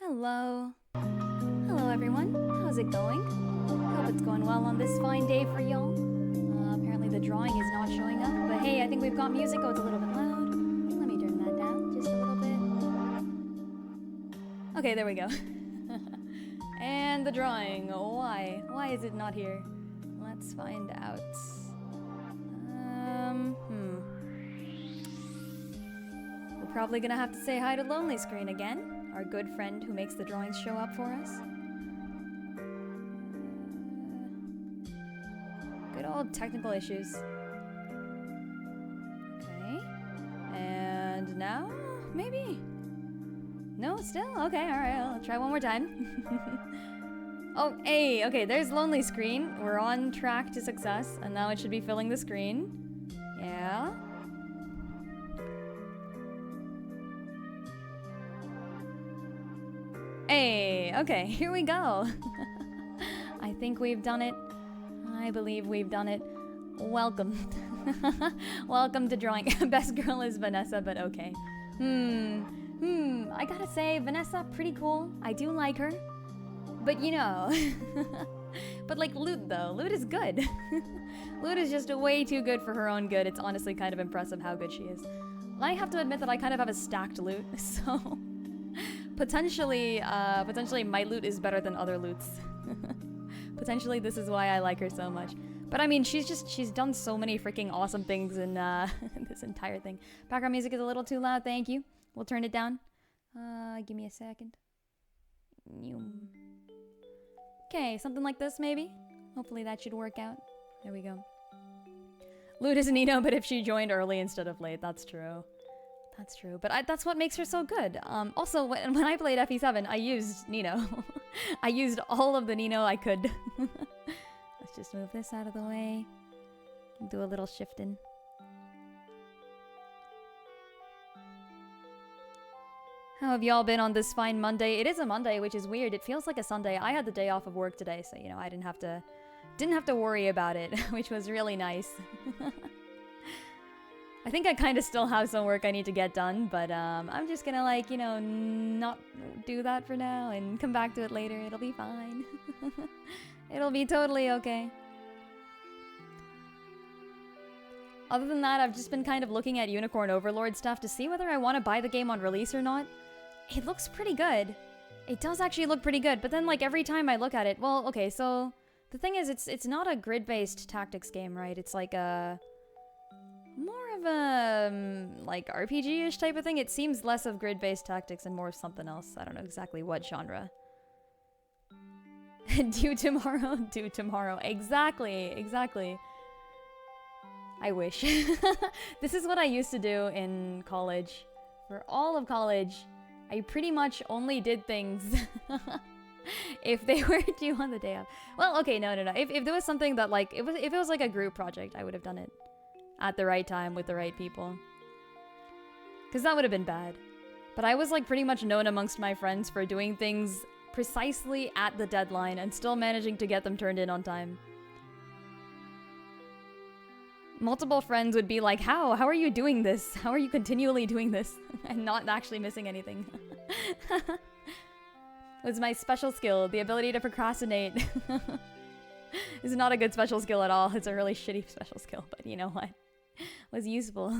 Hello. Hello, everyone. How's it going? Hope it's going well on this fine day for y'all. Apparently the drawing is not showing up, but hey, I think we've got music. Oh, it's a little bit loud. Let me turn that down just a little bit. Okay, there we go. And the drawing. Why? Why is it not here? Let's find out. We're probably gonna have to say hi to Lonely Screen again, our good friend who makes the drawings show up for us. Good old technical issues. Okay. And now? Maybe? No, still? Okay, alright, I'll try one more time. Oh, hey, okay, there's Lonely Screen. We're on track to success, and now it should be filling the screen. Yeah. Hey, okay, here we go. I think we've done it. I believe we've done it. Welcome. Welcome to drawing. Best girl is Vanessa, but okay. I gotta say, Vanessa, pretty cool. I do like her. But you know, but like Lute though, Lute is good. Lute is just way too good for her own good. It's honestly kind of impressive how good she is. I have to admit that I kind of have a stacked Lute, so potentially my Lute is better than other Lutes. Potentially this is why I like her so much. But I mean, she's done so many freaking awesome things in this entire thing. Background music is a little too loud, thank you. We'll turn it down. Give me a second. Okay, something like this maybe? Hopefully that should work out. There we go. Lute is Nino, but if she joined early instead of late, that's true. That's true, but that's what makes her so good. Also, when I played FE7, I used Nino. I used all of the Nino I could. Let's just move this out of the way. Do a little shifting. How have y'all been on this fine Monday? It is a Monday, which is weird. It feels like a Sunday. I had the day off of work today, so, you know, I didn't have to worry about it, which was really nice. I think I kind of still have some work I need to get done, but I'm just gonna, like, you know, not do that for now and come back to it later. It'll be fine. It'll be totally okay. Other than that, I've just been kind of looking at Unicorn Overlord stuff to see whether I want to buy the game on release or not. It looks pretty good. It does actually look pretty good, but then, like, every time I look at it... Well, okay, so... The thing is, it's not a grid-based tactics game, right? It's like a... more of a, like, RPG-ish type of thing. It seems less of grid-based tactics and more of something else. I don't know exactly what genre. Due tomorrow? Due tomorrow. Exactly, exactly. I wish. This is what I used to do in college. For all of college, I pretty much only did things if they were due on the day of. Well, okay, no. If there was something that, like, if it was like a group project, I would have done it at the right time with the right people. Because that would have been bad. But I was, like, pretty much known amongst my friends for doing things precisely at the deadline and still managing to get them turned in on time. Multiple friends would be like, How are you doing this? How are you continually doing this? And not actually missing anything. It was my special skill, the ability to procrastinate. It's not a good special skill at all. It's a really shitty special skill, but you know what? It was useful.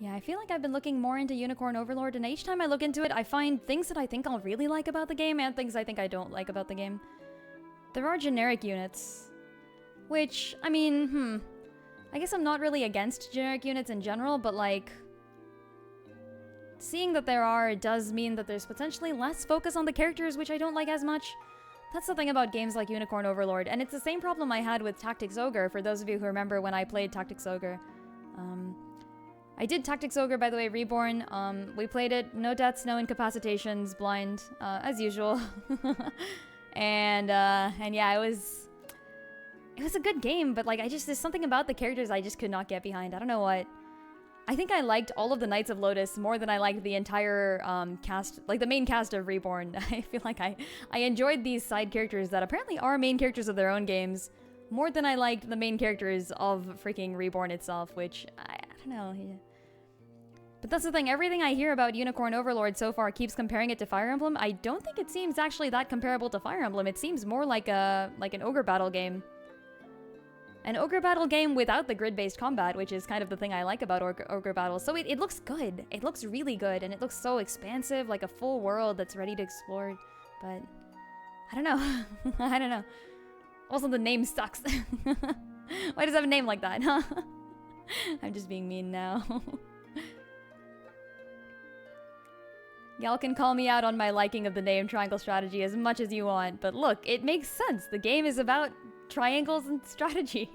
Yeah, I feel like I've been looking more into Unicorn Overlord, and each time I look into it, I find things that I think I'll really like about the game and things I think I don't like about the game. There are generic units, which, I mean, I guess I'm not really against generic units in general, but, like, seeing that there are does mean that there's potentially less focus on the characters, which I don't like as much. That's the thing about games like Unicorn Overlord, and it's the same problem I had with Tactics Ogre, for those of you who remember when I played Tactics Ogre. I did Tactics Ogre, by the way, Reborn. We played it, no deaths, no incapacitations, blind, as usual. and yeah, it was a good game, but, like, there's something about the characters I just could not get behind. I don't know what. I think I liked all of the Knights of Lotus more than I liked the entire cast, like the main cast of Reborn. I feel like I enjoyed these side characters that apparently are main characters of their own games more than I liked the main characters of freaking Reborn itself, which, I don't know. Yeah. But that's the thing, everything I hear about Unicorn Overlord so far keeps comparing it to Fire Emblem. I don't think it seems actually that comparable to Fire Emblem. It seems more like an ogre battle game. An ogre battle game without the grid-based combat, which is kind of the thing I like about ogre battles. So it looks good. It looks really good, and it looks so expansive, like a full world that's ready to explore. But I don't know. I don't know. Also, the name sucks. Why does it have a name like that, huh? I'm just being mean now. Y'all can call me out on my liking of the name Triangle Strategy as much as you want, but look, it makes sense. The game is about triangles and strategy.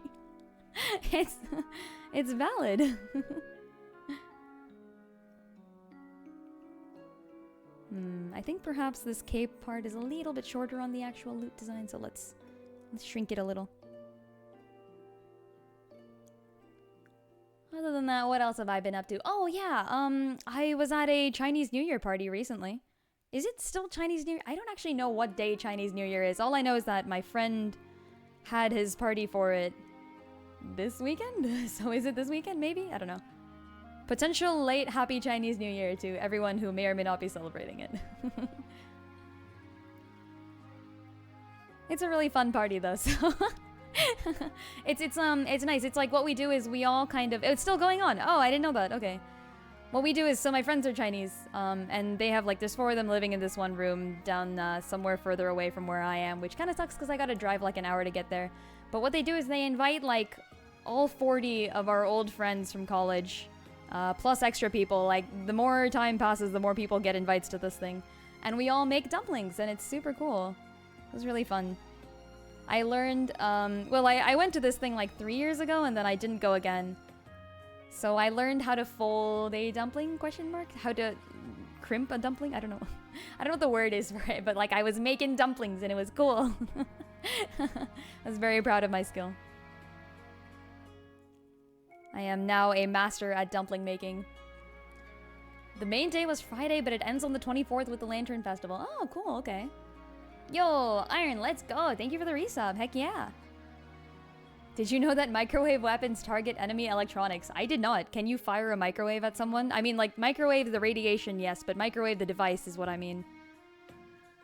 It's valid. I think perhaps this cape part is a little bit shorter on the actual Lute design, so let's shrink it a little. Other than that, what else have I been up to? Oh, yeah, I was at a Chinese New Year party recently. Is it still Chinese New Year? I don't actually know what day Chinese New Year is. All I know is that my friend had his party for it this weekend? So is it this weekend, maybe? I don't know. Potential late happy Chinese New Year to everyone who may or may not be celebrating it. It's a really fun party, though, so... It's nice. It's like what we do is we all kind of... It's still going on. Oh, I didn't know that. Okay. What we do is, so my friends are Chinese, and they have, like, there's 4 of them living in this one room down somewhere further away from where I am, which kind of sucks because I gotta drive like an hour to get there. But what they do is they invite, like, all 40 of our old friends from college, plus extra people. Like, the more time passes, the more people get invites to this thing. And we all make dumplings, and it's super cool. It was really fun. I learned, well, I went to this thing like 3 years ago, and then I didn't go again. So I learned how to fold a dumpling, question mark? How to crimp a dumpling? I don't know. I don't know what the word is for it, but like I was making dumplings and it was cool. I was very proud of my skill. I am now a master at dumpling making. The main day was Friday, but it ends on the 24th with the Lantern Festival. Oh, cool, okay. Yo, Iron, let's go. Thank you for the resub. Heck yeah. Did you know that microwave weapons target enemy electronics? I did not. Can you fire a microwave at someone? I mean, like, microwave the radiation, yes, but microwave the device is what I mean.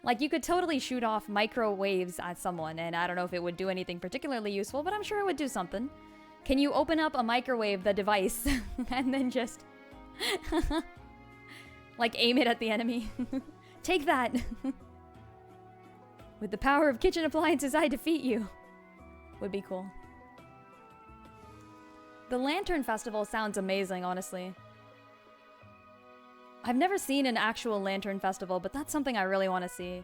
Like, you could totally shoot off microwaves at someone, and I don't know if it would do anything particularly useful, but I'm sure it would do something. Can you open up a microwave the device, and then just... like, aim it at the enemy? Take that! With the power of kitchen appliances, I defeat you. Would be cool. The Lantern Festival sounds amazing, honestly. I've never seen an actual Lantern Festival, but that's something I really want to see.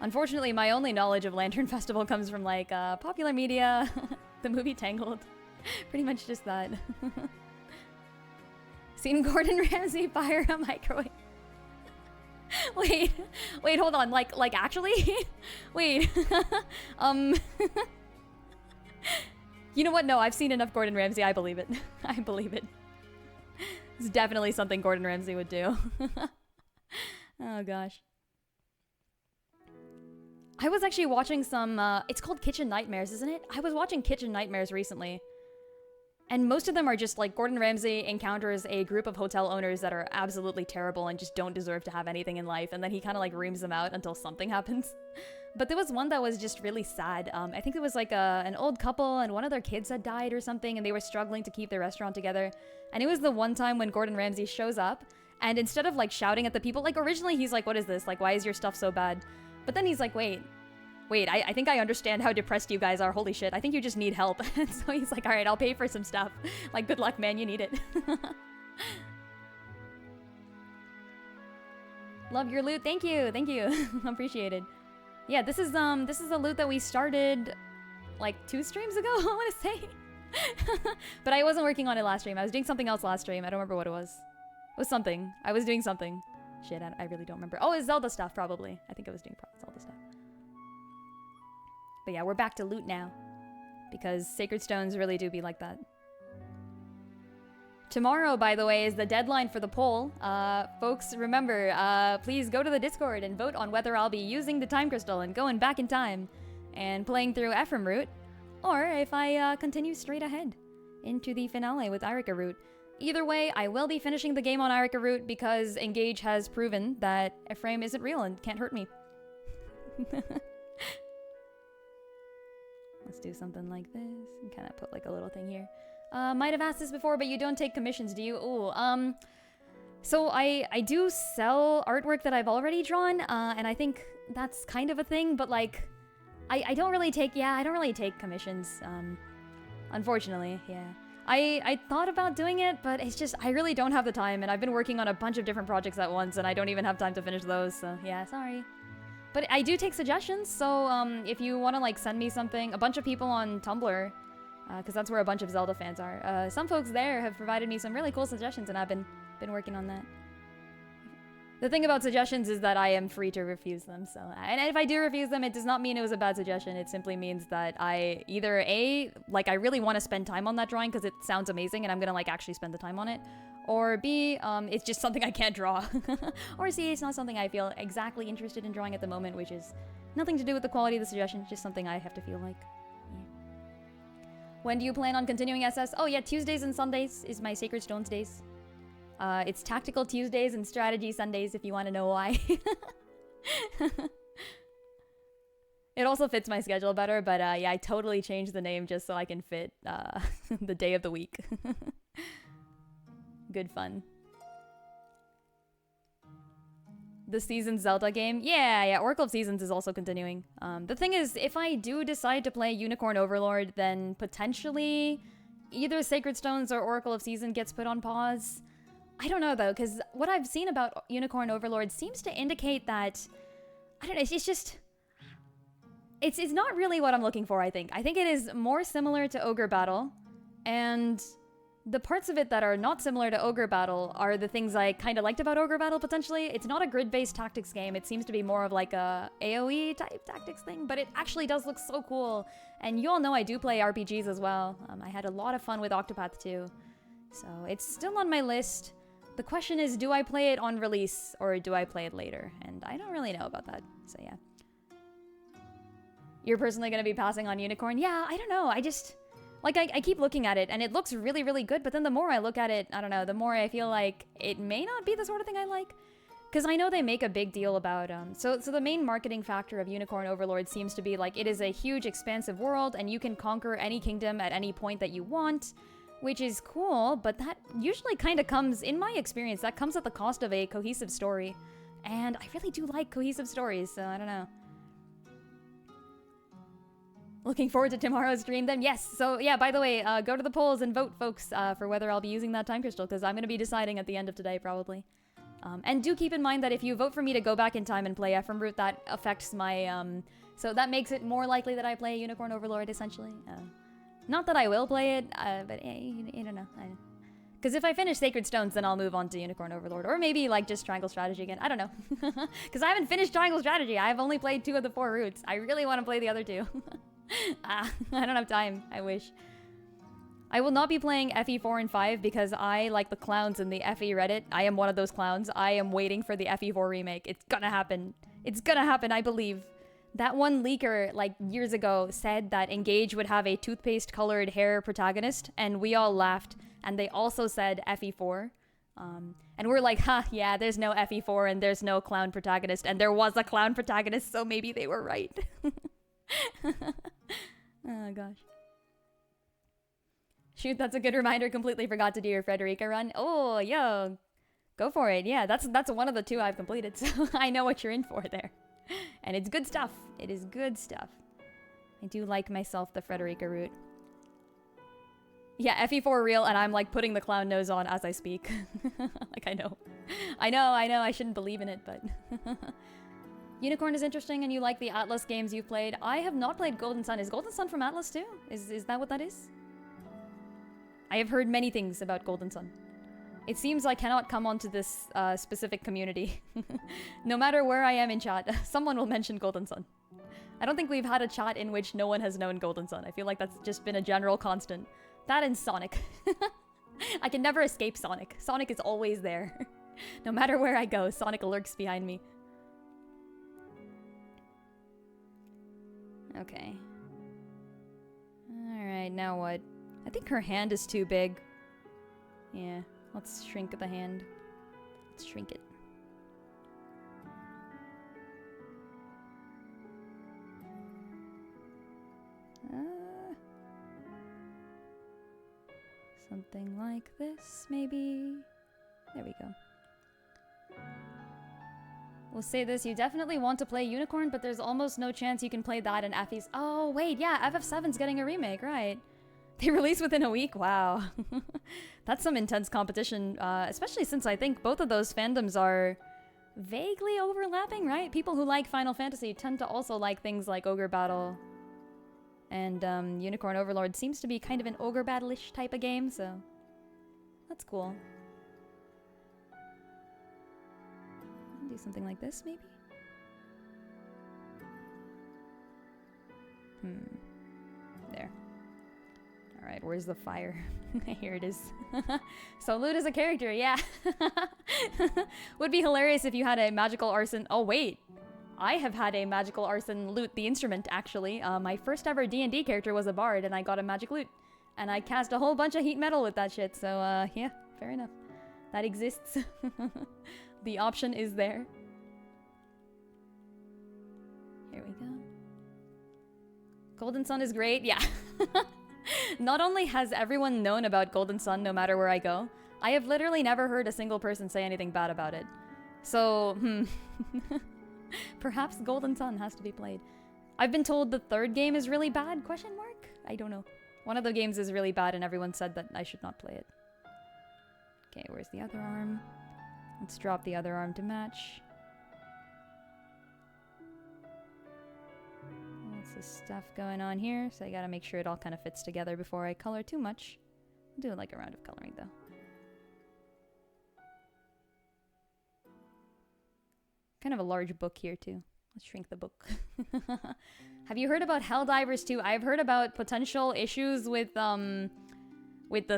Unfortunately, my only knowledge of Lantern Festival comes from, like, popular media, the movie Tangled. Pretty much just that. Seen Gordon Ramsay fire a microwave. Wait, hold on, like actually? Wait, you know what? No, I've seen enough Gordon Ramsay. I believe it. I believe it. It's definitely something Gordon Ramsay would do. Oh, gosh. I was actually watching some, it's called Kitchen Nightmares, isn't it? I was watching Kitchen Nightmares recently. And most of them are just like Gordon Ramsay encounters a group of hotel owners that are absolutely terrible and just don't deserve to have anything in life. And then he kind of like reams them out until something happens. But there was one that was just really sad. I think it was like an old couple and one of their kids had died or something and they were struggling to keep their restaurant together. And it was the one time when Gordon Ramsay shows up and instead of like shouting at the people, like originally he's like, what is this? Like, why is your stuff so bad? But then he's like, wait, I think I understand how depressed you guys are. Holy shit, I think you just need help. And so he's like, all right, I'll pay for some stuff. Like, good luck, man, you need it. Love your loot. Thank you. Appreciate it. Yeah, this is the loot that we started like 2 streams ago, I want to say. But I wasn't working on it last stream. I was doing something else last stream. I don't remember what it was. It was something. I was doing something. Shit, I really don't remember. Oh, it's Zelda stuff, probably. I think I was doing Zelda stuff. But yeah, we're back to loot now. Because Sacred Stones really do be like that. Tomorrow, by the way, is the deadline for the poll. Folks, remember, please go to the Discord and vote on whether I'll be using the Time Crystal and going back in time and playing through Ephraim Route, or if I continue straight ahead into the finale with Irika Route. Either way, I will be finishing the game on Irika Route because Engage has proven that Ephraim isn't real and can't hurt me. Let's do something like this and kind of put like a little thing here. Might have asked this before, but you don't take commissions, do you? Ooh, so I do sell artwork that I've already drawn, and I think that's kind of a thing, but like, I don't really take, I don't really take commissions, unfortunately, yeah. I thought about doing it, but it's just, I really don't have the time, and I've been working on a bunch of different projects at once, and I don't even have time to finish those, so yeah, sorry. But I do take suggestions, so if you want to like send me something, a bunch of people on Tumblr, because that's where a bunch of Zelda fans are. Some folks there have provided me some really cool suggestions, and I've been working on that. The thing about suggestions is that I am free to refuse them, so... And if I do refuse them, it does not mean it was a bad suggestion. It simply means that I either A, like I really want to spend time on that drawing because it sounds amazing and I'm gonna like actually spend the time on it. Or B, it's just something I can't draw. Or C, it's not something I feel exactly interested in drawing at the moment, which is nothing to do with the quality of the suggestion, just something I have to feel like. Yeah. When do you plan on continuing SS? Oh yeah, Tuesdays and Sundays is my Sacred Stones days. It's Tactical Tuesdays and Strategy Sundays if you want to know why. It also fits my schedule better, but yeah, I totally changed the name just so I can fit the day of the week. Good fun. The Seasons Zelda game? Yeah, Oracle of Seasons is also continuing. The thing is, if I do decide to play Unicorn Overlord, then potentially either Sacred Stones or Oracle of Season gets put on pause. I don't know, though, because what I've seen about Unicorn Overlord seems to indicate that, I don't know, it's just... It's not really what I'm looking for, I think. I think it is more similar to Ogre Battle, and the parts of it that are not similar to Ogre Battle are the things I kind of liked about Ogre Battle, potentially. It's not a grid-based tactics game. It seems to be more of like a AoE-type tactics thing, but it actually does look so cool. And you all know I do play RPGs as well. I had a lot of fun with Octopath too. So it's still on my list. The question is, do I play it on release, or do I play it later? And I don't really know about that, so yeah. You're personally going to be passing on Unicorn? Yeah, I don't know. I just... Like, I keep looking at it, and it looks really, really good, but then the more I look at it, I don't know, the more I feel like it may not be the sort of thing I like. Because I know they make a big deal about, so the main marketing factor of Unicorn Overlord seems to be, like, it is a huge, expansive world, and you can conquer any kingdom at any point that you want, which is cool, but that usually kind of comes, in my experience, that comes at the cost of a cohesive story. And I really do like cohesive stories, so I don't know. Looking forward to tomorrow's stream then? Yes. So yeah, by the way, go to the polls and vote, folks, for whether I'll be using that time crystal, because I'm going to be deciding at the end of today, probably. And do keep in mind that if you vote for me to go back in time and play Ephraim Root, that affects my, so that makes it more likely that I play Unicorn Overlord, essentially. Not that I will play it, but you don't know. Because if I finish Sacred Stones, then I'll move on to Unicorn Overlord. Or maybe, like, just Triangle Strategy again. I don't know. Because I haven't finished Triangle Strategy. I've only played 2 of the 4 routes. I really want to play the other 2. I don't have time. I wish. I will not be playing FE4 and 5 because I, like the clowns in the FE Reddit, I am one of those clowns. I am waiting for the FE4 remake. It's gonna happen. It's gonna happen, I believe. That one leaker, like, years ago said that Engage would have a toothpaste-colored hair protagonist, and we all laughed. And they also said FE4. And we're like, ha, yeah, there's no FE4 and there's no clown protagonist. And there was a clown protagonist, so maybe they were right. Oh, gosh. Shoot, that's a good reminder. Completely forgot to do your Frederica run. Oh, yo. Go for it. Yeah, that's one of the 2 I've completed, so I know what you're in for there. And it's good stuff. It is good stuff. I do like myself the Frederica route. Yeah, FE4 real, and I'm like putting the clown nose on as I speak. Like, I know. I shouldn't believe in it, but... Unicorn is interesting, and you like the Atlas games you've played. I have not played Golden Sun. Is Golden Sun from Atlas too? Is that what that is? I have heard many things about Golden Sun. It seems I cannot come onto this specific community. No matter where I am in chat, someone will mention Golden Sun. I don't think we've had a chat in which no one has known Golden Sun. I feel like that's just been a general constant. That and Sonic. I can never escape Sonic. Sonic is always there. No matter where I go, Sonic lurks behind me. Okay. Alright, now what? I think her hand is too big. Yeah, let's shrink the hand. Let's shrink it. Something like this, maybe? There we go. We'll say this, you definitely want to play Unicorn, but there's almost no chance you can play that in FE's. Oh, wait, yeah, FF7's getting a remake, right? They release within a week? Wow. That's some intense competition, especially since I think both of those fandoms are vaguely overlapping, right? People who like Final Fantasy tend to also like things like Ogre Battle. And Unicorn Overlord seems to be kind of an Ogre Battle-ish type of game, so that's cool. Do something like this, maybe? There. Alright, where's the fire? Here it is. So Lute is a character, yeah. Would be hilarious if you had a magical Arson. Oh, wait. I have had a magical Arson Lute the instrument, actually. My first ever D&D character was a bard, and I got a magic lute. And I cast a whole bunch of heat metal with that shit, so, yeah, fair enough. That exists. The option is there. Here we go. Golden Sun is great, yeah. Not only has everyone known about Golden Sun no matter where I go, I have literally never heard a single person say anything bad about it. So, perhaps Golden Sun has to be played. I've been told the third game is really bad, question mark? I don't know. One of the games is really bad and everyone said that I should not play it. Okay, where's the other arm? Let's drop the other arm to match. Lots of stuff going on here, so I gotta make sure it all kind of fits together before I color too much. I'll do like a round of coloring though. Kind of a large book here too. Let's shrink the book. Have you heard about Helldivers 2? I've heard about potential issues with the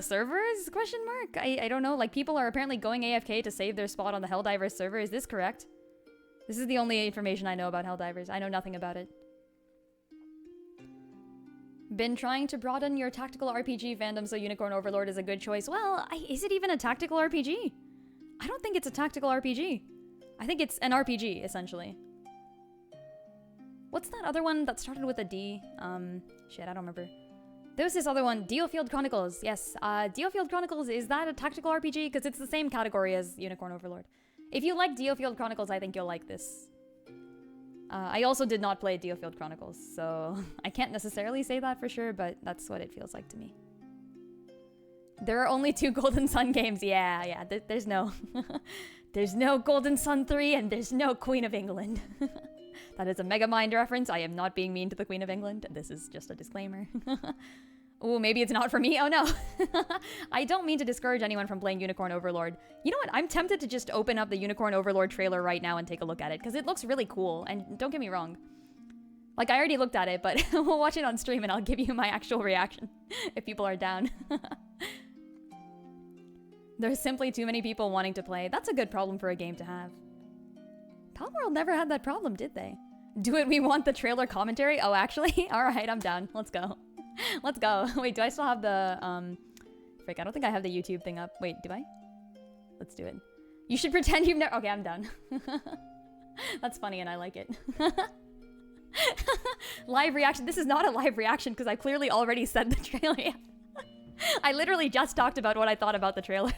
servers? Question mark. I don't know. Like people are apparently going AFK to save their spot on the Helldivers server. Is this correct? This is the only information I know about Helldivers. I know nothing about it. Been trying to broaden your tactical RPG fandom, so Unicorn Overlord is a good choice. Well, is it even a tactical RPG? I don't think it's a tactical RPG. I think it's an RPG, essentially. What's that other one that started with a D? Shit, I don't remember. There was this other one, Diofield Chronicles. Yes, Diofield Chronicles, is that a tactical RPG? Because it's the same category as Unicorn Overlord. If you like Diofield Chronicles, I think you'll like this. I also did not play Diofield Chronicles, so I can't necessarily say that for sure, but that's what it feels like to me. There are only 2 Golden Sun games. Yeah, there's no... there's no Golden Sun 3, and there's no Queen of England. That is a Megamind reference. I am not being mean to the Queen of England. This is just a disclaimer. Oh, maybe it's not for me. Oh no. I don't mean to discourage anyone from playing Unicorn Overlord. You know what? I'm tempted to just open up the Unicorn Overlord trailer right now and take a look at it, because it looks really cool. And don't get me wrong. Like, I already looked at it, but we'll watch it on stream and I'll give you my actual reaction if people are down. There's simply too many people wanting to play. That's a good problem for a game to have. Palworld never had that problem, did they? Do it, we want the trailer commentary? Oh, actually? Alright, I'm down. Let's go. Let's go. Wait, do I still have the, frick, I don't think I have the YouTube thing up. Wait, do I? Let's do it. You should pretend you've never- Okay, I'm done. That's funny and I like it. Live reaction. This is not a live reaction because I clearly already said the trailer. I literally just talked about what I thought about the trailer.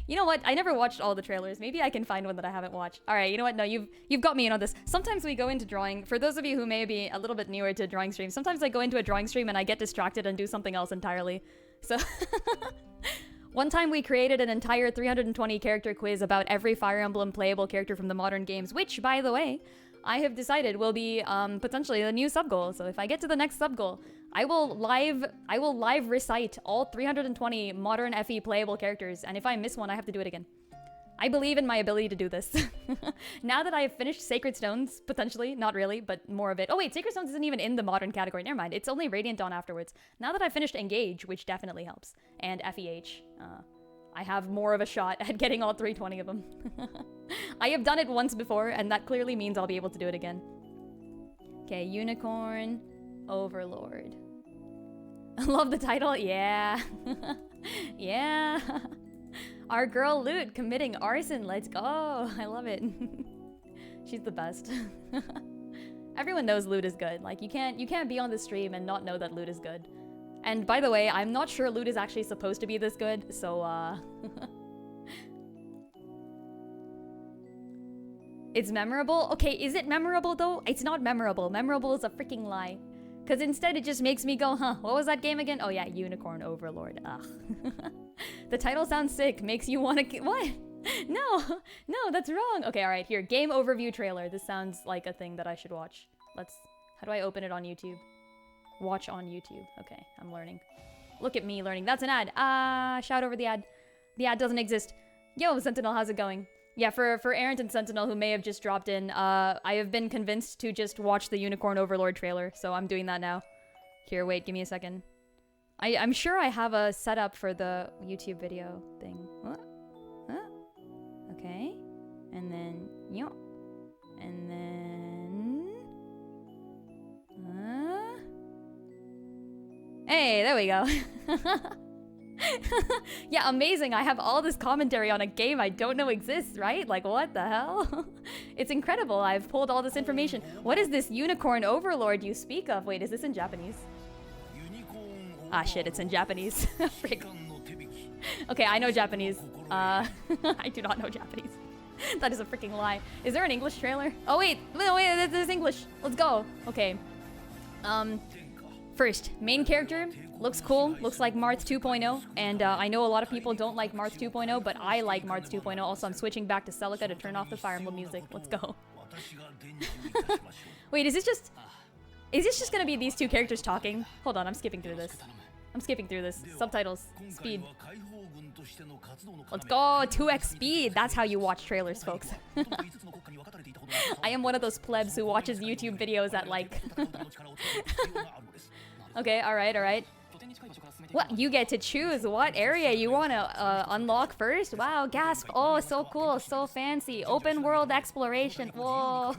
You know what? I never watched all the trailers. Maybe I can find one that I haven't watched. All right, you know what? No, you've got me in on this. Sometimes we go into drawing. For those of you who may be a little bit newer to drawing streams, sometimes I go into a drawing stream and I get distracted and do something else entirely. So one time we created an entire 320 character quiz about every Fire Emblem playable character from the modern games, which, by the way, I have decided will be potentially the new sub-goal. So if I get to the next sub-goal, I will live recite all 320 modern FE playable characters, and if I miss one, I have to do it again. I believe in my ability to do this. Now that I've finished Sacred Stones, potentially, not really, but more of it. Oh wait, Sacred Stones isn't even in the modern category. Never mind, it's only Radiant Dawn afterwards. Now that I've finished Engage, which definitely helps, and FEH, I have more of a shot at getting all 320 of them. I have done it once before, and that clearly means I'll be able to do it again. Okay, Unicorn Overlord. I love the title. Yeah. Yeah. Our girl Lute committing arson. Let's go. I love it. She's the best. Everyone knows Lute is good. Like, you can't be on the stream and not know that Lute is good. And by the way, I'm not sure Lute is actually supposed to be this good, so It's memorable? Okay, is it memorable though? It's not memorable. Memorable is a freaking lie. Because instead it just makes me go, huh, what was that game again? Oh yeah, Unicorn Overlord. Ugh. The title sounds sick. Makes you want to... What? No, that's wrong. Okay, alright, here. Game overview trailer. This sounds like a thing that I should watch. Let's... How do I open it on YouTube? Watch on YouTube. Okay, I'm learning. Look at me learning. That's an ad. Shout over the ad. The ad doesn't exist. Yo, Sentinel, how's it going? Yeah, for Errant and Sentinel, who may have just dropped in, I have been convinced to just watch the Unicorn Overlord trailer, so I'm doing that now. Here, wait, give me a second. I'm sure I have a setup for the YouTube video thing. What? Huh? Okay. And then, yeah. And then... Hey, there we go. Yeah, amazing. I have all this commentary on a game I don't know exists, right? Like, what the hell? It's incredible. I've pulled all this information. What is this Unicorn Overlord you speak of? Wait, is this in Japanese? Ah, shit, it's in Japanese. Frick. Okay, I know Japanese. I do not know Japanese. That is a freaking lie. Is there an English trailer? Oh wait, no wait, there's English. Let's go. Okay. First, main character looks cool. Looks like Marth 2.0, and I know a lot of people don't like Marth 2.0, but I like Marth 2.0. Also, I'm switching back to Celica to turn off the Fire Emblem music. Let's go. Wait, is this just gonna be these two characters talking? Hold on, I'm skipping through this. Subtitles. Speed. Let's go! 2x speed! That's how you watch trailers, folks. I am one of those plebs who watches YouTube videos at like... Okay, alright. What? You get to choose what area you want to unlock first? Wow, gasp. Oh, so cool, so fancy. Open world exploration. Whoa.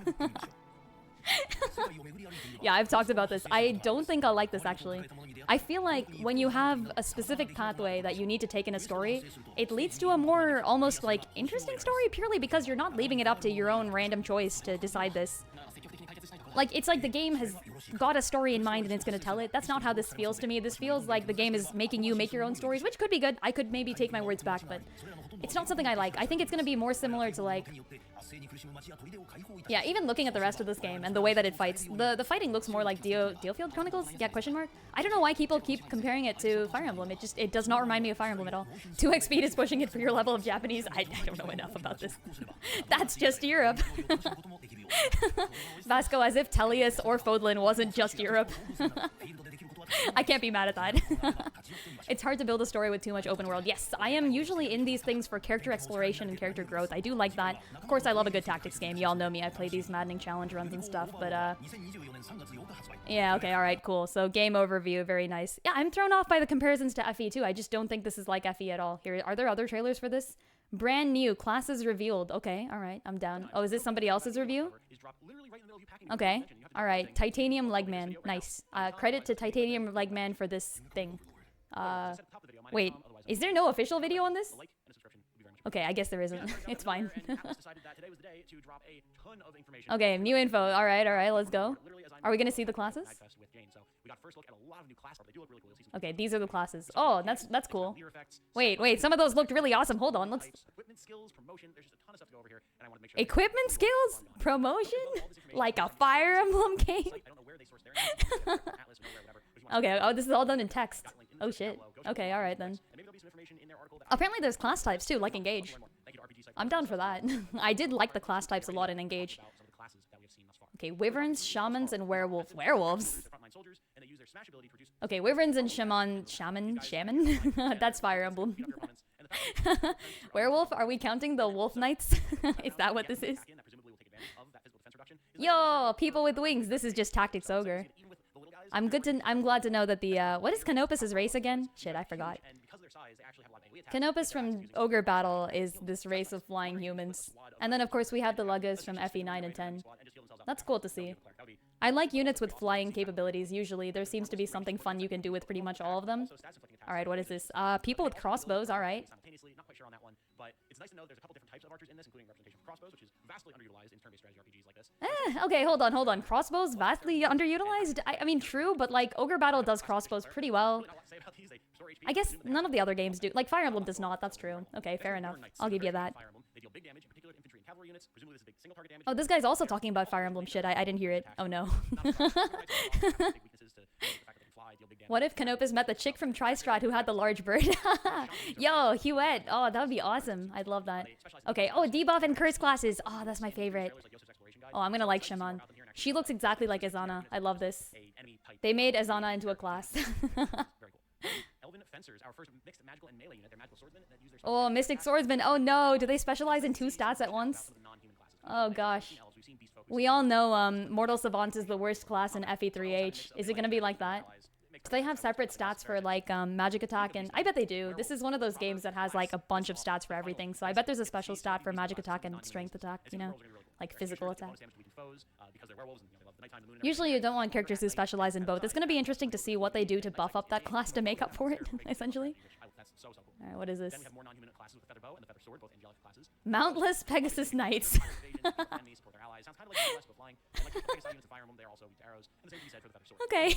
Yeah, I've talked about this. I don't think I'll like this, actually. I feel like when you have a specific pathway that you need to take in a story, it leads to a more almost like interesting story purely because you're not leaving it up to your own random choice to decide this. Like, it's like the game has got a story in mind and it's gonna tell it. That's not how this feels to me. This feels like the game is making you make your own stories, which could be good. I could maybe take my words back, but it's not something I like. I think it's gonna be more similar to, like... Yeah, even looking at the rest of this game and the way that it fights, the fighting looks more like Dealfield Chronicles? Yeah, question mark? I don't know why people keep comparing it to Fire Emblem. It does not remind me of Fire Emblem at all. 2x speed is pushing it for your level of Japanese. I don't know enough about this. That's just Europe. Vasco, as if Tellius or Fodlin wasn't just Europe. I can't be mad at that. It's hard to build a story with too much open world. Yes, I am usually in these things for character exploration and character growth. I do like that. Of course, I love a good tactics game. Y'all know me. I play these maddening challenge runs and stuff, but yeah, okay, alright, cool. So game overview, very nice. Yeah, I'm thrown off by the comparisons to FE too. I just don't think this is like FE at all. Here, are there other trailers for this? Brand new, classes revealed. Okay, alright, I'm down. Oh, is this somebody else's review? Okay, alright. Titanium Legman, nice. Credit to Titanium Legman for this thing. Wait, is there no official video on this? Okay, I guess there isn't. It's fine. Okay, new info. Alright, let's go. Are we gonna see the classes? Okay, these are the classes. Oh, that's cool. Wait, some of those looked really awesome. Hold on, let's... Equipment skills? Promotion? Like a Fire Emblem game? Okay, oh, this is all done in text. Oh shit. Okay, alright then. Apparently there's class types too, like Engage. I'm down for that. I did like the class types a lot in Engage. Okay, Wyverns, Shamans, and Werewolves? Okay, Wyverns and Shaman? That's Fire Emblem. Werewolf? Are we counting the Wolf Knights? Is that what this is? Yo, people with wings. This is just Tactics Ogre. I'm glad to know that the what is Canopus' race again? Shit, I forgot. Canopus from Ogre Battle is this race of flying humans. And then of course we have the Luggers from FE 9 and 10. That's cool to see. I like units with flying capabilities usually. There seems to be something fun you can do with pretty much all of them. Alright, what is this? People with crossbows, alright. Okay, hold on. Crossbows vastly underutilized? I mean, true, but like, Ogre Battle does crossbows pretty well. I guess none of the other games do. Like, Fire Emblem does not, that's true. Okay, fair enough. I'll give you that. Oh, this guy's also talking about Fire Emblem shit. I didn't hear it. Oh no. What if Canopus met the chick from Tristrat who had the large bird? Yo, Huette. Oh, that would be awesome. I'd love that. Okay. Oh, debuff and curse classes. Oh, that's my favorite. Oh, I'm gonna like Shaman. She looks exactly like Azana. I love this. They made Azana into a class. Oh, Mystic Swordsman. Oh no, do they specialize in 2 stats at once? Oh gosh. We all know Mortal Savant is the worst class in FE3H. Is it gonna be like that? Do they have separate stats for like magic attack? And I bet they do. This is one of those games that has like a bunch of stats for everything. So I bet there's a special stat for magic attack and strength attack, you know? Like physical attack. Usually you don't want characters who specialize in both. It's going to be interesting to see what they do to buff up that class to make up for it, essentially. Alright, what is this? Mountless Pegasus Knights. Okay.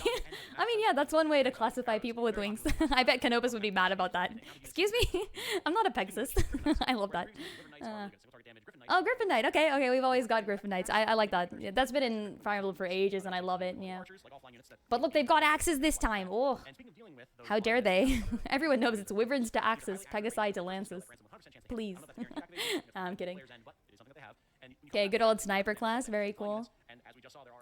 I mean, yeah, that's one way to classify people with wings. I bet Canopus would be mad about that. Excuse me? I'm not a Pegasus. I love that. Oh, Griffin Knight. Okay, okay, we've always got Griffin Knights. I like that. Yeah, that's been in Fire Emblem for ages, and I love it, yeah. But look, they've got axes this time. Oh, how dare they? Everyone knows it's wyverns to axes, Pegasi to lances. Please. I'm kidding. Okay, good old sniper class. Very cool.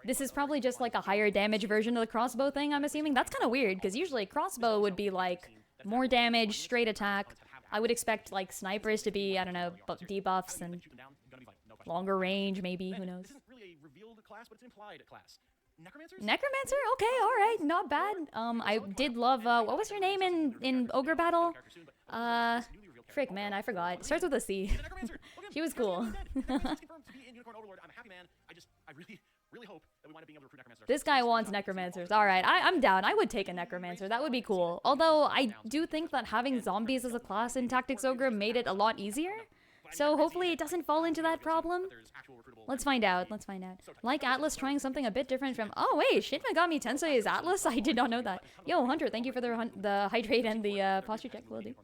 This is probably just like a higher damage version of the crossbow thing, I'm assuming. That's kind of weird, because usually crossbow would be like more damage, straight attack. I would expect like snipers to be, I don't know, debuffs and longer range, maybe. Who knows? Necromancer? Okay, alright, not bad. I did love, what was her name in Ogre Battle? Frick, man, I forgot. It starts with a C. She was cool. This guy wants necromancers. Alright, I'm down. I would take a necromancer. That would be cool. Although, I do think that having zombies as a class in Tactics Ogre made it a lot easier. So hopefully it doesn't fall into that problem. Let's find out. Let's find out. Like Atlas trying something a bit different from... Oh, wait. Shin Megami Tensei is Atlas? I did not know that. Yo, Hunter, thank you for the hydrate and the posture check. Will do.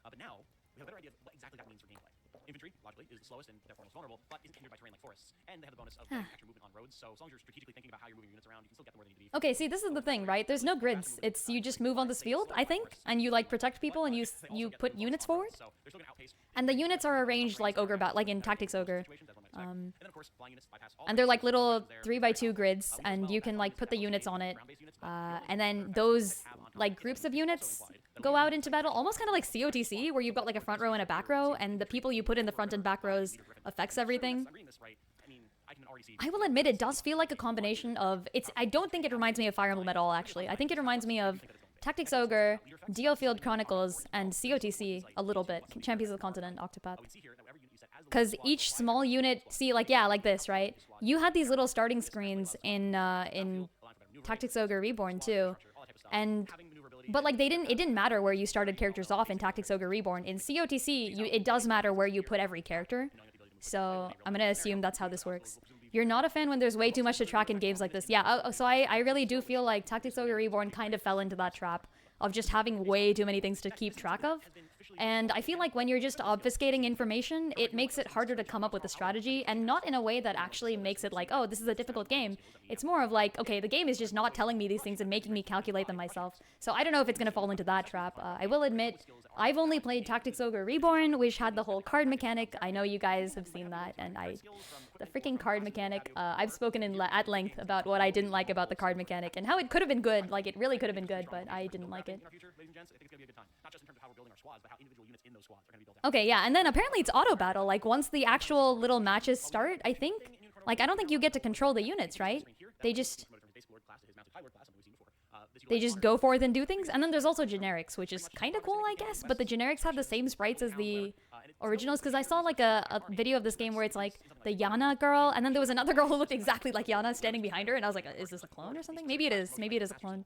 But now, we have a better idea of what exactly that means for gameplay. Infantry, logically, is the slowest and therefore most vulnerable, but isn't hindered by terrain like forests. And they have the bonus of extra movement on roads, so as long as you're strategically thinking about how you're moving units around, you can still get them where they need to be. Okay, see, this is the thing, right? There's no grids. It's you just move on this field, I think, and you like protect people and you put units forward. And the units are arranged like like in Tactics Ogre. And they're like little 3x2 grids, and you can like put the units on it. And then those like groups of units go out into battle, almost kind of like COTC, where you've got like a front row and a back row, and the people you put in the front and back rows affects everything. I will admit it does feel like a combination of... I don't think it reminds me of Fire Emblem at all, actually. I think it reminds me of Tactics Ogre, Field Chronicles, and COTC a little bit. Champions of the Continent, Octopath. Because each small unit... See, like, yeah, like this, right? You had these little starting screens in Tactics Ogre Reborn, too. But like it didn't matter where you started characters off in Tactics Ogre Reborn. In COTC, it does matter where you put every character. So I'm gonna assume that's how this works. You're not a fan when there's way too much to track in games like this. Yeah, so I really do feel like Tactics Ogre Reborn kind of fell into that trap of just having way too many things to keep track of. And I feel like when you're just obfuscating information, it makes it harder to come up with a strategy, and not in a way that actually makes it like, oh, this is a difficult game. It's more of like, okay, the game is just not telling me these things and making me calculate them myself. So I don't know if it's going to fall into that trap. I will admit, I've only played Tactics Ogre Reborn, which had the whole card mechanic. I know you guys have seen that, and the freaking card mechanic, I've spoken at length about what I didn't like about the card mechanic, and how it could have been good. Like, it really could have been good, but I didn't like it. Okay, yeah, and then apparently it's auto battle. Like, once the actual little matches start, I think. Like, I don't think you get to control the units, right? They just go forth and do things. And then there's also generics, which is kind of cool, I guess. But the generics have the same sprites as the originals, because I saw like a video of this game where it's like the Yana girl, and then there was another girl who looked exactly like Yana standing behind her, and I was like, is this a clone or something? Maybe it is. Maybe it is a clone.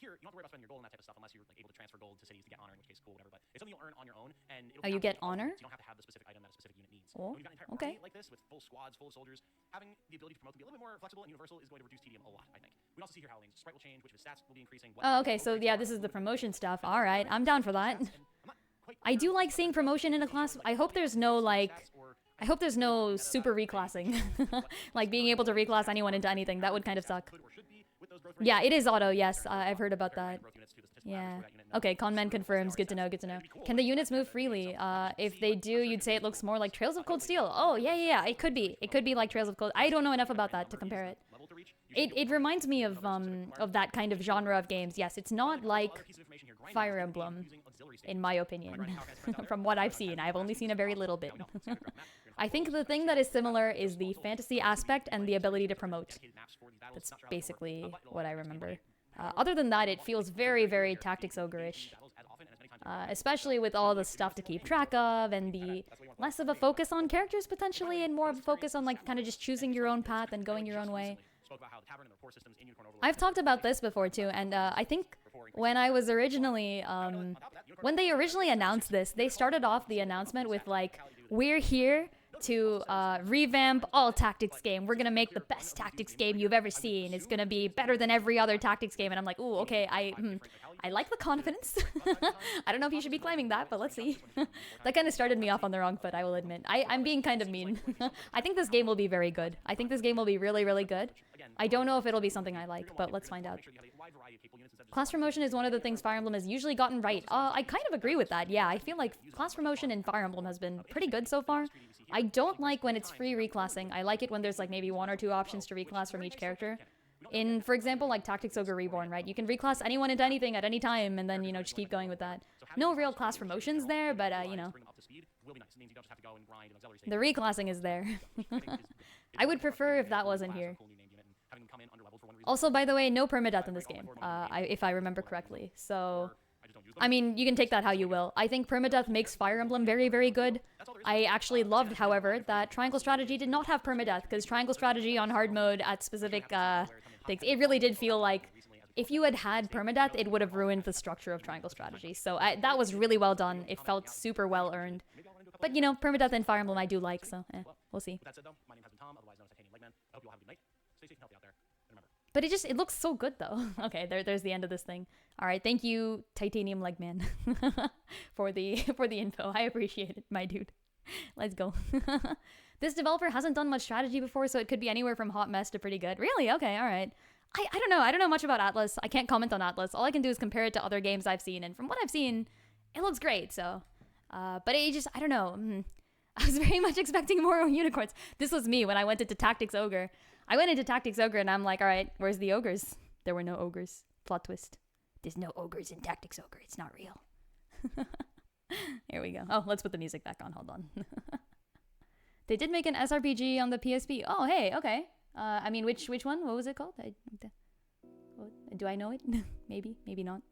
Here, you don't have to worry about spending your gold and that type of stuff unless you're like, able to transfer gold to cities to get honor, in which case, cool, whatever. But it's something you'll earn on your own, and it'll you get honor? So you don't have to have the specific item that a specific unit needs. Oh, when you've got an entire army like this with full squads, full soldiers, having the ability to promote them be a little bit more flexible and universal is going to reduce tedium a lot, I think. We can also see here how Lane's sprite will change, which of his stats will be increasing. Oh, okay, so yeah, this is the promotion stuff. All right, I'm down for that. I do like seeing promotion in a class. I hope there's no super reclassing. Like being able to reclass anyone into anything. That would kind of suck. Yeah, it is auto, yes. I've heard about that. Yeah. Okay, Conman confirms. Good to know, good to know. Can the units move freely? If they do, you'd say it looks more like Trails of Cold Steel. Oh, yeah, it could be. It could be like Trails of Cold... I don't know enough about that to compare it. It reminds me of that kind of genre of games. Yes, it's not like Fire Emblem, in my opinion. From what I've seen. I've only seen a very little bit. I think the thing that is similar is the fantasy aspect and the ability to promote. That's basically what I remember. Other than that, it feels very, very Tactics Ogre-ish. Especially with all the stuff to keep track of and the less of a focus on characters potentially and more of a focus on like kind of just choosing your own path and going your own way. I've talked about this before too, and I think when I was originally, when they originally announced this, they started off the announcement with like, we're here to revamp all tactics game. We're gonna make the best tactics game you've ever seen. It's gonna be better than every other tactics game. And I'm like, ooh, okay, I like the confidence. I don't know if you should be claiming that, but let's see. That kind of started me off on the wrong foot, I will admit. I'm being kind of mean. I think this game will be very good. I think this game will be really, really good. I don't know if it'll be something I like, but let's find out. Class promotion is one of the things Fire Emblem has usually gotten right. I kind of agree with that. Yeah, I feel like class promotion in Fire Emblem has been pretty good so far. I don't like when it's free reclassing. I like it when there's like maybe 1 or 2 options to reclass from each character. In, for example, like Tactics Ogre Reborn, right? You can reclass anyone into anything at any time and then, you know, just keep going with that. No real class promotions there, but, you know, the reclassing is there. I would prefer if that wasn't here. Also, by the way, no permadeath in this game, if I remember correctly. So, I mean, you can take that how you will. I think permadeath makes Fire Emblem very, very good. I actually loved, however, that Triangle Strategy did not have permadeath, because Triangle Strategy on hard mode at specific things, it really did feel like if you had had permadeath, it would have ruined the structure of Triangle Strategy. So that was really well done. It felt super well earned. But, you know, permadeath in Fire Emblem I do like, so we'll see. But it looks so good, though. Okay, there's the end of this thing. All right, thank you, Titanium Legman, for the info. I appreciate it, my dude. Let's go. This developer hasn't done much strategy before, so it could be anywhere from hot mess to pretty good. Really? Okay, all right. I don't know. I don't know much about Atlas. I can't comment on Atlas. All I can do is compare it to other games I've seen, and from what I've seen, it looks great. So, but it just, I don't know. I was very much expecting more unicorns. This was me when I went into Tactics Ogre. I went into Tactics Ogre and I'm like, all right, where's the ogres? There were no ogres. Plot twist. There's no ogres in Tactics Ogre. It's not real. Here we go. Oh, let's put the music back on. Hold on. They did make an SRPG on the PSP. Oh, hey, okay. I mean, which one? What was it called? Do I know it? Maybe, maybe not.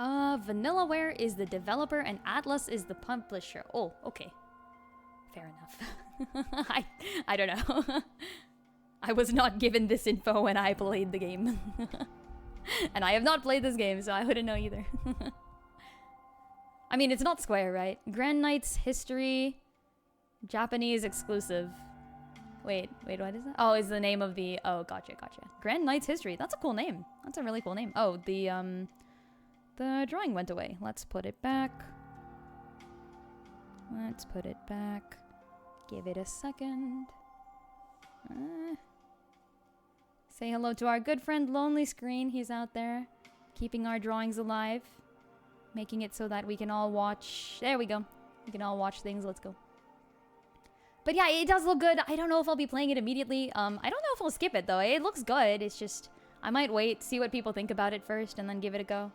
Vanillaware is the developer and Atlas is the publisher. Oh, okay. Fair enough. I don't know. I was not given this info when I played the game. And I have not played this game, so I wouldn't know either. I mean, it's not Square, right? Grand Knight's History, Japanese exclusive. Wait, what is that? Oh, is the name of the... Oh, gotcha. Grand Knight's History. That's a cool name. That's a really cool name. Oh, the drawing went away. Let's put it back. Give it a second. Say hello to our good friend Lonely Screen. He's out there keeping our drawings alive. Making it so that we can all watch. There we go. We can all watch things. Let's go. But yeah, it does look good. I don't know if I'll be playing it immediately. I don't know if I'll skip it though. It looks good. It's just, I might wait, see what people think about it first, and then give it a go.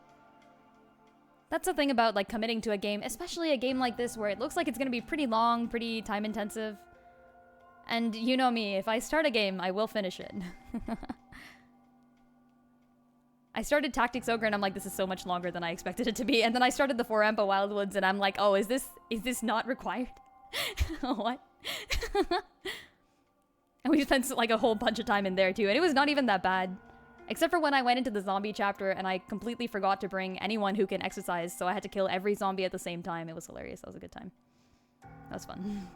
That's the thing about like committing to a game, especially a game like this where it looks like it's gonna be pretty long, pretty time intensive. And you know me, if I start a game, I will finish it. I started Tactics Ogre and I'm like, this is so much longer than I expected it to be. And then I started the 4-Ampa Wildwoods and I'm like, oh, is this not required? What? And we spent like a whole bunch of time in there too, and it was not even that bad. Except for when I went into the zombie chapter and I completely forgot to bring anyone who can exercise, so I had to kill every zombie at the same time. It was hilarious. That was a good time. That was fun.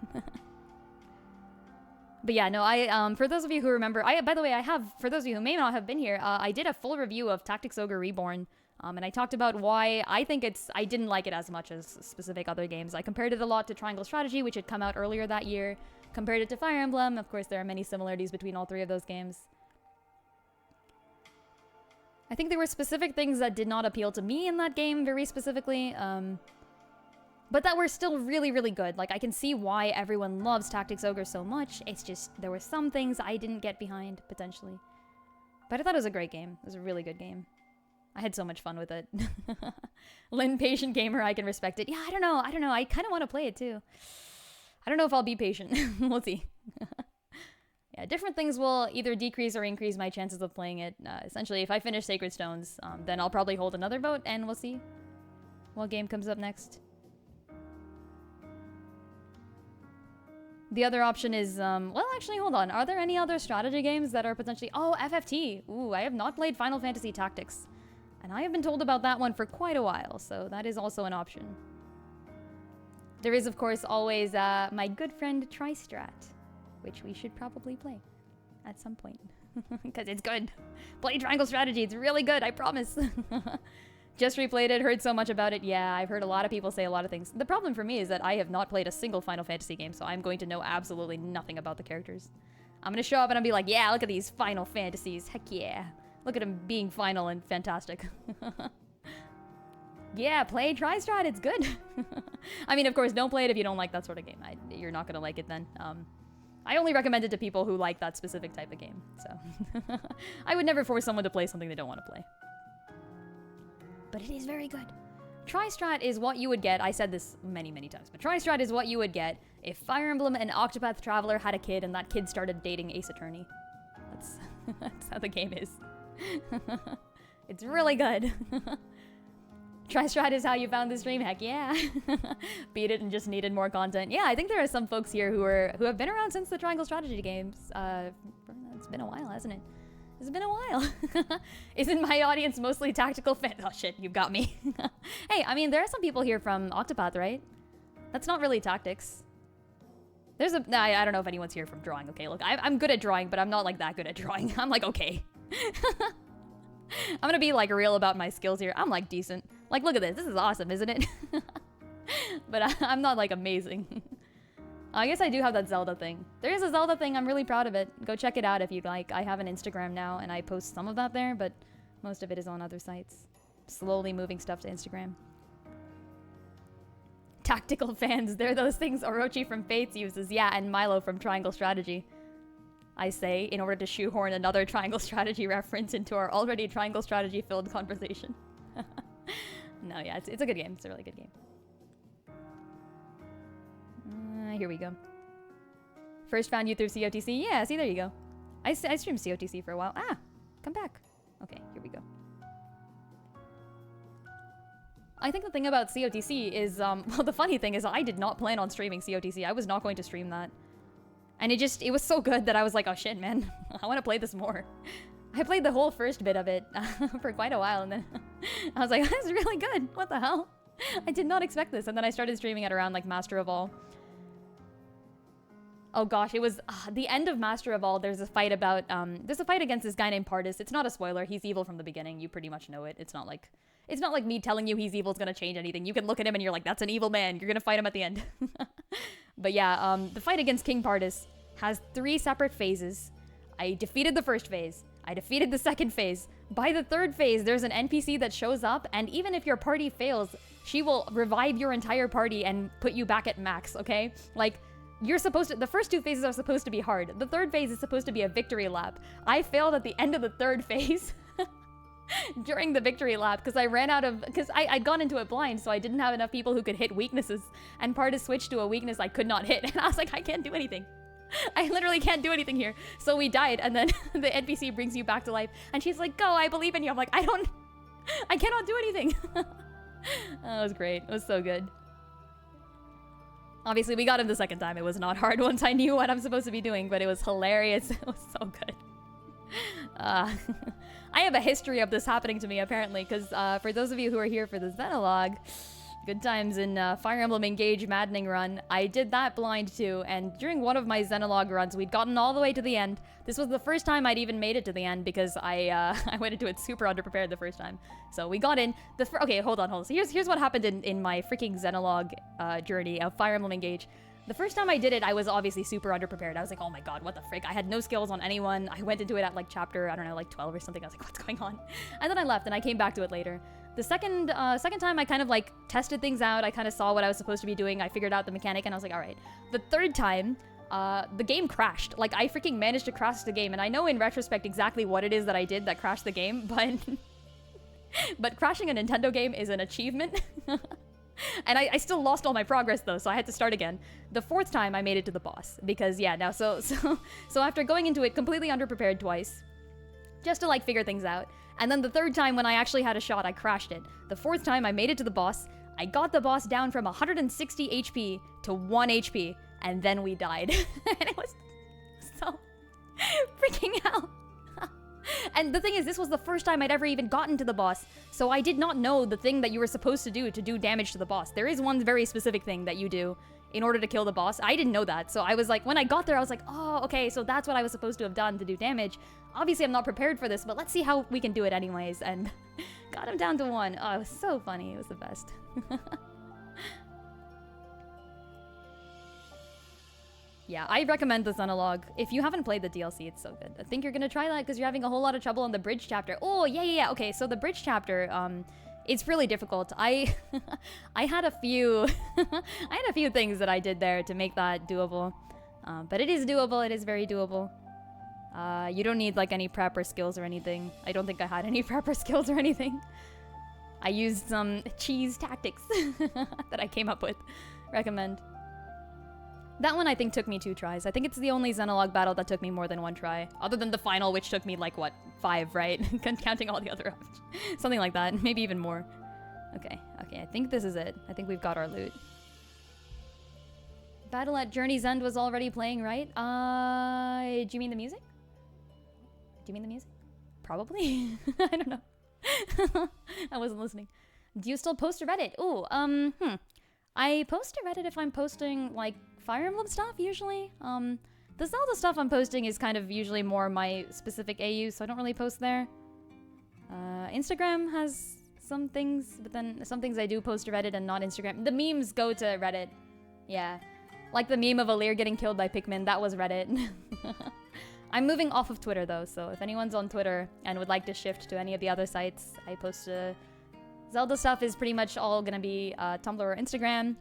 But yeah, no, for those of you who remember, by the way, for those of you who may not have been here, I did a full review of Tactics Ogre Reborn, and I talked about why I think I didn't like it as much as specific other games. I compared it a lot to Triangle Strategy, which had come out earlier that year, compared it to Fire Emblem. Of course, there are many similarities between all 3 of those games. I think there were specific things that did not appeal to me in that game very specifically, but that were still really, really good. Like, I can see why everyone loves Tactics Ogre so much. It's just, there were some things I didn't get behind, potentially. But I thought it was a great game. It was a really good game. I had so much fun with it. Lynn, patient gamer, I can respect it. Yeah, I don't know. I kind of want to play it, too. I don't know if I'll be patient. We'll see. yeah, different things will either decrease or increase my chances of playing it. Essentially, if I finish Sacred Stones, then I'll probably hold another vote, and we'll see what game comes up next. The other option is, well, actually, hold on. Are there any other strategy games that are potentially... Oh, FFT! Ooh, I have not played Final Fantasy Tactics. And I have been told about that one for quite a while, so that is also an option. There is, of course, always my good friend Tristrat, which we should probably play at some point. Because it's good. Play Triangle Strategy, it's really good, I promise. Just replayed it, heard so much about it. Yeah, I've heard a lot of people say a lot of things. The problem for me is that I have not played a single Final Fantasy game, so I'm going to know absolutely nothing about the characters. I'm gonna show up and I'll be like, yeah, look at these Final Fantasies, heck yeah. Look at them being final and fantastic. Yeah, play Tristrat, it's good. I mean, of course, don't play it if you don't like that sort of game. You're not gonna like it then. I only recommend it to people who like that specific type of game, so. I would never force someone to play something they don't want to play. But it is very good. Tristrat is what you would get, I said this many, many times, but Tristrat is what you would get if Fire Emblem and Octopath Traveler had a kid and that kid started dating Ace Attorney. That's how the game is. It's really good. Tristrat is how you found the stream, heck yeah. Beat it and just needed more content. Yeah, I think there are some folks here who have been around since the Triangle Strategy games. It's been a while, hasn't it? It's been a while. Isn't my audience mostly tactical fan? Oh shit, you got me. Hey, I mean, there are some people here from Octopath, right? That's not really tactics. I don't know if anyone's here from drawing. Okay, look, I'm good at drawing, but I'm not like that good at drawing. I'm like, okay. I'm gonna be like real about my skills here. I'm like decent. Like, look at this. This is awesome, isn't it? But I'm not like amazing. I guess I do have that Zelda thing. There is a Zelda thing. I'm really proud of it. Go check it out if you'd like. I have an Instagram now, and I post some of that there, but most of it is on other sites. Slowly moving stuff to Instagram. Tactical fans. They're those things Orochi from Fates uses. Yeah, and Milo from Triangle Strategy. I say, in order to shoehorn another Triangle Strategy reference into our already Triangle Strategy-filled conversation. No, yeah, it's a good game. It's a really good game. Here we go. First found you through COTC. Yeah, see, there you go. I streamed COTC for a while. Ah, come back. Okay, here we go. I think the thing about COTC is, well, the funny thing is I did not plan on streaming COTC. I was not going to stream that. And it was so good that I was like, oh shit, man. I want to play this more. I played the whole first bit of it for quite a while, and then I was like, this is really good. What the hell? I did not expect this. And then I started streaming it around like Master of All. Oh gosh, it was the end of Master of All. There's a fight about, there's a fight against this guy named Pardis. It's not a spoiler. He's evil from the beginning. You pretty much know it. It's not like me telling you he's evil is going to change anything. You can look at him and you're like, that's an evil man. You're going to fight him at the end. But yeah, the fight against King Pardis has 3 separate phases. I defeated the first phase. I defeated the second phase. By the third phase, there's an NPC that shows up, and even if your party fails, she will revive your entire party and put you back at max, okay? Like, you're supposed to, the first 2 phases are supposed to be hard. The third phase is supposed to be a victory lap. I failed at the end of the third phase during the victory lap because I ran out of, because I'd gone into it blind, so I didn't have enough people who could hit weaknesses, and Pardis switched to a weakness I could not hit, and I was like, I can't do anything. I literally can't do anything here. So we died, and then the NPC brings you back to life, and she's like, go, I believe in you. I'm like, I cannot do anything. Oh, it was great. It was so good. Obviously, we got him the second time. It was not hard once I knew what I'm supposed to be doing, but it was hilarious. It was so good. I have a history of this happening to me, apparently, because for those of you who are here for the Xenologue, good times in Fire Emblem Engage Maddening run, I did that blind too, and during one of my Xenologue runs, we'd gotten all the way to the end. This was the first time I'd even made it to the end because I went into it super underprepared the first time. So we got in. Okay, hold on. So here's what happened in my freaking Xenologue journey of Fire Emblem Engage. The first time I did it, I was obviously super underprepared. I was like, oh my god, what the frick? I had no skills on anyone. I went into it at like chapter, I don't know, like 12 or something. I was like, what's going on? And then I left and I came back to it later. The second time I kind of like tested things out. I kind of saw what I was supposed to be doing. I figured out the mechanic and I was like, all right. The third time, the game crashed. Like I freaking managed to crash the game. And I know in retrospect exactly what it is that I did that crashed the game, but crashing a Nintendo game is an achievement. And I still lost all my progress though, so I had to start again. The fourth time I made it to the boss because yeah, now so after going into it completely underprepared twice, just to like figure things out, and then the third time when I actually had a shot, I crashed it. The fourth time I made it to the boss. I got the boss down from 160 HP to 1 HP, and then we died. And it was so freaking hell. And the thing is, this was the first time I'd ever even gotten to the boss, so I did not know the thing that you were supposed to do damage to the boss. There is one very specific thing that you do in order to kill the boss. I didn't know that, so I was like, when I got there, I was like, oh, okay, so that's what I was supposed to have done to do damage. Obviously, I'm not prepared for this, but let's see how we can do it anyways, and got him down to 1. Oh, it was so funny. It was the best. Yeah, I recommend this analog. If you haven't played the DLC, it's so good. I think you're gonna try that because you're having a whole lot of trouble on the bridge chapter. Oh, yeah. Okay, so the bridge chapter, it's really difficult. I had a few, I had a few things that I did there to make that doable. But it is doable. It is very doable. You don't need like any prep or skills or anything. I don't think I had any prep or skills or anything. I used some cheese tactics that I came up with. Recommend. That one I think took me 2 tries. I think it's the only Xenologue battle that took me more than 1 try. Other than the final, which took me like, what, 5, right? Counting all the other options. Something like that. Maybe even more. Okay, I think this is it. I think we've got our loot. Battle at Journey's End was already playing, right? Do you mean the music? Do you mean the music? Probably. I don't know. I wasn't listening. Do you still post to Reddit? Ooh, I post to Reddit if I'm posting, like, Fire Emblem stuff, usually. The Zelda stuff I'm posting is kind of usually more my specific AU, so I don't really post there. Instagram has some things, but then some things I do post to Reddit and not Instagram. The memes go to Reddit. Yeah. Like the meme of Alir getting killed by Pikmin, that was Reddit. I'm moving off of Twitter, though, so if anyone's on Twitter and would like to shift to any of the other sites, I post Zelda stuff is pretty much all gonna be Tumblr or Instagram.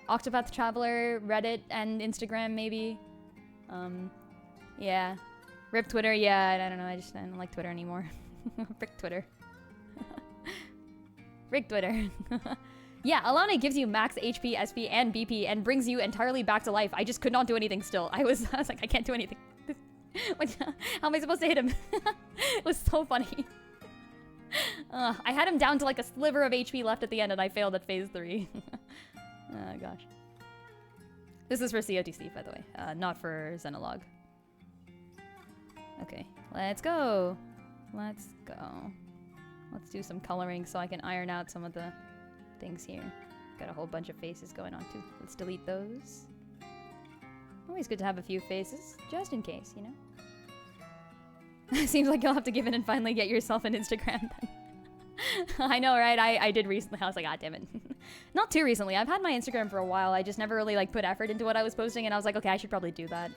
Octopath Traveler, Reddit, and Instagram, maybe. Yeah. Rip Twitter, yeah, I don't know, I don't like Twitter anymore. Frick Twitter. Frick Twitter. Yeah, Alana gives you max HP, SP, and BP, and brings you entirely back to life. I just could not do anything still. I was like, I can't do anything. How am I supposed to hit him? It was so funny. I had him down to like a sliver of HP left at the end, and I failed at phase 3. Oh, gosh. This is for COTC, by the way, not for Xenologue. Okay, let's go. Let's go. Let's do some coloring so I can iron out some of the things here. Got a whole bunch of faces going on, too. Let's delete those. Always good to have a few faces, just in case, you know? Seems like you'll have to give in and finally get yourself an Instagram then. I know, right? I did recently. I was like, God damn it. Not too recently. I've had my Instagram for a while. I just never really like put effort into what I was posting, and I was like, okay, I should probably do that.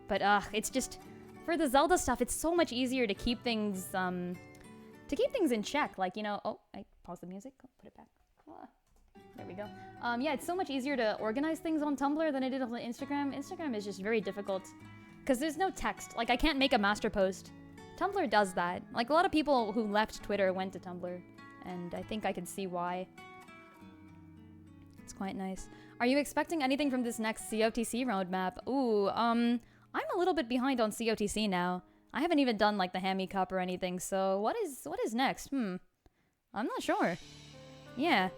But it's just for the Zelda stuff, it's so much easier to keep things in check. Like, you know, oh, I paused the music. Oh, put it back. Ah, there we go. Yeah, it's so much easier to organize things on Tumblr than it is on Instagram. Instagram is just very difficult because there's no text. Like, I can't make a master post. Tumblr does that. Like, a lot of people who left Twitter went to Tumblr, and I think I can see why. It's quite nice. Are you expecting anything from this next COTC roadmap? Ooh, I'm a little bit behind on COTC now. I haven't even done, like, the Hammy Cup or anything, so what is next? I'm not sure. Yeah.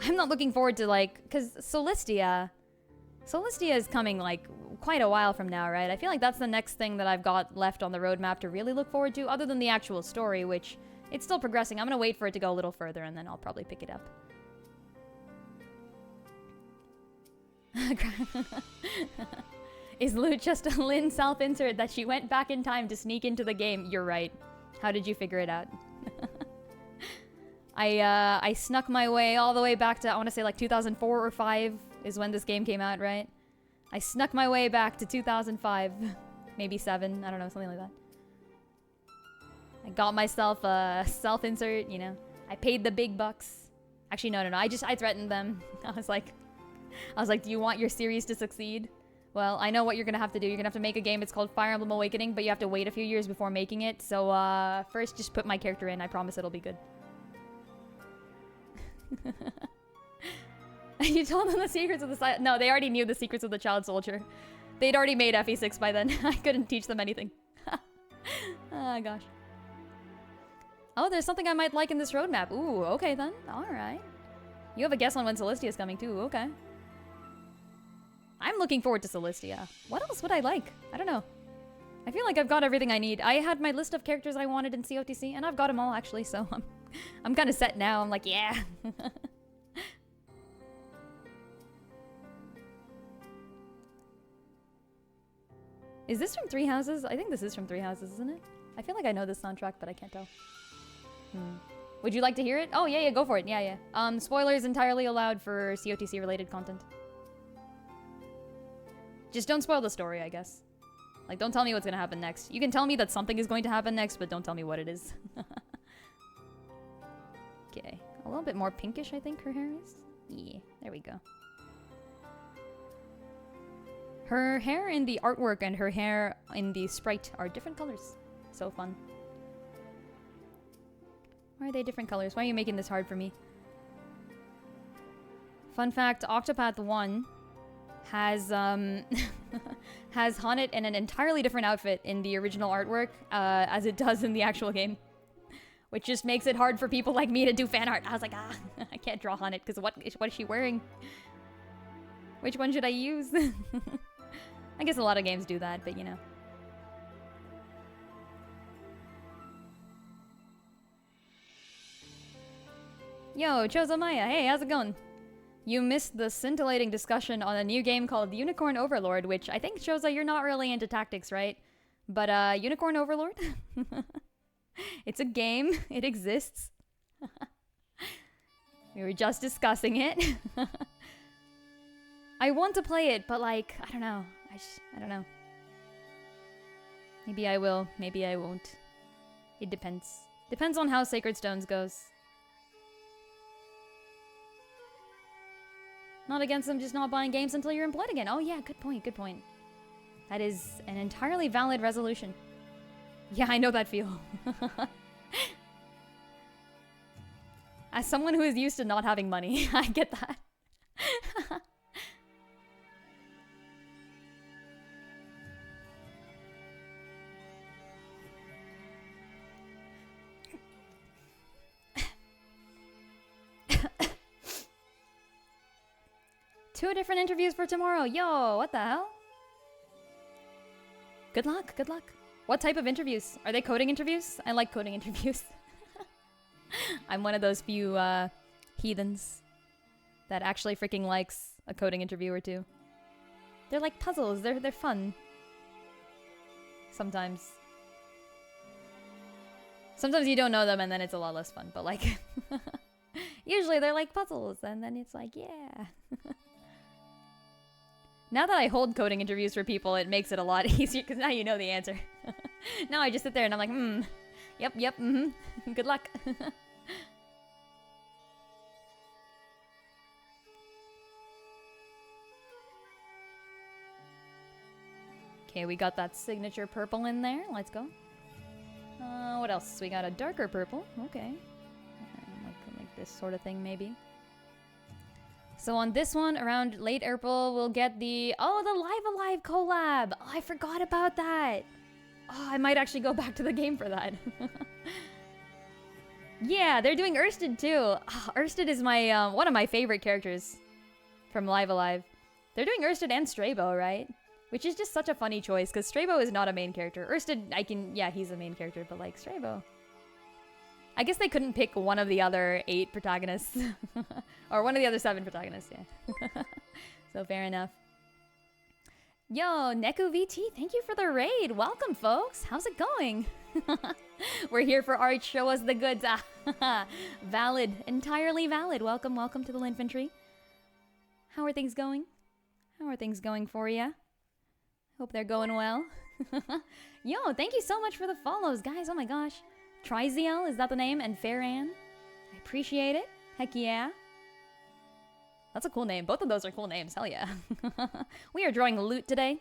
I'm not looking forward to, like, because Solistia is coming, like, quite a while from now, right? I feel like that's the next thing that I've got left on the roadmap to really look forward to, other than the actual story, which it's still progressing. I'm gonna wait for it to go a little further, and then I'll probably pick it up. Is Lute just a Lynn self-insert that she went back in time to sneak into the game? You're right. How did you figure it out? I snuck my way all the way back to, I want to say, like 2004 or 5 is when this game came out, right? I snuck my way back to 2005. Maybe 7. I don't know, something like that. I got myself a self-insert, you know. I paid the big bucks. Actually, no. I threatened them. I was like, do you want your series to succeed? Well, I know what you're gonna have to do. You're gonna have to make a game. It's called Fire Emblem Awakening, but you have to wait a few years before making it. So, first, just put my character in. I promise it'll be good. You told them the secrets of the No, they already knew the secrets of the child soldier. They'd already made FE6 by then. I couldn't teach them anything. Oh, gosh. Oh, there's something I might like in this roadmap. Ooh, okay then. Alright. You have a guess on when Celestia is coming too. Okay. I'm looking forward to Celestia. What else would I like? I don't know. I feel like I've got everything I need. I had my list of characters I wanted in COTC, and I've got them all actually, so I'm kind of set now. I'm like, yeah. Is this from Three Houses? I think this is from Three Houses, isn't it? I feel like I know this soundtrack, but I can't tell. Would you like to hear it? Oh, yeah, go for it. Yeah. Spoilers entirely allowed for COTC-related content. Just don't spoil the story, I guess. Like, don't tell me what's gonna happen next. You can tell me that something is going to happen next, but don't tell me what it is. Okay. A little bit more pinkish, I think her hair is. Yeah, there we go. Her hair in the artwork and her hair in the sprite are different colors. So fun. Why are they different colors? Why are you making this hard for me? Fun fact, Octopath 1 has has Honnet in an entirely different outfit in the original artwork as it does in the actual game. Which just makes it hard for people like me to do fan art. I was like, I can't draw Honnet because what is she wearing? Which one should I use? I guess a lot of games do that, but you know. Yo, Chozo Maya, hey, how's it going? You missed the scintillating discussion on a new game called Unicorn Overlord, which I think shows that you're not really into tactics, right? But, Unicorn Overlord? It's a game. It exists. We were just discussing it. I want to play it, but like, I don't know. I don't know. Maybe I will, maybe I won't. It depends. Depends on how Sacred Stones goes. Not against them just not buying games until you're employed again. Oh yeah, good point, good point. That is an entirely valid resolution. Yeah, I know that feel. As someone who is used to not having money, I get that. Two different interviews for tomorrow. Yo, what the hell? Good luck, good luck. What type of interviews? Are they coding interviews? I like coding interviews. I'm one of those few heathens that actually freaking likes a coding interview or two. They're like puzzles. They're fun. Sometimes. Sometimes you don't know them and then it's a lot less fun, but like usually they're like puzzles and then it's like, yeah. Now that I hold coding interviews for people, it makes it a lot easier because now you know the answer. Now I just sit there and I'm like, yep, good luck. Okay, we got that signature purple in there. Let's go. What else? We got a darker purple. Okay. Like this sort of thing, maybe. So on this one, around late April, we'll get the... Oh, the Live Alive collab! Oh, I forgot about that! Oh, I might actually go back to the game for that. Yeah, they're doing Ursted too. Oh, Ursted is my one of my favorite characters from Live Alive. They're doing Ursted and Strabo, right? Which is just such a funny choice, because Strabo is not a main character. Ursted, yeah, he's a main character, but like, Strabo. I guess they couldn't pick one of the other 8 protagonists. Or one of the other 7 protagonists, yeah. So fair enough. Yo, Neku VT, thank you for the raid. Welcome, folks. How's it going? We're here for art. Show us the goods. Valid. Entirely valid. Welcome to the Linfantry. How are things going? How are things going for you? Hope they're going well. Yo, thank you so much for the follows, guys. Oh my gosh. Triziel, is that the name? And Farran. I appreciate it. Heck yeah. That's a cool name. Both of those are cool names. Hell yeah. We are drawing Lute today.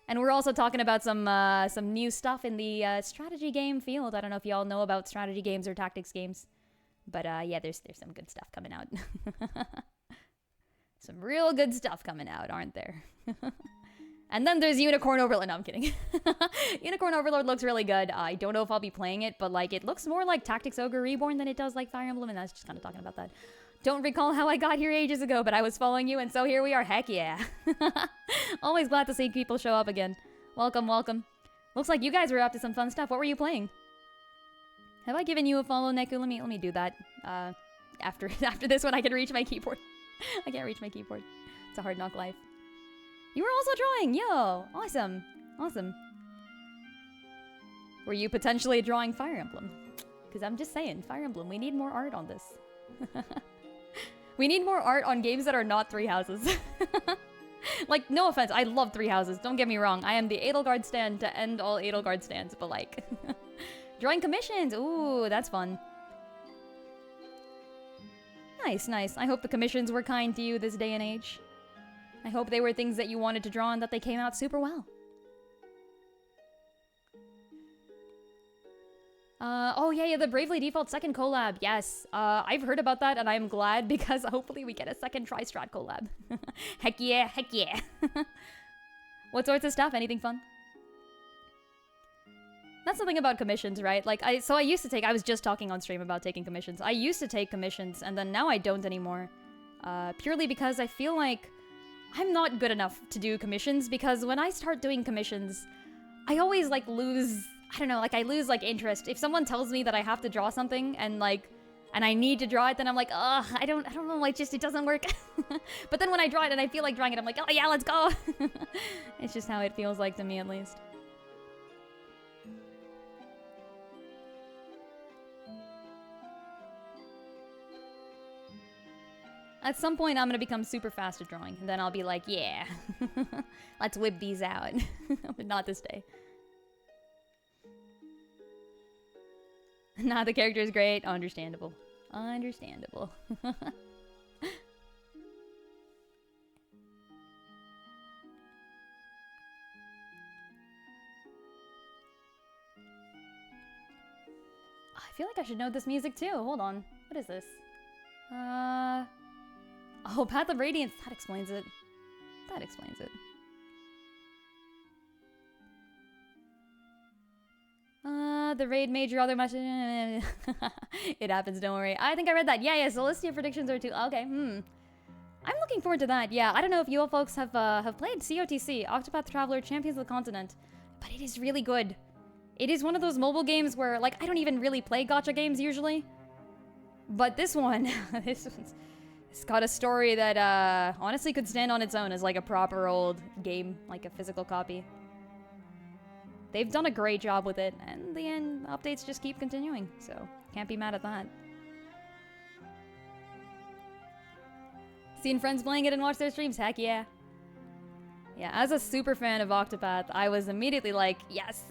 And we're also talking about some new stuff in the strategy game field. I don't know if y'all know about strategy games or tactics games. But yeah, there's some good stuff coming out. Some real good stuff coming out, aren't there? And then there's Unicorn Overlord. No, I'm kidding. Unicorn Overlord looks really good. I don't know if I'll be playing it, but like it looks more like Tactics Ogre Reborn than it does like Fire Emblem, and that's just kind of talking about that. Don't recall how I got here ages ago, but I was following you, and so here we are. Heck yeah. Always glad to see people show up again. Welcome, welcome. Looks like you guys were up to some fun stuff. What were you playing? Have I given you a follow, Neku? Let me do that. After this one, I can reach my keyboard. I can't reach my keyboard. It's a hard knock life. You were also drawing! Yo! Awesome. Awesome. Were you potentially drawing Fire Emblem? Because I'm just saying, Fire Emblem, we need more art on this. We need more art on games that are not Three Houses. Like, no offense, I love Three Houses, don't get me wrong. I am the Edelgard stan to end all Edelgard stans, but like... Drawing commissions! Ooh, that's fun. Nice, nice. I hope the commissions were kind to you this day and age. I hope they were things that you wanted to draw and that they came out super well. Oh yeah, the Bravely Default second collab. Yes, I've heard about that and I'm glad because hopefully we get a second Tri-Strat collab. Heck yeah, heck yeah. What sorts of stuff? Anything fun? That's the thing about commissions, right? Like, I was just talking on stream about taking commissions. I used to take commissions, and then now I don't anymore. Purely because I feel like I'm not good enough to do commissions, because when I start doing commissions, I always, like, lose... I don't know, like, I lose, like, interest. If someone tells me that I have to draw something, and, like... And I need to draw it, then I'm like, ugh, I don't know, like, just, it doesn't work. But then when I draw it and I feel like drawing it, I'm like, oh yeah, let's go! It's just how it feels like to me, at least. At some point, I'm gonna become super fast at drawing, and then I'll be like, yeah, let's whip these out. But not this day. Nah, the character is great. Understandable. Understandable. I feel like I should know this music too. Hold on. What is this? Oh, Path of Radiance. That explains it. That explains it. The raid major other much. It happens, don't worry. I think I read that. Yeah, Celestia predictions are too. Okay, I'm looking forward to that. Yeah, I don't know if you all folks have played COTC, Octopath Traveler Champions of the Continent, but it is really good. It is one of those mobile games where, like, I don't even really play gacha games usually. But this one, it's got a story that honestly could stand on its own as like a proper old game, like a physical copy. They've done a great job with it, and the end updates just keep continuing, so can't be mad at that. Seen friends playing it and watched their streams, heck yeah. Yeah, as a super fan of Octopath, I was immediately like, yes.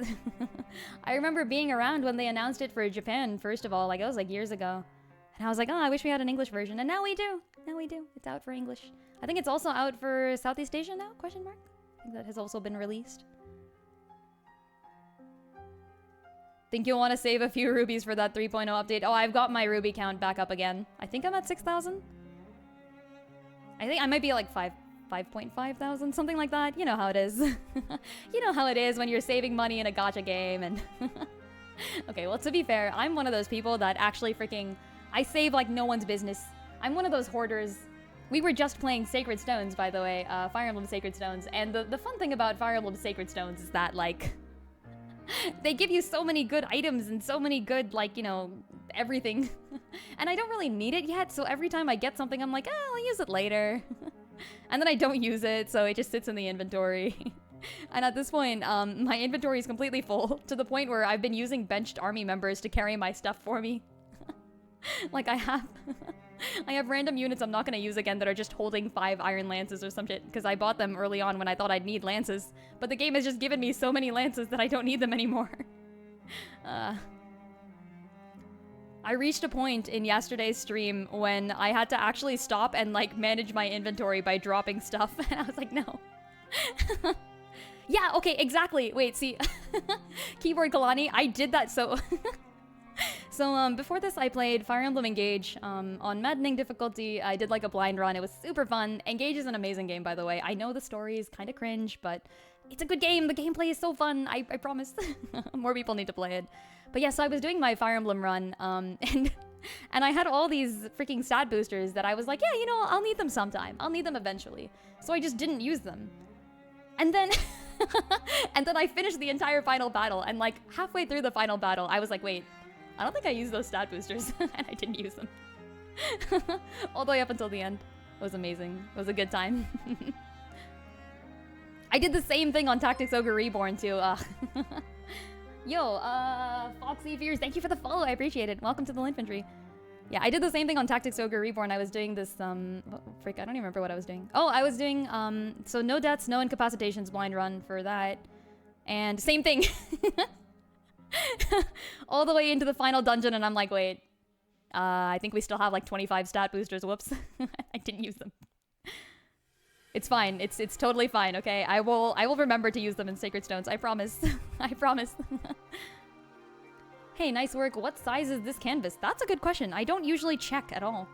I remember being around when they announced it for Japan, first of all, like it was like years ago. And I was like, oh, I wish we had an English version, and now we do. Now we do. It's out for English. I think it's also out for Southeast Asia now, question mark? I think that has also been released. Think you'll want to save a few rubies for that 3.0 update. Oh, I've got my ruby count back up again. I think I'm at 6,000. I think I might be at like 5.5 thousand, something like that. You know how it is. You know how it is when you're saving money in a gacha game and... Okay, well, to be fair, I'm one of those people that actually freaking... I save like no one's business. I'm one of those hoarders. We were just playing Sacred Stones, by the way. Fire Emblem Sacred Stones. And the fun thing about Fire Emblem Sacred Stones is that, like... They give you so many good items and so many good, like, you know, everything. And I don't really need it yet, so every time I get something, I'm like, oh, I'll use it later. And then I don't use it, so it just sits in the inventory. And at this point, my inventory is completely full, to the point where I've been using benched army members to carry my stuff for me. Like, I have random units I'm not gonna use again that are just holding 5 iron lances or some shit, because I bought them early on when I thought I'd need lances. But the game has just given me so many lances that I don't need them anymore. I reached a point in yesterday's stream when I had to actually stop and, like, manage my inventory by dropping stuff, and I was like, no. Yeah, okay, exactly. Wait, see, Keyboard Kalani, I did that so... So before this, I played Fire Emblem Engage on maddening difficulty. I did like a blind run. It was super fun. Engage is an amazing game, by the way. I know the story is kind of cringe, but it's a good game. The gameplay is so fun. I promise. More people need to play it. But yeah, so I was doing my Fire Emblem run, and I had all these freaking stat boosters that I was like, yeah, you know, I'll need them sometime. I'll need them eventually. So I just didn't use them. And then and then I finished the entire final battle, and like halfway through the final battle, I was like, wait, I don't think I used those stat boosters, and I didn't use them. All the way up until the end. It was amazing. It was a good time. I did the same thing on Tactics Ogre Reborn too. Yo, Foxy Fears, thank you for the follow. I appreciate it. Welcome to the infantry. Yeah, I did the same thing on Tactics Ogre Reborn. I was doing this, frick, I don't even remember what I was doing. Oh, I was doing, so no deaths, no incapacitations blind run for that. And same thing. All the way into the final dungeon, and I'm like, wait, I think we still have like 25 stat boosters. Whoops. I didn't use them. It's fine. It's totally fine, okay? I will remember to use them in Sacred Stones. I promise. I promise. Hey, nice work. What size is this canvas? That's a good question. I don't usually check at all.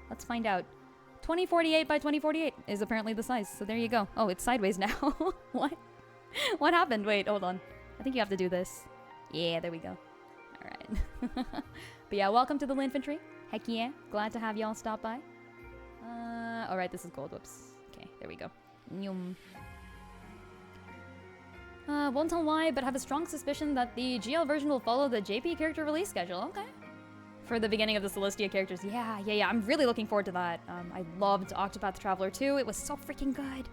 Let's find out. 2048 by 2048 is apparently the size. So there you go. Oh, it's sideways now. What? What happened? Wait, hold on. I think you have to do this. Yeah, there we go. All right. But yeah, welcome to the infantry. Heck yeah. Glad to have y'all stop by. All right, this is gold. Whoops. Okay, there we go. Nyum. Won't tell why, but have a strong suspicion that the GL version will follow the JP character release schedule. Okay. For the beginning of the Celestia characters. Yeah. I'm really looking forward to that. I loved Octopath Traveler 2. It was so freaking good.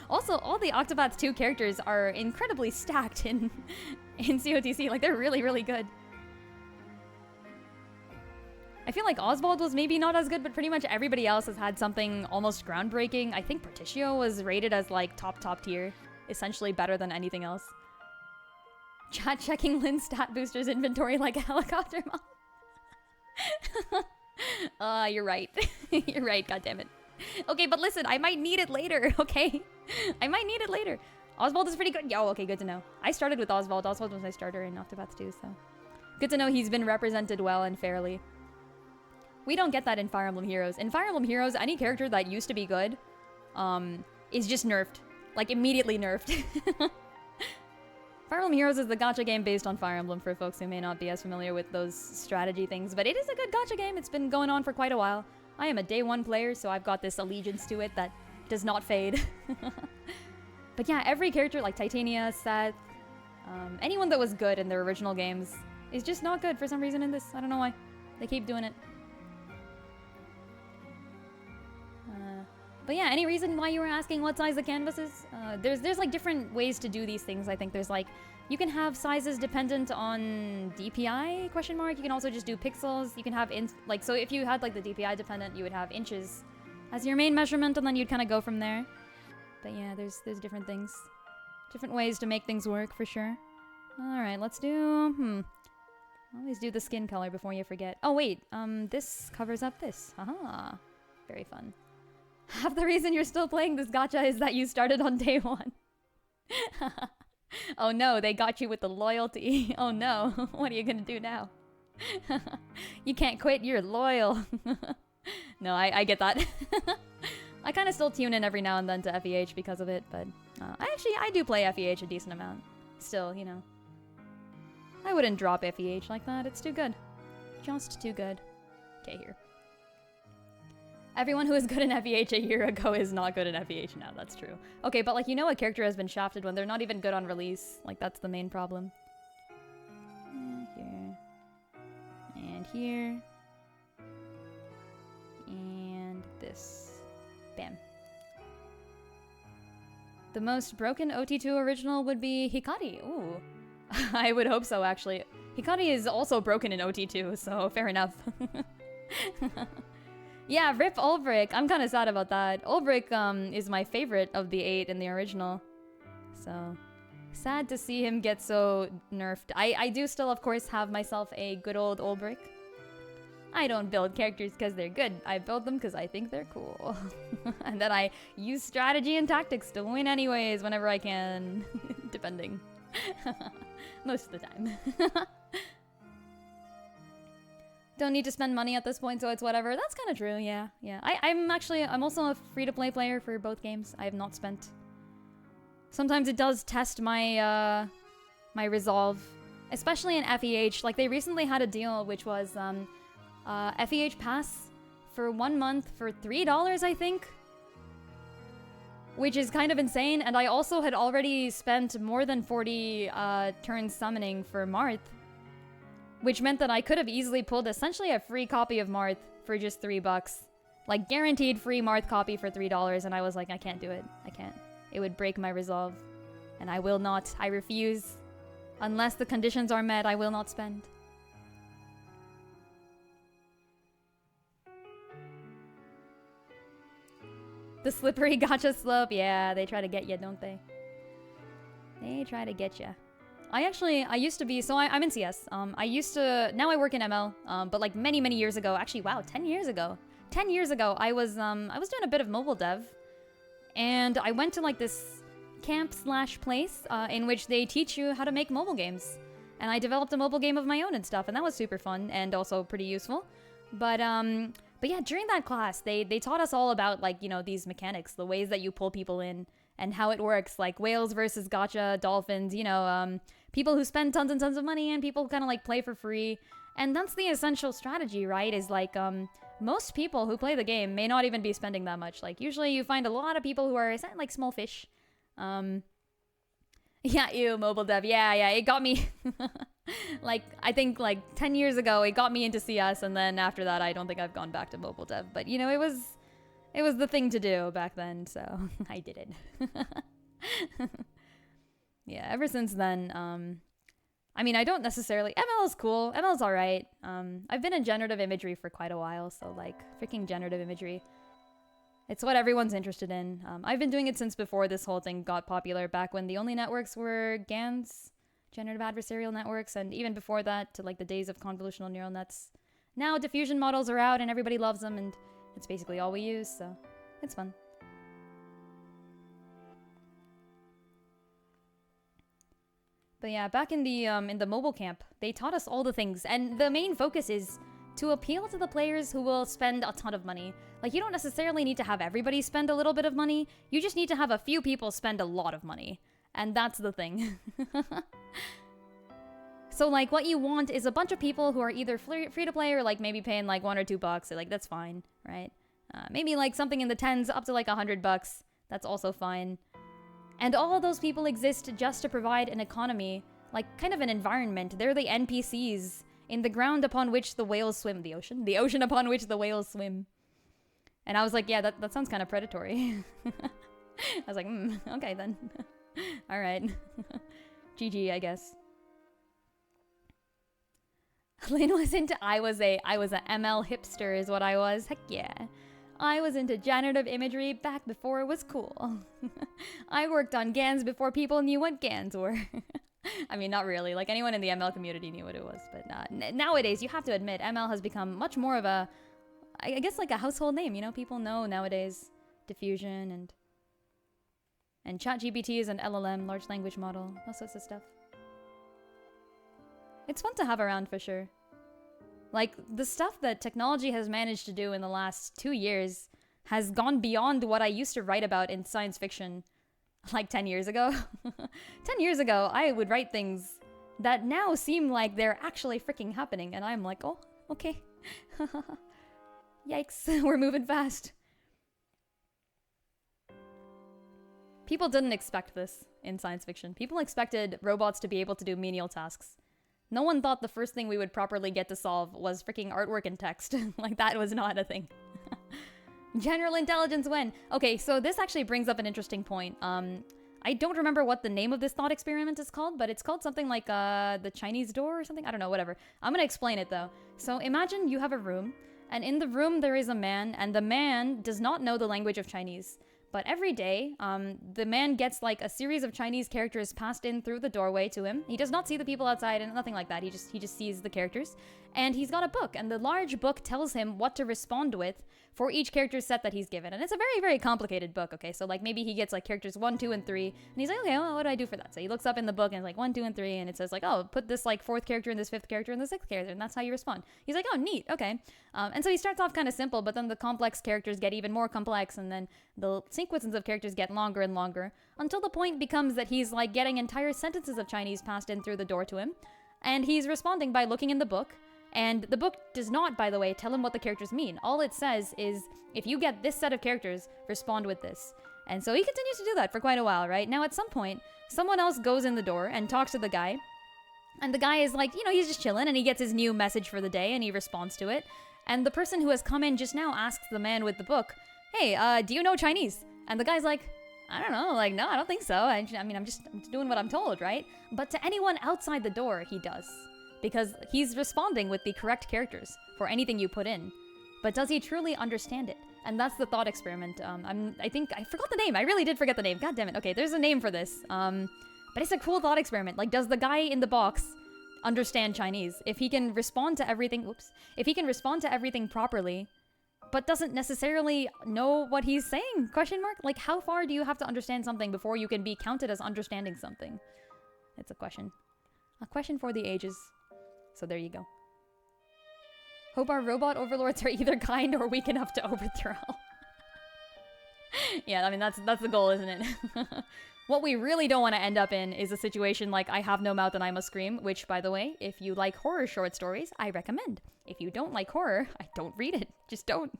Also, all the Octopath 2 characters are incredibly stacked in COTC. Like, they're really, really good. I feel like Oswald was maybe not as good, but pretty much everybody else has had something almost groundbreaking. I think Particio was rated as, like, top tier. Essentially better than anything else. Chat checking Lynn's stat booster's inventory like a helicopter mom. You're right. You're right, goddammit. Okay, but listen, I might need it later, okay? I might need it later. Oswald is pretty good. Yo, okay, good to know. I started with Oswald. Oswald was my starter in Octopath 2, so... Good to know he's been represented well and fairly. We don't get that in Fire Emblem Heroes. In Fire Emblem Heroes, any character that used to be good, is just nerfed. Like, immediately nerfed. Fire Emblem Heroes is the gacha game based on Fire Emblem for folks who may not be as familiar with those strategy things, but it is a good gacha game. It's been going on for quite a while. I am a day one player, so I've got this allegiance to it that does not fade. But yeah, every character like Titania, Seth, anyone that was good in their original games is just not good for some reason in this. I don't know why. They keep doing it. But yeah, any reason why you were asking what size the canvas is? There's like different ways to do these things. I think there's like, you can have sizes dependent on DPI, question mark. You can also just do pixels. You can have, so if you had like the DPI dependent, you would have inches as your main measurement, and then you'd kind of go from there. But yeah, there's different things. Different ways to make things work, for sure. Alright, let's do, always do the skin color before you forget. Oh wait, this covers up this. Aha. Very fun. Half the reason you're still playing this gacha is that you started on day one. Oh no, they got you with the loyalty. Oh no, what are you gonna do now? You can't quit, you're loyal. No, I get that. I kind of still tune in every now and then to FEH because of it, but I do play FEH a decent amount. Still, you know. I wouldn't drop FEH like that, it's too good. Just too good. Okay, here. Everyone who was good in FEH a year ago is not good in FEH now, that's true. Okay, but like, you know a character has been shafted when they're not even good on release. Like, that's the main problem. Here. And here. And this. Bam. The most broken OT2 original would be Hikari. Ooh. I would hope so, actually. Hikari is also broken in OT2, so fair enough. Yeah, rip Ulbrich. I'm kind of sad about that. Ulbrich is my favorite of the 8 in the original. So, sad to see him get so nerfed. I do still, of course, have myself a good old Ulbrich. I don't build characters because they're good. I build them because I think they're cool. And then I use strategy and tactics to win anyways whenever I can. Depending. Most of the time. don't need to spend money at this point, so it's whatever. That's kind of true, yeah. I'm also a free-to-play player for both games. I have not spent. Sometimes it does test my, my resolve. Especially in FEH. Like, they recently had a deal, which was, FEH Pass for 1 month for $3, I think? Which is kind of insane, and I also had already spent more than 40 turns summoning for Marth. Which meant that I could have easily pulled essentially a free copy of Marth for just $3. Like, guaranteed free Marth copy for $3, and I was like, I can't do it. I can't. It would break my resolve. And I will not. I refuse. Unless the conditions are met, I will not spend. The slippery gacha slope. Yeah, they try to get you, don't they? They try to get you. I used to be, so I'm in CS. Now I work in ML, but like many years ago, actually, wow, 10 years ago. 10 years ago, I was doing a bit of mobile dev, and I went to like this camp/place in which they teach you how to make mobile games. And I developed a mobile game of my own and stuff, and that was super fun and also pretty useful. But yeah, during that class, they taught us all about, like, you know, these mechanics, the ways that you pull people in, and how it works, like whales versus gacha, dolphins, you know, people who spend tons and tons of money and people who kind of, like, play for free. And that's the essential strategy, right? Is, like, most people who play the game may not even be spending that much. Like, usually you find a lot of people who are, like, small fish. Yeah, ew, mobile dev. Yeah, it got me... like, I think, like, 10 years ago, it got me into CS, and then after that, I don't think I've gone back to mobile dev. But, you know, it was the thing to do back then, so I did it. Yeah, ever since then, I mean, I don't necessarily... ML is cool. ML is alright. I've been in generative imagery for quite a while, so, like, freaking generative imagery. It's what everyone's interested in. I've been doing it since before this whole thing got popular, back when the only networks were GANs, generative adversarial networks, and even before that, to like the days of convolutional neural nets. Now diffusion models are out and everybody loves them, and it's basically all we use, so it's fun. But yeah, back in the mobile camp, they taught us all the things, and the main focus is to appeal to the players who will spend a ton of money. Like, you don't necessarily need to have everybody spend a little bit of money, you just need to have a few people spend a lot of money. And that's the thing. So, like, what you want is a bunch of people who are either free to play or, like, maybe paying, like, $1 or $2, so, like, that's fine, right? Maybe, like, something in the tens up to, like, $100, that's also fine. And all of those people exist just to provide an economy, like, kind of an environment. They're the NPCs in the ground upon which the whales swim. The ocean upon which the whales swim. And I was like, yeah, that sounds kind of predatory. I was like, okay then. Alright. GG, I guess. Lynn was into... I was a ML hipster is what I was. Heck yeah. I was into generative imagery back before it was cool. I worked on GANs before people knew what GANs were. I mean, not really. Like, anyone in the ML community knew what it was. But nowadays, you have to admit, ML has become much more of a... I guess, like, a household name, you know? People know nowadays diffusion and ChatGPT is an LLM, large language model, all sorts of stuff. It's fun to have around for sure. Like, the stuff that technology has managed to do in the last 2 years has gone beyond what I used to write about in science fiction like 10 years ago. 10 years ago, I would write things that now seem like they're actually freaking happening, and I'm like, oh, okay. Yikes, we're moving fast. People didn't expect this in science fiction. People expected robots to be able to do menial tasks. No one thought the first thing we would properly get to solve was freaking artwork and text. Like, that was not a thing. General intelligence when? Okay, so this actually brings up an interesting point. I don't remember what the name of this thought experiment is called, but it's called something like the Chinese door or something. I don't know, whatever. I'm gonna explain it though. So imagine you have a room, and in the room there is a man, and the man does not know the language of Chinese. But every day, the man gets like a series of Chinese characters passed in through the doorway to him. He does not see the people outside and nothing like that. He just sees the characters. And he's got a book, and the large book tells him what to respond with for each character set that he's given. And it's a very, very complicated book, okay? So, like, maybe he gets, like, characters 1, 2, and 3, and he's like, okay, well, what do I do for that? So he looks up in the book, and it's like 1, 2, and 3, and it says, like, oh, put this, like, 4th character and this 5th character and the 6th character, and that's how you respond. He's like, oh, neat, okay. And so he starts off kind of simple, but then the complex characters get even more complex, and then the sequences of characters get longer and longer, until the point becomes that he's, like, getting entire sentences of Chinese passed in through the door to him, and he's responding by looking in the book. And the book does not, by the way, tell him what the characters mean. All it says is, if you get this set of characters, respond with this. And so he continues to do that for quite a while, right? Now, at some point, someone else goes in the door and talks to the guy. And the guy is like, you know, he's just chilling, and he gets his new message for the day, and he responds to it. And the person who has come in just now asks the man with the book, hey, do you know Chinese? And the guy's like, I don't know, like, no, I don't think so. I mean, I'm just doing what I'm told, right? But to anyone outside the door, he does. Because he's responding with the correct characters for anything you put in. But does he truly understand it? And that's the thought experiment. I think I forgot the name. I really did forget the name. God damn it. Okay, there's a name for this. But it's a cool thought experiment. Like, does the guy in the box understand Chinese? If he can respond to everything, if he can respond to everything properly, but doesn't necessarily know what he's saying? Question mark? Like, how far do you have to understand something before you can be counted as understanding something? It's a question. A question for the ages. So there you go. Hope our robot overlords are either kind or weak enough to overthrow. Yeah, I mean, that's the goal, isn't it? What we really don't want to end up in is a situation like I Have No Mouth and I Must Scream, which, by the way, if you like horror short stories, I recommend. If you don't like horror, I don't read it. Just don't.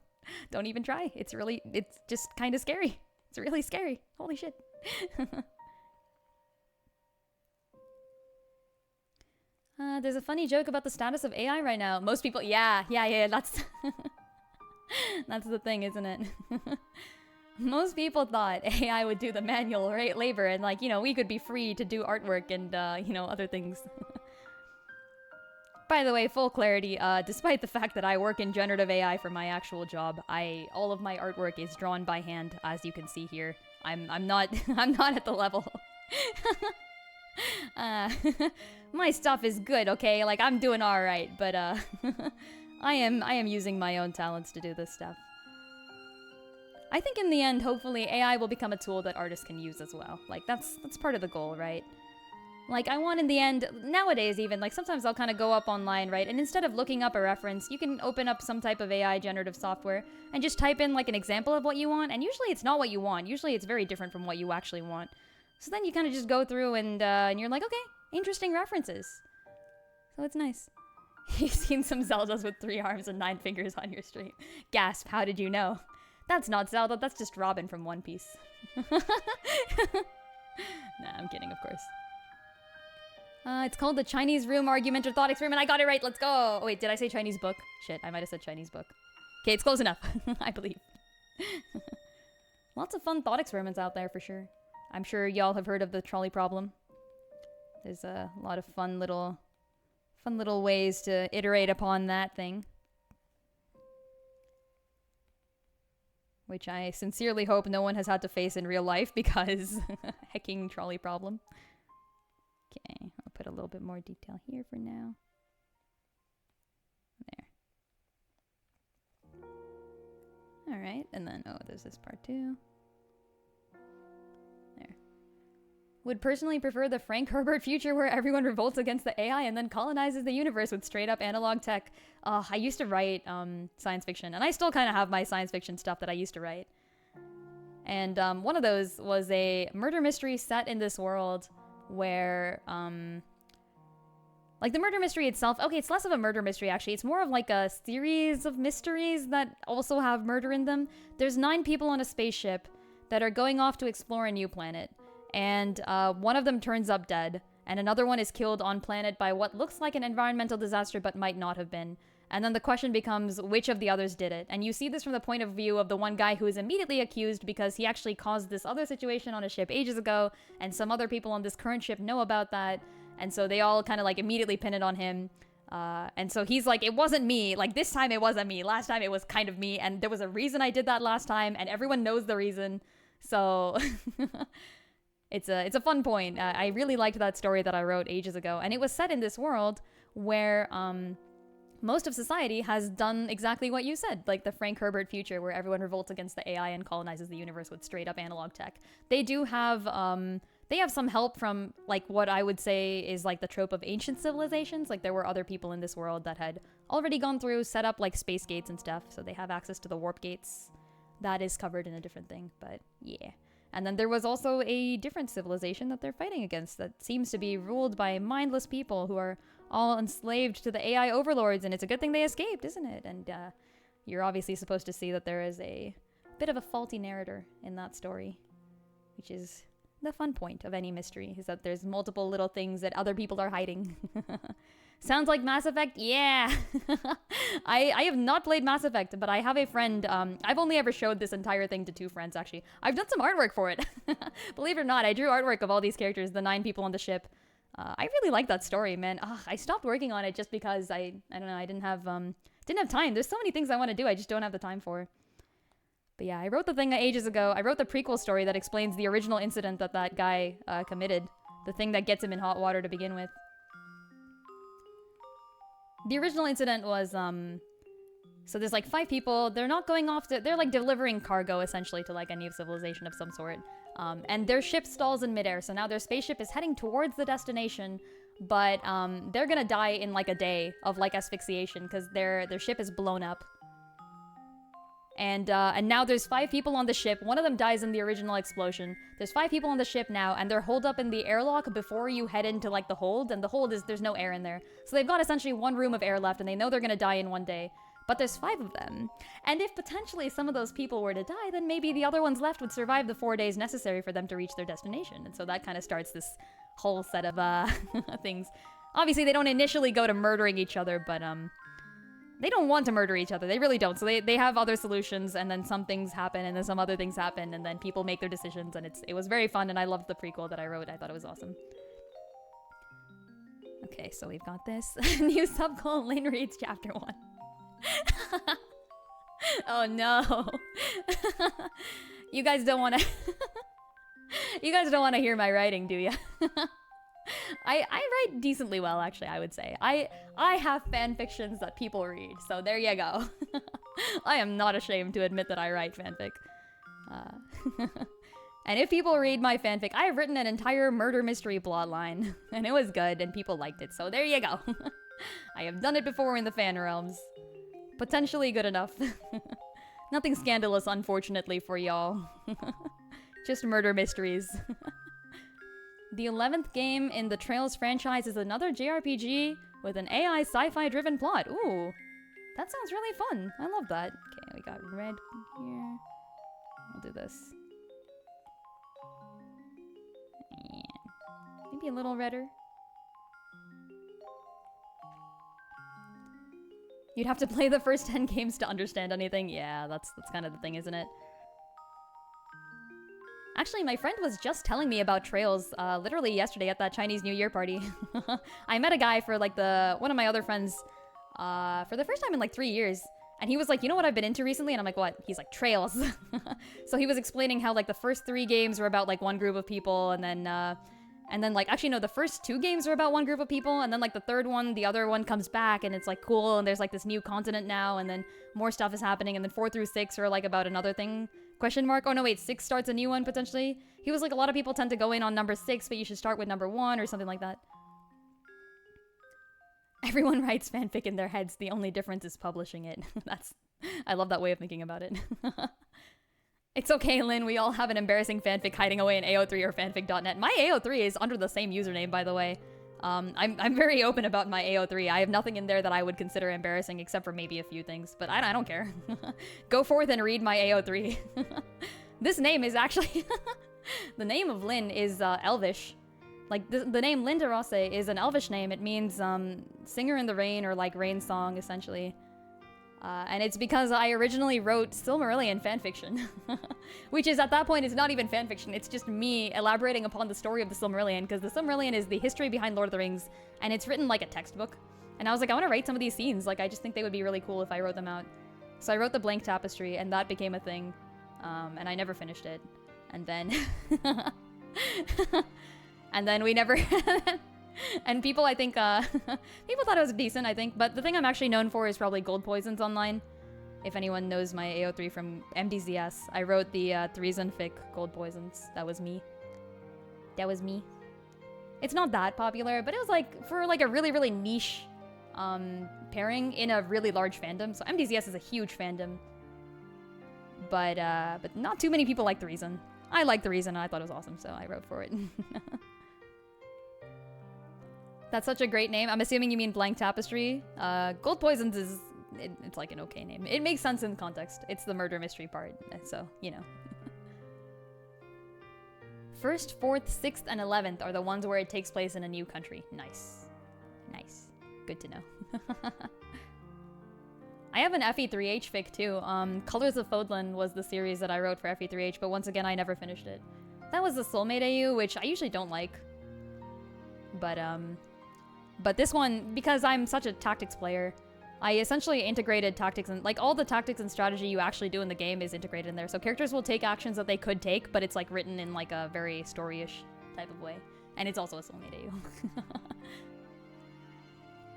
Don't even try. It's just kind of scary. It's really scary. Holy shit. There's a funny joke about the status of AI right now. Most people, yeah, that's that's the thing, isn't it? Most people thought AI would do the manual labor and, like, you know, we could be free to do artwork and, you know, other things. By the way, full clarity, despite the fact that I work in generative AI for my actual job, all of my artwork is drawn by hand, as you can see here. I'm not at the level. My stuff is good, okay? Like, I'm doing alright, but, I am using my own talents to do this stuff. I think in the end, hopefully, AI will become a tool that artists can use as well. Like, that's part of the goal, right? Like, I want in the end, nowadays even, like, sometimes I'll kind of go up online, right? And instead of looking up a reference, you can open up some type of AI generative software and just type in, like, an example of what you want. And usually it's not what you want. Usually it's very different from what you actually want. So then you kind of just go through and you're like, okay, interesting references. So it's nice. You've seen some Zeldas with 3 arms and 9 fingers on your stream. Gasp, how did you know? That's not Zelda, that's just Robin from One Piece. Nah, I'm kidding, of course. It's called the Chinese Room Argument or Thought Experiment. I got it right, let's go! Oh, wait, did I say Chinese book? Shit, I might have said Chinese book. Okay, it's close enough, I believe. Lots of fun thought experiments out there, for sure. I'm sure y'all have heard of the trolley problem. There's a lot of fun little ways to iterate upon that thing. Which I sincerely hope no one has had to face in real life because hecking trolley problem. Okay, I'll put a little bit more detail here for now. There. Alright, and then, oh, there's this part too. There. Would personally prefer the Frank Herbert future where everyone revolts against the AI and then colonizes the universe with straight up analog tech. I used to write science fiction, and I still kind of have my science fiction stuff that I used to write. And one of those was a murder mystery set in this world where, like, the murder mystery itself, okay, it's less of a murder mystery, actually. It's more of like a series of mysteries that also have murder in them. There's 9 people on a spaceship that are going off to explore a new planet. And one of them turns up dead, and another one is killed on planet by what looks like an environmental disaster but might not have been. And then the question becomes, which of the others did it? And you see this from the point of view of the one guy who is immediately accused because he actually caused this other situation on a ship ages ago, and some other people on this current ship know about that, and so they all kind of like immediately pin it on him. And so he's like, it wasn't me. Like, this time it wasn't me. Last time it was kind of me, and there was a reason I did that last time, and everyone knows the reason. So... It's a fun point. I really liked that story that I wrote ages ago, and it was set in this world where most of society has done exactly what you said, like the Frank Herbert future where everyone revolts against the AI and colonizes the universe with straight up analog tech. They do have they have some help from like what I would say is like the trope of ancient civilizations. Like there were other people in this world that had already gone through, set up like space gates and stuff, so they have access to the warp gates. That is covered in a different thing, but yeah. And then there was also a different civilization that they're fighting against that seems to be ruled by mindless people who are all enslaved to the AI overlords, and it's a good thing they escaped, isn't it? And you're obviously supposed to see that there is a bit of a faulty narrator in that story, which is the fun point of any mystery, is that there's multiple little things that other people are hiding. Sounds like Mass Effect? Yeah! I have not played Mass Effect, but I have a friend, I've only ever showed this entire thing to 2 friends, actually. I've done some artwork for it. Believe it or not, I drew artwork of all these characters, the 9 people on the ship. I really like that story, man. I stopped working on it just because I don't know, I didn't have time. There's so many things I want to do, I just don't have the time for. But yeah, I wrote the thing ages ago. I wrote the prequel story that explains the original incident that guy committed. The thing that gets him in hot water to begin with. The original incident was, so there's like 5 people, they're not going off to, they're like delivering cargo essentially to like a new civilization of some sort. And their ship stalls in midair, so now their spaceship is heading towards the destination, but they're gonna die in like a day of like asphyxiation because their ship is blown up. And now there's 5 people on the ship. One of them dies in the original explosion. There's 5 people on the ship now, and they're holed up in the airlock before you head into, like, the hold. And the hold is, there's no air in there. So they've got essentially 1 room of air left, and they know they're gonna die in 1 day. But there's 5 of them. And if potentially some of those people were to die, then maybe the other ones left would survive the 4 days necessary for them to reach their destination. And so that kind of starts this whole set of, things. Obviously, they don't initially go to murdering each other, but, they don't want to murder each other. They really don't. So they have other solutions, and then some things happen, and then some other things happen, and then people make their decisions, and it was very fun, and I loved the prequel that I wrote. I thought it was awesome. Okay, so we've got this. New subgoal, Lynn reads chapter 1. Oh no. You guys don't want to... You guys don't want to hear my writing, do you? I write decently well, actually, I would say. I have fan fictions that people read, so there you go. I am not ashamed to admit that I write fanfic. And if people read my fanfic, I have written an entire murder mystery plotline, and it was good, and people liked it, so there you go. I have done it before in the fan realms. Potentially good enough. Nothing scandalous, unfortunately, for y'all. Just murder mysteries. The 11th game in the Trails franchise is another JRPG with an AI sci-fi driven plot. Ooh, that sounds really fun. I love that. Okay, we got red here. We'll do this. Yeah. Maybe a little redder. You'd have to play the first 10 games to understand anything. Yeah, that's kind of the thing, isn't it? Actually, my friend was just telling me about Trails, literally yesterday at that Chinese New Year party. I met a guy for, like, one of my other friends, for the first time in, like, 3 years. And he was like, you know what I've been into recently? And I'm like, what? He's like, Trails. So he was explaining how, like, the first 3 games were about, like, one group of people, and then, like, actually, no, the first 2 games are about one group of people, and then, like, the third one, the other one comes back, and it's, like, cool, and there's, like, this new continent now, and then more stuff is happening, and then 4 through 6 are, like, about another thing. Question mark? Oh, no, wait, 6 starts a new one, potentially? He was like, a lot of people tend to go in on number 6, but you should start with number 1, or something like that. Everyone writes fanfic in their heads, the only difference is publishing it. I love that way of thinking about it. It's okay, Lynn, we all have an embarrassing fanfic hiding away in AO3 or fanfic.net. My AO3 is under the same username, by the way. I'm very open about my AO3. I have nothing in there that I would consider embarrassing, except for maybe a few things, but I don't care. Go forth and read my AO3. This name is actually... The name of Lynn is Elvish. Like, the name Linda Rosse is an Elvish name. It means singer in the rain, or like rain song, essentially. And it's because I originally wrote Silmarillion fanfiction. Which is, at that point, is not even fanfiction. It's just me elaborating upon the story of the Silmarillion, because the Silmarillion is the history behind Lord of the Rings, and it's written like a textbook. And I was like, I want to write some of these scenes. Like, I just think they would be really cool if I wrote them out. So I wrote the blank tapestry, and that became a thing. And I never finished it. And then... and then we never... And people, I think, people thought it was decent, I think. But the thing I'm actually known for is probably Gold Poisons Online. If anyone knows my AO3 from MDZS, I wrote the Threeson fic Gold Poisons. That was me. That was me. It's not that popular, but it was like, for like a really, really niche pairing in a really large fandom. So MDZS is a huge fandom. But not too many people like Threeson. I like Threeson and I thought it was awesome, so I wrote for it. That's such a great name. I'm assuming you mean Blank Tapestry. Gold Poisons is... it's like an okay name. It makes sense in context. It's the murder mystery part, so, you know. 1st, 4th, 6th, and 11th are the ones where it takes place in a new country. Nice. Nice. Good to know. I have an FE3H fic too. Colors of Fodlan was the series that I wrote for FE3H, but once again, I never finished it. That was the Soulmate AU, which I usually don't like. But this one, because I'm such a tactics player, I essentially integrated tactics and like all the tactics and strategy you actually do in the game is integrated in there. So characters will take actions that they could take, but it's like written in like a very story-ish type of way. And it's also a Soulmate AU.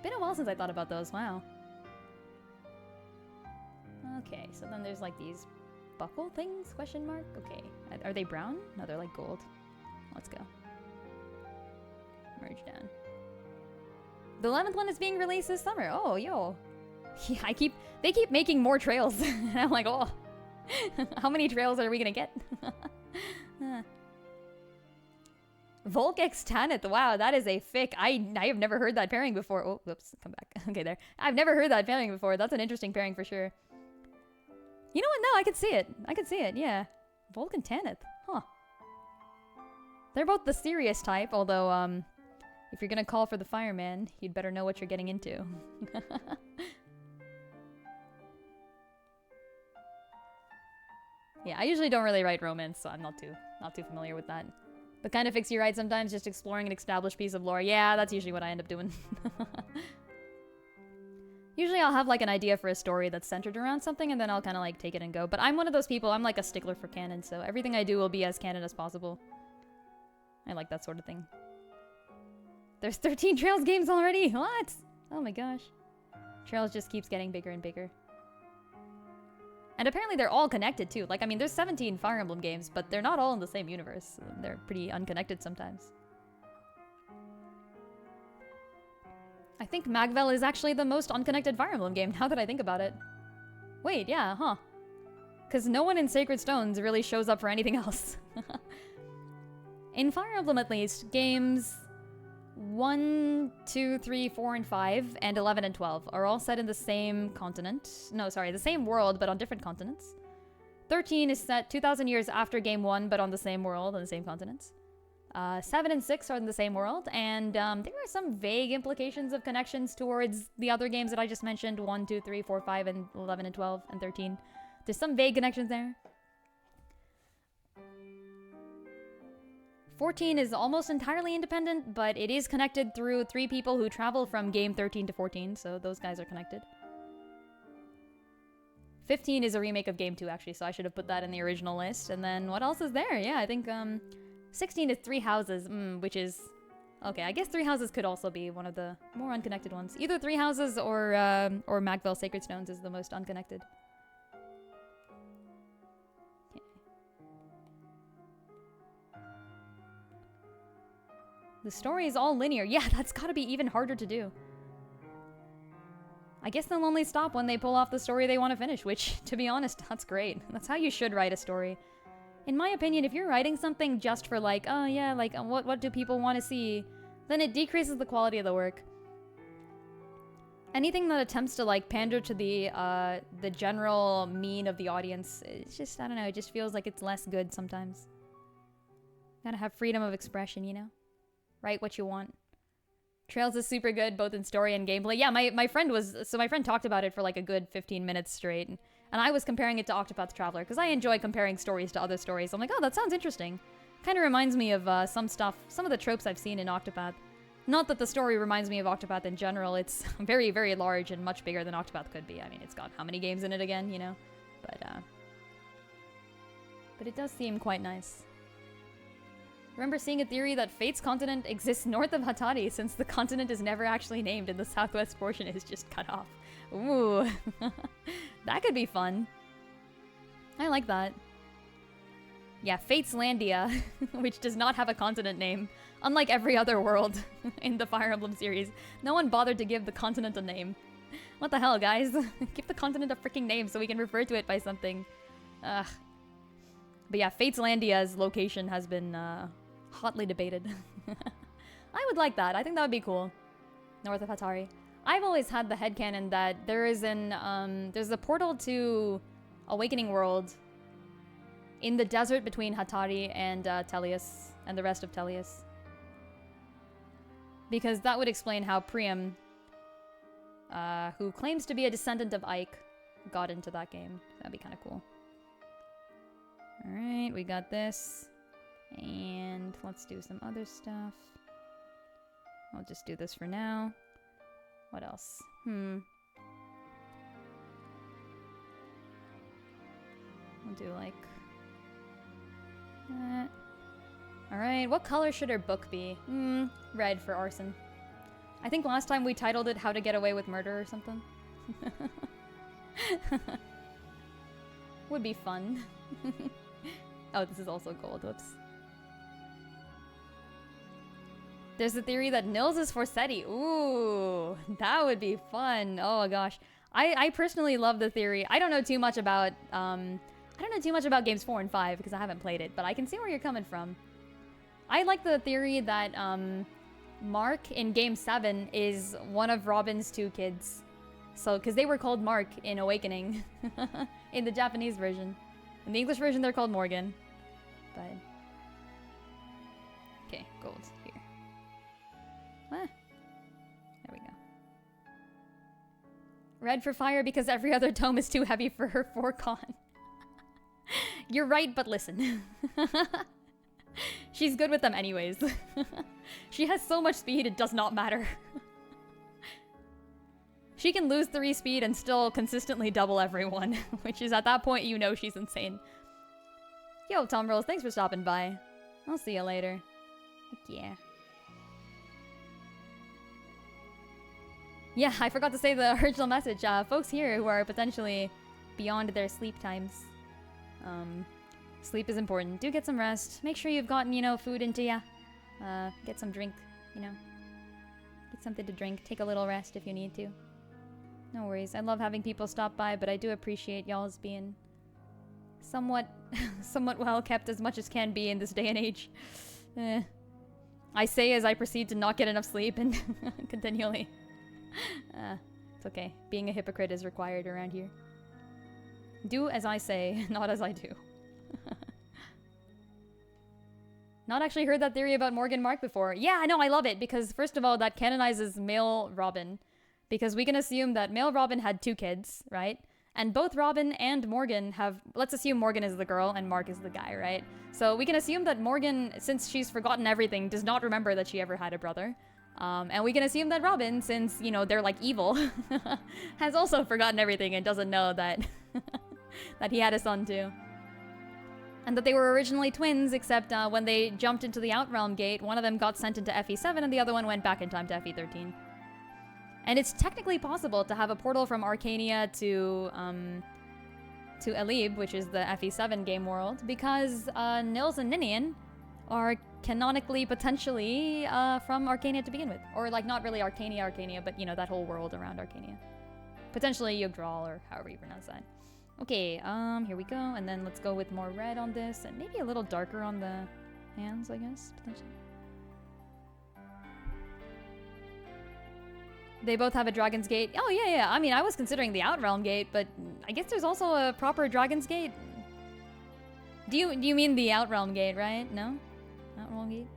Been a while since I thought about those, wow. Okay, so then there's like these buckle things, question mark? Okay, are they brown? No, they're like gold. Let's go. Merge down. The 11th one is being released this summer. Oh, yo. Yeah, they keep making more trails. And I'm like, oh, how many trails are we gonna get? Volk X Tanith. Wow, that is a fic. I have nenever heard that pairing before. Oh, whoops, come back. Okay, there. I've never heard that pairing before. That's an interesting pairing for sure. You know what? No, I could see it. I could see it, yeah. Volk and Tanith. Huh. They're both the serious type, although, if you're gonna call for the fireman, you'd better know what you're getting into. Yeah, I usually don't really write romance, so I'm not too familiar with that. The kind of fics you write sometimes, just exploring an established piece of lore. Yeah, that's usually what I end up doing. Usually I'll have like an idea for a story that's centered around something, and then I'll kind of like take it and go. But I'm one of those people, I'm like a stickler for canon, so everything I do will be as canon as possible. I like that sort of thing. There's 13 Trails games already? What? Oh my gosh. Trails just keeps getting bigger and bigger. And apparently they're all connected too. Like, I mean, there's 17 Fire Emblem games, but they're not all in the same universe. They're pretty unconnected sometimes. I think Magvel is actually the most unconnected Fire Emblem game, now that I think about it. Wait, yeah, huh. Because no one in Sacred Stones really shows up for anything else. In Fire Emblem, at least, games 1, 2, 3, 4, and 5, and 11 and 12 are all set in the same continent. No, sorry, the same world, but on different continents. 13 is set 2,000 years after Game 1, but on the same world, on the same continents. 7 and 6 are in the same world, and there are some vague implications of connections towards the other games that I just mentioned, 1, 2, 3, 4, 5, and 11 and 12, and 13. There's some vague connections there. 14 is almost entirely independent, but it is connected through 3 people who travel from game 13 to 14, so those guys are connected. 15 is a remake of game 2, actually, so I should have put that in the original list. And then what else is there? Yeah, I think 16 is 3 Houses, which is... Okay, I guess 3 Houses could also be one of the more unconnected ones. Either 3 Houses or Magvel Sacred Stones is the most unconnected. The story is all linear. Yeah, that's gotta be even harder to do. I guess they'll only stop when they pull off the story they want to finish, which, to be honest, that's great. That's how you should write a story. In my opinion, if you're writing something just for like, oh yeah, like, what do people want to see, then it decreases the quality of the work. Anything that attempts to like pander to the general mean of the audience, it's just, I don't know, it just feels like it's less good sometimes. Gotta have freedom of expression, you know? Write what you want. Trails is super good, both in story and gameplay. Yeah, my friend talked about it for like a good 15 minutes straight. And I was comparing it to Octopath Traveler, because I enjoy comparing stories to other stories. I'm like, oh, that sounds interesting. Kind of reminds me of some of the tropes I've seen in Octopath. Not that the story reminds me of Octopath in general. It's very, very large and much bigger than Octopath could be. I mean, it's got how many games in it again, you know? But it does seem quite nice. Remember seeing a theory that Fate's continent exists north of Hatari since the continent is never actually named and the southwest portion is just cut off. Ooh. That could be fun. I like that. Yeah, Fate's Landia, which does not have a continent name. Unlike every other world in the Fire Emblem series, no one bothered to give the continent a name. What the hell, guys? Give the continent a freaking name so we can refer to it by something. Ugh. But yeah, Fate's Landia's location has been hotly debated. I would like that. I think that would be cool. North of Hatari. I've always had the headcanon that there is there's a portal to Awakening World in the desert between Hatari and Tellius and the rest of Tellius. Because that would explain how Priam, who claims to be a descendant of Ike, got into that game. That'd be kind of cool. Alright, we got this. And let's do some other stuff. I'll just do this for now. What else? We'll do like that. Alright, what color should our book be? Red for Arson. I think last time we titled it How to Get Away with Murder or something. Would be fun. Oh, this is also gold. Whoops. There's the theory that Nils is Forsetti. Ooh, that would be fun. Oh gosh. I personally love the theory. I don't know too much about games 4 and 5 because I haven't played it, but I can see where you're coming from. I like the theory that Mark in game 7 is one of Robin's 2 kids. So, because they were called Mark in Awakening in the Japanese version. In the English version, they're called Morgan. But okay, gold here. What? There we go. Red for fire because every other tome is too heavy for her 4-con. You're right, but listen. She's good with them anyways. She has so much speed, it does not matter. She can lose 3 speed and still consistently double everyone, which is at that point you know she's insane. Yo, Tom Rolls, thanks for stopping by. I'll see you later. Heck yeah. Yeah, I forgot to say the original message. Folks here who are potentially beyond their sleep times. Sleep is important. Do get some rest. Make sure you've gotten, you know, food into ya. Get some drink, you know. Get something to drink. Take a little rest if you need to. No worries. I love having people stop by, but I do appreciate y'all's being somewhat well kept as much as can be in this day and age. I say as I proceed to not get enough sleep and continually. It's okay. Being a hypocrite is required around here. Do as I say, not as I do. Not actually heard that theory about Morgan Mark before. Yeah, I know, I love it, because first of all, that canonizes male Robin. Because we can assume that male Robin had 2 kids, right? And both Robin and Morgan have... Let's assume Morgan is the girl and Mark is the guy, right? So we can assume that Morgan, since she's forgotten everything, does not remember that she ever had a brother. And we can assume that Robin, since, you know, they're like evil, has also forgotten everything and doesn't know that, that he had a son too. And that they were originally twins, except when they jumped into the Outrealm Gate, one of them got sent into FE7 and the other one went back in time to FE13. And it's technically possible to have a portal from Arcania to Elib, which is the FE7 game world, because Nils and Ninian are canonically, potentially, from Arcania to begin with. Or, like, not really Arcania, but, you know, that whole world around Arcania. Potentially Yggdrasil, or however you pronounce that. Okay, here we go, and then let's go with more red on this, and maybe a little darker on the hands, I guess, potentially. They both have a Dragon's Gate. Oh, yeah. I mean, I was considering the Outrealm Gate, but I guess there's also a proper Dragon's Gate. Do you mean the Outrealm Gate, right? No? Outrealm Gate?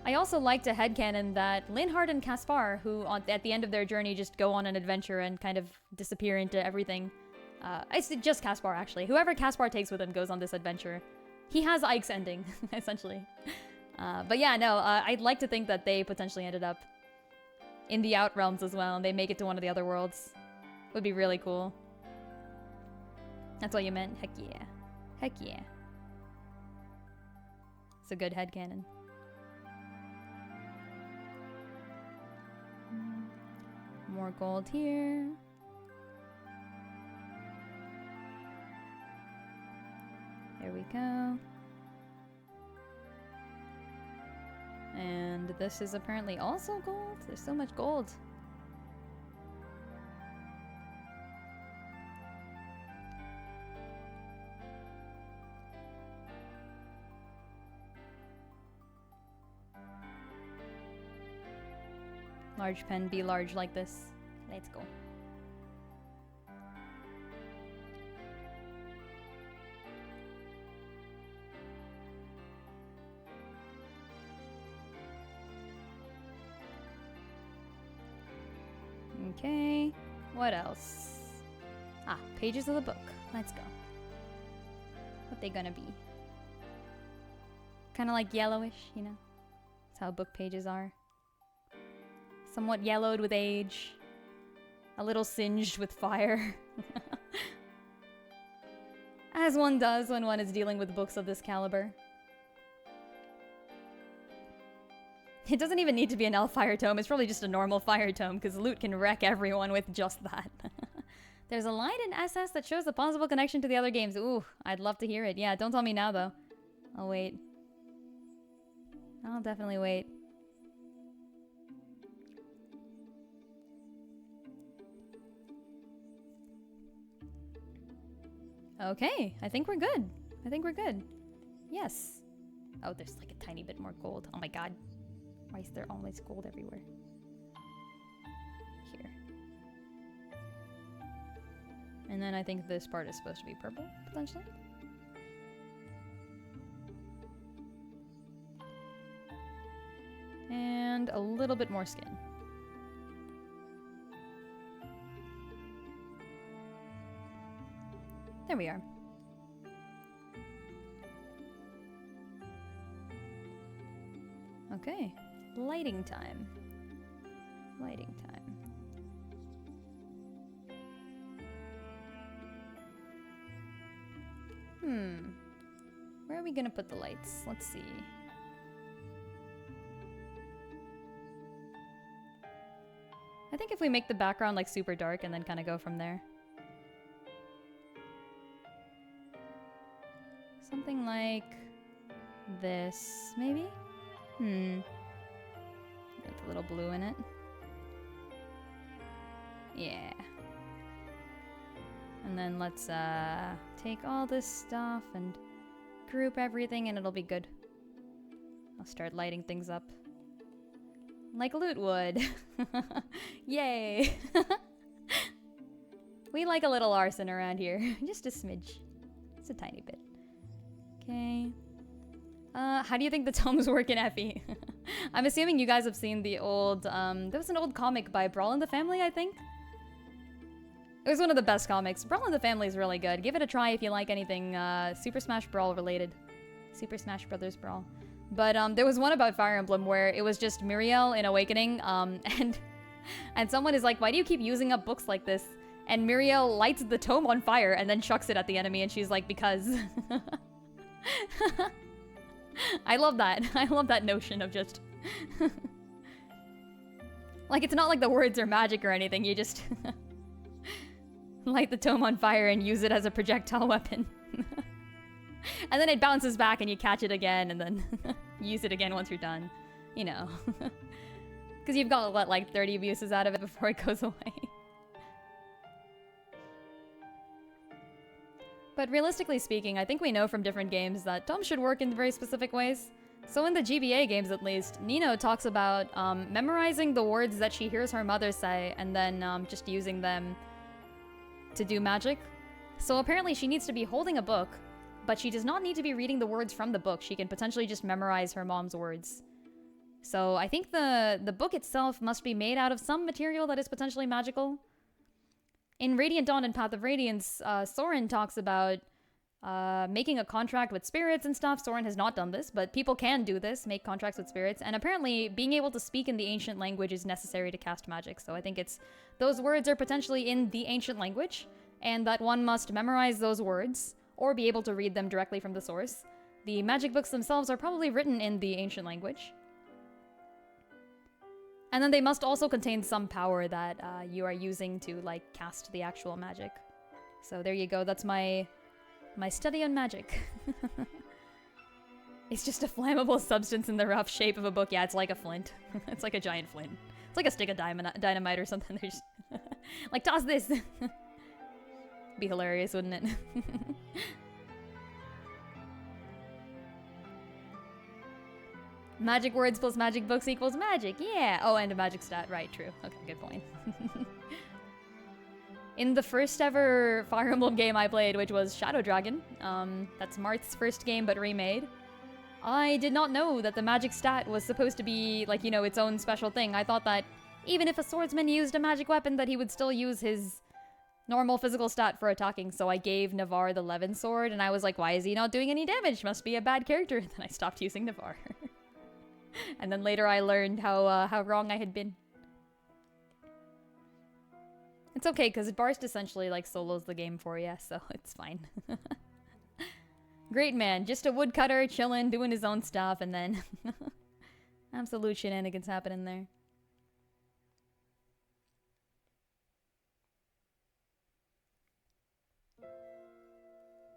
I also liked a headcanon that Linhardt and Caspar, who at the end of their journey just go on an adventure and kind of disappear into everything. It's just Caspar, actually. Whoever Caspar takes with him goes on this adventure. He has Ike's ending, essentially. But yeah, no, I'd like to think that they potentially ended up in the Outrealms as well, and they make it to one of the other worlds. Would be really cool. That's what you meant? Heck yeah. Heck yeah. It's a good headcanon. More gold here. There we go. And this is apparently also gold? There's so much gold. Large pen, be large like this. Let's go. Okay, what else? Ah, pages of the book. Let's go. What they gonna be? Kind of like yellowish, you know? That's how book pages are. Somewhat yellowed with age. A little singed with fire. As one does when one is dealing with books of this caliber. It doesn't even need to be an elf fire tome, it's probably just a normal fire tome, because Lute can wreck everyone with just that. There's a line in SS that shows a possible connection to the other games. Ooh, I'd love to hear it. Yeah, don't tell me now, though. I'll wait. I'll definitely wait. Okay, I think we're good. I think we're good. Yes. Oh, there's like a tiny bit more gold. Oh my god. Why is there always gold everywhere? Here. And then I think this part is supposed to be purple, potentially. And a little bit more skin. There we are. Okay. Lighting time. Lighting time. Where are we gonna put the lights? Let's see. I think if we make the background like super dark and then kind of go from there. Something like this, maybe? With a little blue in it. Yeah. And then let's take all this stuff and group everything and it'll be good. I'll start lighting things up. Like Lute would. Yay! We like a little arson around here. Just a smidge. It's a tiny bit. Okay. How do you think the tomes work in FE? I'm assuming you guys have seen the old, there was an old comic by Brawl in the Family, I think? It was one of the best comics. Brawl in the Family is really good. Give it a try if you like anything, Super Smash Brawl related. Super Smash Brothers Brawl. But, there was one about Fire Emblem where it was just Muriel in Awakening, and someone is like, why do you keep using up books like this? And Muriel lights the tome on fire and then chucks it at the enemy, and she's like, because... I love that. I love that notion of just... like, it's not like the words are magic or anything, you just... light the tome on fire and use it as a projectile weapon. And then it bounces back and you catch it again and then use it again once you're done. You know. Because you've got, what, like 30 uses out of it before it goes away. But realistically speaking, I think we know from different games that tomes should work in very specific ways. So in the GBA games at least, Nino talks about memorizing the words that she hears her mother say and then just using them to do magic. So apparently she needs to be holding a book, but she does not need to be reading the words from the book. She can potentially just memorize her mom's words. So I think the book itself must be made out of some material that is potentially magical. In Radiant Dawn and Path of Radiance, Soren talks about making a contract with spirits and stuff. Soren has not done this, but people can do this, make contracts with spirits. And apparently being able to speak in the ancient language is necessary to cast magic. So I think it's those words are potentially in the ancient language. and that one must memorize those words, or be able to read them directly from the source. The magic books themselves are probably written in the ancient language. And then they must also contain some power that you are using to, like, cast the actual magic. So there you go, that's my study on magic. It's just a flammable substance in the rough shape of a book. Yeah, it's like a flint. It's like a giant flint. It's like a stick of dynamite or something. There's like, toss this! Be hilarious, wouldn't it? Magic words plus magic books equals magic, yeah! Oh, and a magic stat, right, true. Okay, good point. In the first ever Fire Emblem game I played, which was Shadow Dragon, that's Marth's first game but remade, I did not know that the magic stat was supposed to be, like, you know, its own special thing. I thought that even if a swordsman used a magic weapon, that he would still use his normal physical stat for attacking, so I gave Navarre the Levin sword, and I was like, why is he not doing any damage? Must be a bad character. And then I stopped using Navarre. And then later I learned how wrong I had been. It's okay, because Barst essentially, like, solos the game for you, so it's fine. Great man, just a woodcutter, chillin', doing his own stuff, and then absolute shenanigans happening there.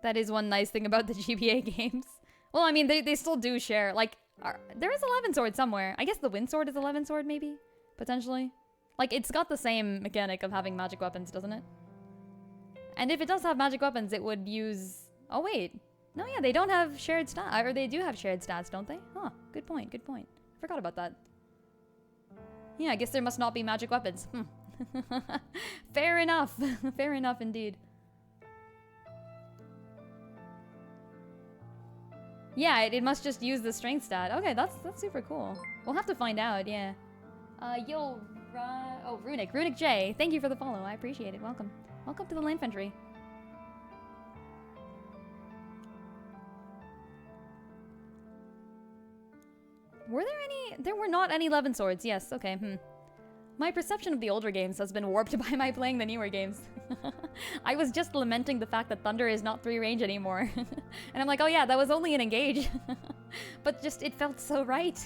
That is one nice thing about the GBA games. Well, I mean, they still do share, like, there is a Levin sword somewhere. I guess the wind sword is a Levin sword, maybe? Potentially? Like, it's got the same mechanic of having magic weapons, doesn't it? And if it does have magic weapons, it would use... Oh, wait. No, yeah, they don't have shared stats. Or they do have shared stats, don't they? Huh, good point, good point. I forgot about that. Yeah, I guess there must not be magic weapons. Fair enough. Fair enough, indeed. Yeah, it must just use the strength stat. Okay, that's super cool. We'll have to find out, yeah. Oh, Runic J, thank you for the follow. I appreciate it. Welcome. Welcome to the Land Infantry. Were there any? There were not any Levin swords. Yes, okay, My perception of the older games has been warped by my playing the newer games. I was just lamenting the fact that Thunder is not 3-range anymore. And I'm like, oh yeah, that was only an engage. But just, it felt so right.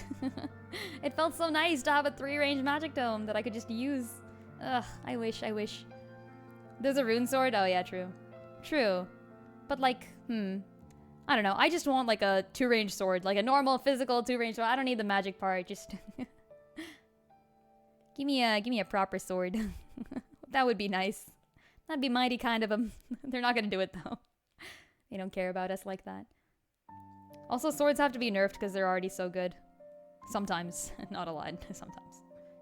It felt so nice to have a 3-range magic tome that I could just use. Ugh, I wish. There's a rune sword? Oh yeah, true. True. But like, I don't know, I just want like a 2-range sword. Like a normal, physical 2-range sword. I don't need the magic part, just... Give me a proper sword. That would be nice. That'd be mighty kind of them. They're not gonna do it though. They don't care about us like that. Also, swords have to be nerfed because they're already so good. Sometimes. Not a lot. Sometimes.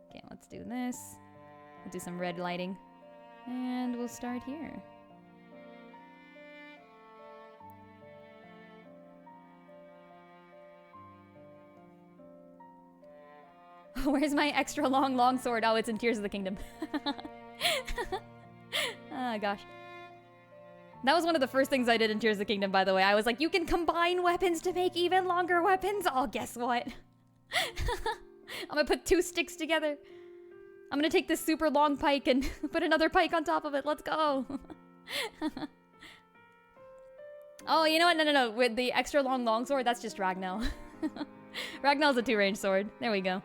Okay, let's do this. We'll do some red lighting. And we'll start here. Where's my extra long sword? Oh, it's in Tears of the Kingdom. Oh, gosh. That was one of the first things I did in Tears of the Kingdom, by the way. I was like, you can combine weapons to make even longer weapons? Oh, guess what? I'm gonna put 2 sticks together. I'm gonna take this super long pike and put another pike on top of it. Let's go. Oh, you know what? No. With the extra long sword, that's just Ragnell. Ragnell's a 2-range sword. There we go.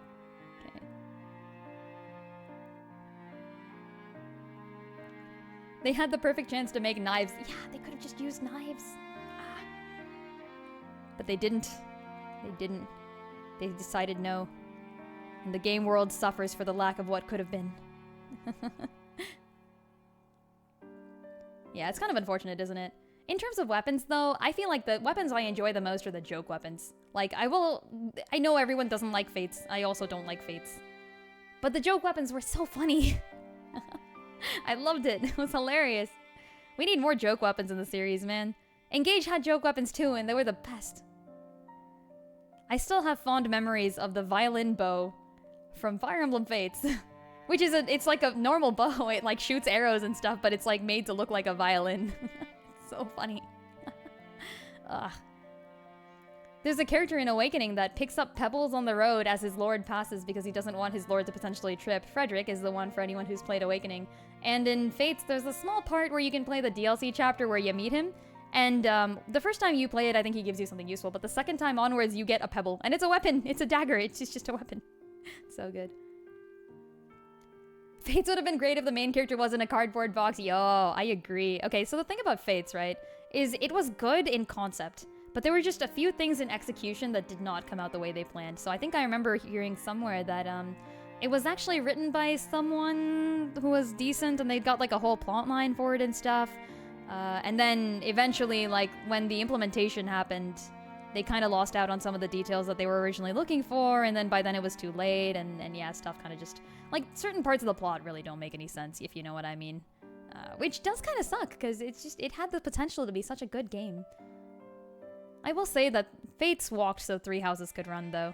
They had the perfect chance to make knives. Yeah, they could have just used knives. But they didn't. They decided no. And the game world suffers for the lack of what could have been. Yeah, it's kind of unfortunate, isn't it? In terms of weapons, though, I feel like the weapons I enjoy the most are the joke weapons. Like, I know everyone doesn't like Fates. I also don't like Fates. But the joke weapons were so funny. I loved it. It was hilarious. We need more joke weapons in the series, man. Engage had joke weapons too, and they were the best. I still have fond memories of the violin bow from Fire Emblem Fates. Which is it's like a normal bow. It like shoots arrows and stuff, but it's like made to look like a violin. It's so funny. Ugh. There's a character in Awakening that picks up pebbles on the road as his lord passes because he doesn't want his lord to potentially trip. Frederick is the one for anyone who's played Awakening. And in Fates, there's a small part where you can play the DLC chapter where you meet him. And the first time you play it, I think he gives you something useful. But the second time onwards, you get a pebble. And it's a weapon. It's a dagger. It's just a weapon. So good. Fates would have been great if the main character was in a cardboard box. Yo, I agree. Okay, so the thing about Fates, right, is it was good in concept. But there were just a few things in execution that did not come out the way they planned. So I think I remember hearing somewhere that it was actually written by someone who was decent and they got like a whole plot line for it and stuff. And then eventually, like, when the implementation happened, they kind of lost out on some of the details that they were originally looking for, and then by then it was too late, and yeah, stuff kind of just... Like, certain parts of the plot really don't make any sense, if you know what I mean. Which does kind of suck, because it had the potential to be such a good game. I will say that Fates walked so Three Houses could run, though.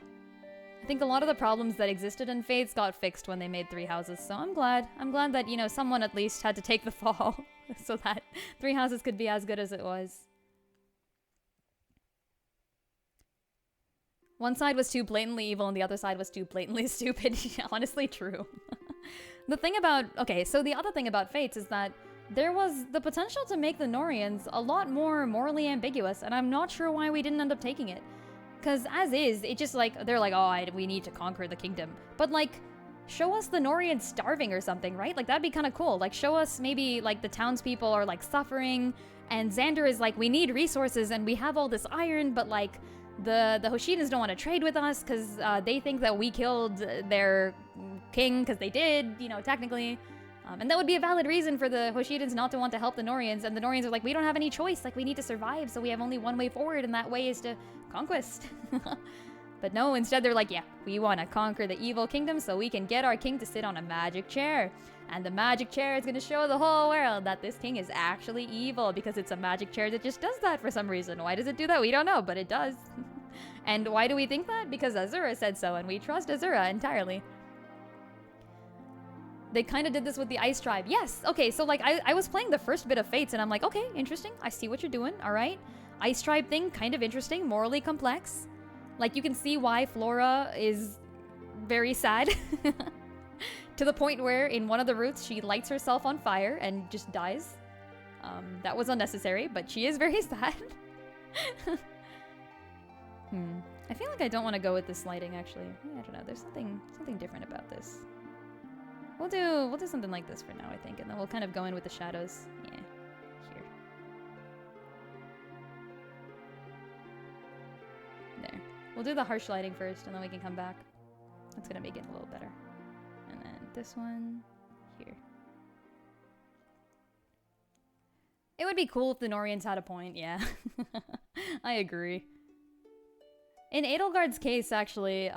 I think a lot of the problems that existed in Fates got fixed when they made Three Houses, so I'm glad. I'm glad that, you know, someone at least had to take the fall so that Three Houses could be as good as it was. One side was too blatantly evil and the other side was too blatantly stupid. Honestly, true. The thing about... Okay, so the other thing about Fates is that there was the potential to make the Norians a lot more morally ambiguous, and I'm not sure why we didn't end up taking it. Because as is, it just like, they're like, oh, we need to conquer the kingdom. But like, show us the Norians starving or something, right? Like, that'd be kind of cool. Like, show us maybe like the townspeople are like suffering, and Xander is like, we need resources and we have all this iron, but like, the Hoshidans don't want to trade with us because they think that we killed their king, because they did, you know, technically. And that would be a valid reason for the Hoshidans not to want to help the Norians, and the Norians are like, we don't have any choice, like, we need to survive, so we have only one way forward, and that way is to conquest. But no, instead they're like, yeah, we want to conquer the evil kingdom so we can get our king to sit on a magic chair. And the magic chair is going to show the whole world that this king is actually evil, because it's a magic chair that just does that for some reason. Why does it do that? We don't know, but it does. And why do we think that? Because Azura said so, and we trust Azura entirely. They kind of did this with the Ice Tribe. Yes, okay, so like I was playing the first bit of Fates and I'm like, okay, interesting. I see what you're doing, all right. Ice Tribe thing, kind of interesting, morally complex. Like, you can see why Flora is very sad. To the point where in one of the routes she lights herself on fire and just dies. That was unnecessary, but she is very sad. I feel like I don't want to go with this lighting, actually. I don't know, there's something different about this. We'll do something like this for now, I think, and then we'll kind of go in with the shadows. Yeah, here. There. We'll do the harsh lighting first, and then we can come back. That's gonna make it a little better. And then this one here. It would be cool if the Norians had a point, yeah. I agree. In Edelgard's case, actually,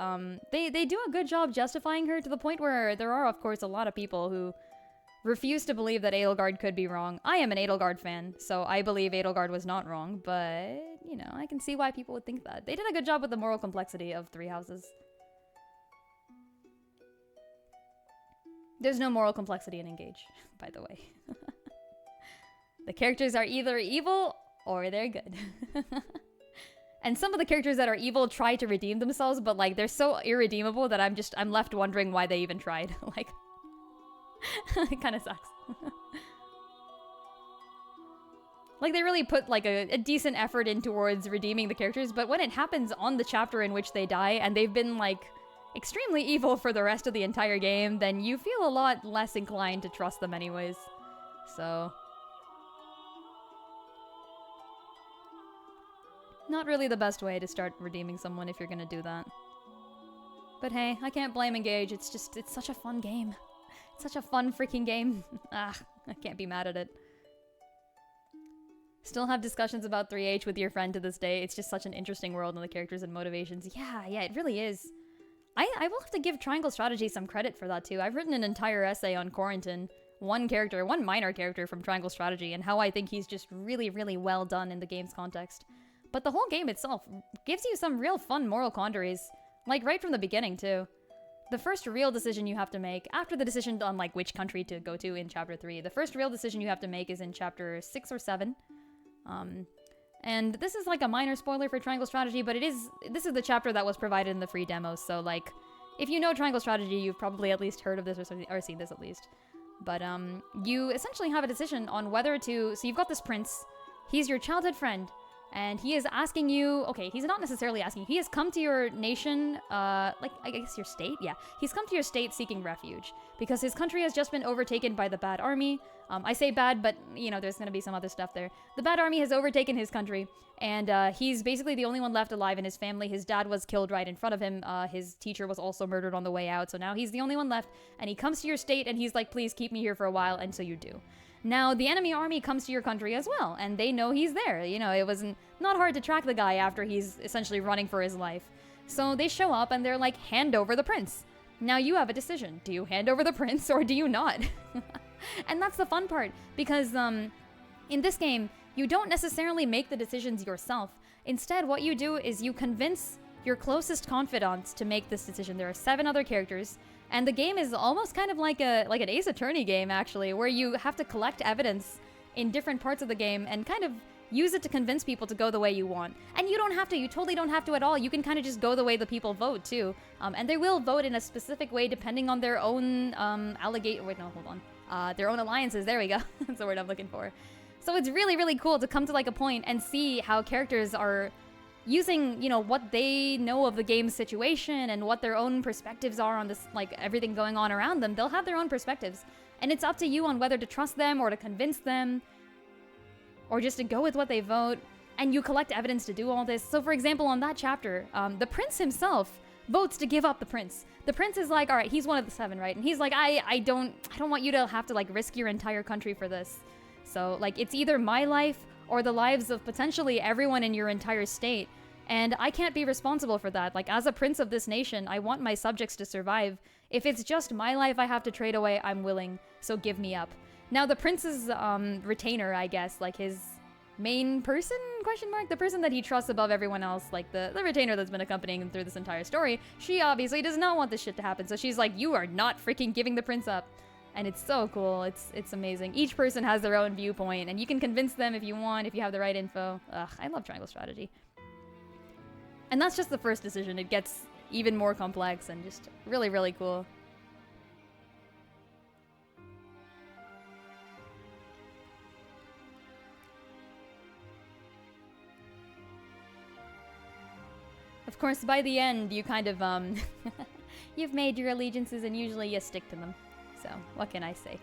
they do a good job justifying her to the point where there are, of course, a lot of people who refuse to believe that Edelgard could be wrong. I am an Edelgard fan, so I believe Edelgard was not wrong, but, you know, I can see why people would think that. They did a good job with the moral complexity of Three Houses. There's no moral complexity in Engage, by the way. The characters are either evil or they're good. And some of the characters that are evil try to redeem themselves, but like they're so irredeemable that I'm left wondering why they even tried. Like, it kind of sucks. Like, they really put like a decent effort in towards redeeming the characters, but when it happens on the chapter in which they die and they've been like extremely evil for the rest of the entire game, then you feel a lot less inclined to trust them anyways. So, not really the best way to start redeeming someone if you're gonna do that. But hey, I can't blame Engage. It's such a fun game. It's such a fun freaking game. I can't be mad at it. Still have discussions about 3H with your friend to this day. It's just such an interesting world and the characters and motivations. Yeah, it really is. I will have to give Triangle Strategy some credit for that too. I've written an entire essay on Corentin, one minor character from Triangle Strategy, and how I think he's just really, really well done in the game's context. But the whole game itself gives you some real fun moral quandaries, like right from the beginning too. The first real decision you have to make, after the decision on like which country to go to in Chapter 3, the first real decision you have to make is in Chapter 6 or 7. And this is like a minor spoiler for Triangle Strategy, but this is the chapter that was provided in the free demo, so like, if you know Triangle Strategy, you've probably at least heard of this or seen this at least. But you essentially have a decision on whether to, so you've got this prince, he's your childhood friend, and he is asking you, okay, he's not necessarily asking, he has come to your nation, like, I guess your state? Yeah. He's come to your state seeking refuge, because his country has just been overtaken by the bad army. I say bad, but, you know, there's gonna be some other stuff there. The bad army has overtaken his country, and he's basically the only one left alive in his family. His dad was killed right in front of him, his teacher was also murdered on the way out, so now he's the only one left, and he comes to your state, and he's like, please keep me here for a while, and so you do. Now, the enemy army comes to your country as well, and they know he's there. You know, it was not hard to track the guy after he's essentially running for his life. So they show up, and they're like, hand over the prince. Now you have a decision. Do you hand over the prince, or do you not? And that's the fun part, because in this game, you don't necessarily make the decisions yourself. Instead, what you do is you convince your closest confidants to make this decision. There are 7 other characters, and the game is almost kind of like an Ace Attorney game, actually, where you have to collect evidence in different parts of the game and kind of use it to convince people to go the way you want. And you don't have to, you totally don't have to at all. You can kind of just go the way the people vote, too. And they will vote in a specific way depending on their own their own alliances. There we go. That's the word I'm looking for. So it's really, really cool to come to like a point and see how characters are using, you know, what they know of the game's situation and what their own perspectives are on this, like everything going on around them. They'll have their own perspectives. And it's up to you on whether to trust them or to convince them or just to go with what they vote. And you collect evidence to do all this. So for example, on that chapter, the prince himself votes to give up the prince. The prince is like, all right, he's one of the 7, right? And he's like, I don't want you to have to like risk your entire country for this. So like, it's either my life or the lives of potentially everyone in your entire state. And I can't be responsible for that. Like, as a prince of this nation, I want my subjects to survive. If it's just my life I have to trade away, I'm willing. So give me up. Now, the prince's retainer, I guess, like his main person, question mark? The person that he trusts above everyone else, like the retainer that's been accompanying him through this entire story, she obviously does not want this shit to happen. So she's like, you are not freaking giving the prince up. And it's so cool. It's amazing. Each person has their own viewpoint, and you can convince them if you want, if you have the right info. Ugh, I love Triangle Strategy. And that's just the first decision. It gets even more complex and just really, really cool. Of course, by the end, you kind of, you've made your allegiances and usually you stick to them. So, what can I say?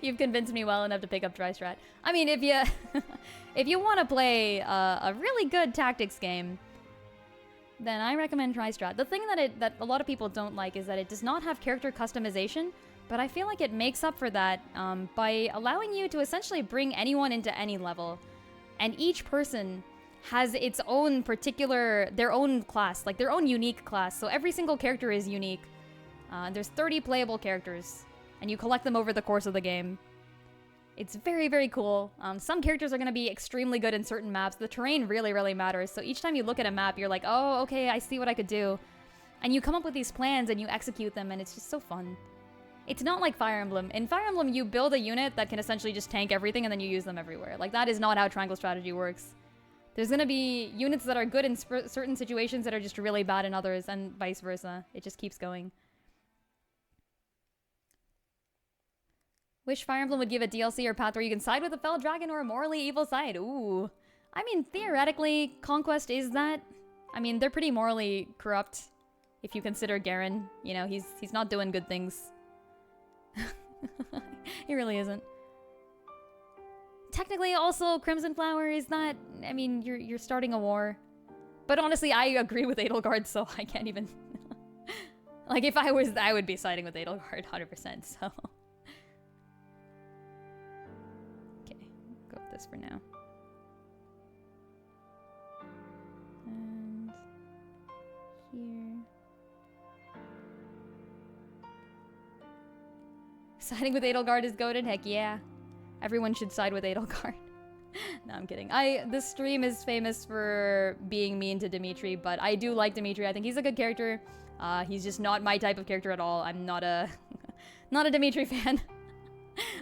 You've convinced me well enough to pick up Tri-Strat. I mean, if you if you want to play a really good tactics game, then I recommend Tri-Strat. The thing that a lot of people don't like is that it does not have character customization, but I feel like it makes up for that by allowing you to essentially bring anyone into any level. And each person has its own their own class, like their own unique class. So every single character is unique. There's 30 playable characters, and you collect them over the course of the game. It's very, very cool. Some characters are going to be extremely good in certain maps. The terrain really, really matters. So each time you look at a map, you're like, oh, okay, I see what I could do. And you come up with these plans and you execute them, and it's just so fun. It's not like Fire Emblem. In Fire Emblem, you build a unit that can essentially just tank everything and then you use them everywhere. Like, that is not how Triangle Strategy works. There's gonna be units that are good in certain situations that are just really bad in others, and vice versa. It just keeps going. Wish Fire Emblem would give a DLC or path where you can side with a fellow dragon or a morally evil side. Ooh. I mean, theoretically, Conquest is that. I mean, they're pretty morally corrupt, if you consider Garen. You know, he's not doing good things. He really isn't. Technically, also, Crimson Flower is not... I mean, you're starting a war. But honestly, I agree with Edelgard, so I can't even... Like, if I was... I would be siding with Edelgard 100%, so... Okay, go with this for now. And... here... Siding with Edelgard is goated? Heck yeah. Everyone should side with Edelgard. No, I'm kidding. This stream is famous for being mean to Dimitri, but I do like Dimitri. I think he's a good character. He's just not my type of character at all. I'm not a not a Dimitri fan.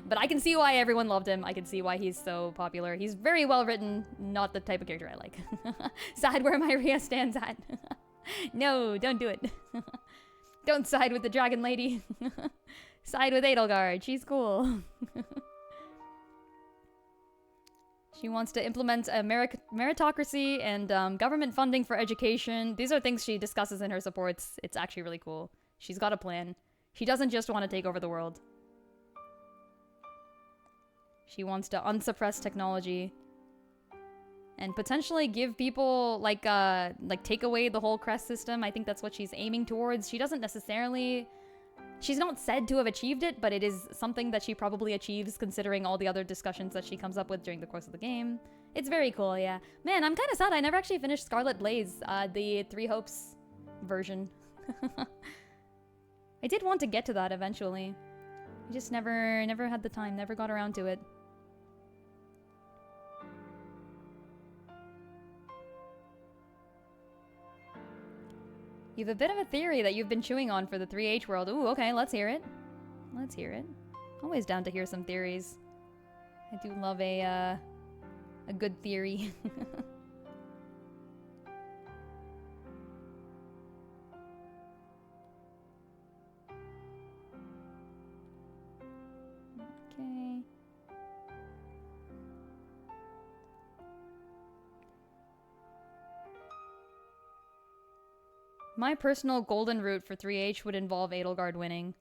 But I can see why everyone loved him. I can see why he's so popular. He's very well written, not the type of character I like. Side where my Rhea stands at. No, don't do it. Don't side with the dragon lady. Side with Edelgard. She's cool. She wants to implement a meritocracy and government funding for education. These are things she discusses in her supports. It's actually really cool. She's got a plan. She doesn't just want to take over the world. She wants to unsuppress technology and potentially give people like take away the whole crest system. I think that's what she's aiming towards. She doesn't necessarily, she's not said to have achieved it, but it is something that she probably achieves considering all the other discussions that she comes up with during the course of the game. It's very cool, yeah. Man, I'm kind of sad I never actually finished Scarlet Blaze, the Three Hopes version. I did want to get to that eventually. I just never had the time, never got around to it. You have a bit of a theory that you've been chewing on for the 3H world. Ooh, okay, let's hear it. Let's hear it. Always down to hear some theories. I do love a good theory. Okay. My personal golden route for 3H would involve Edelgard winning.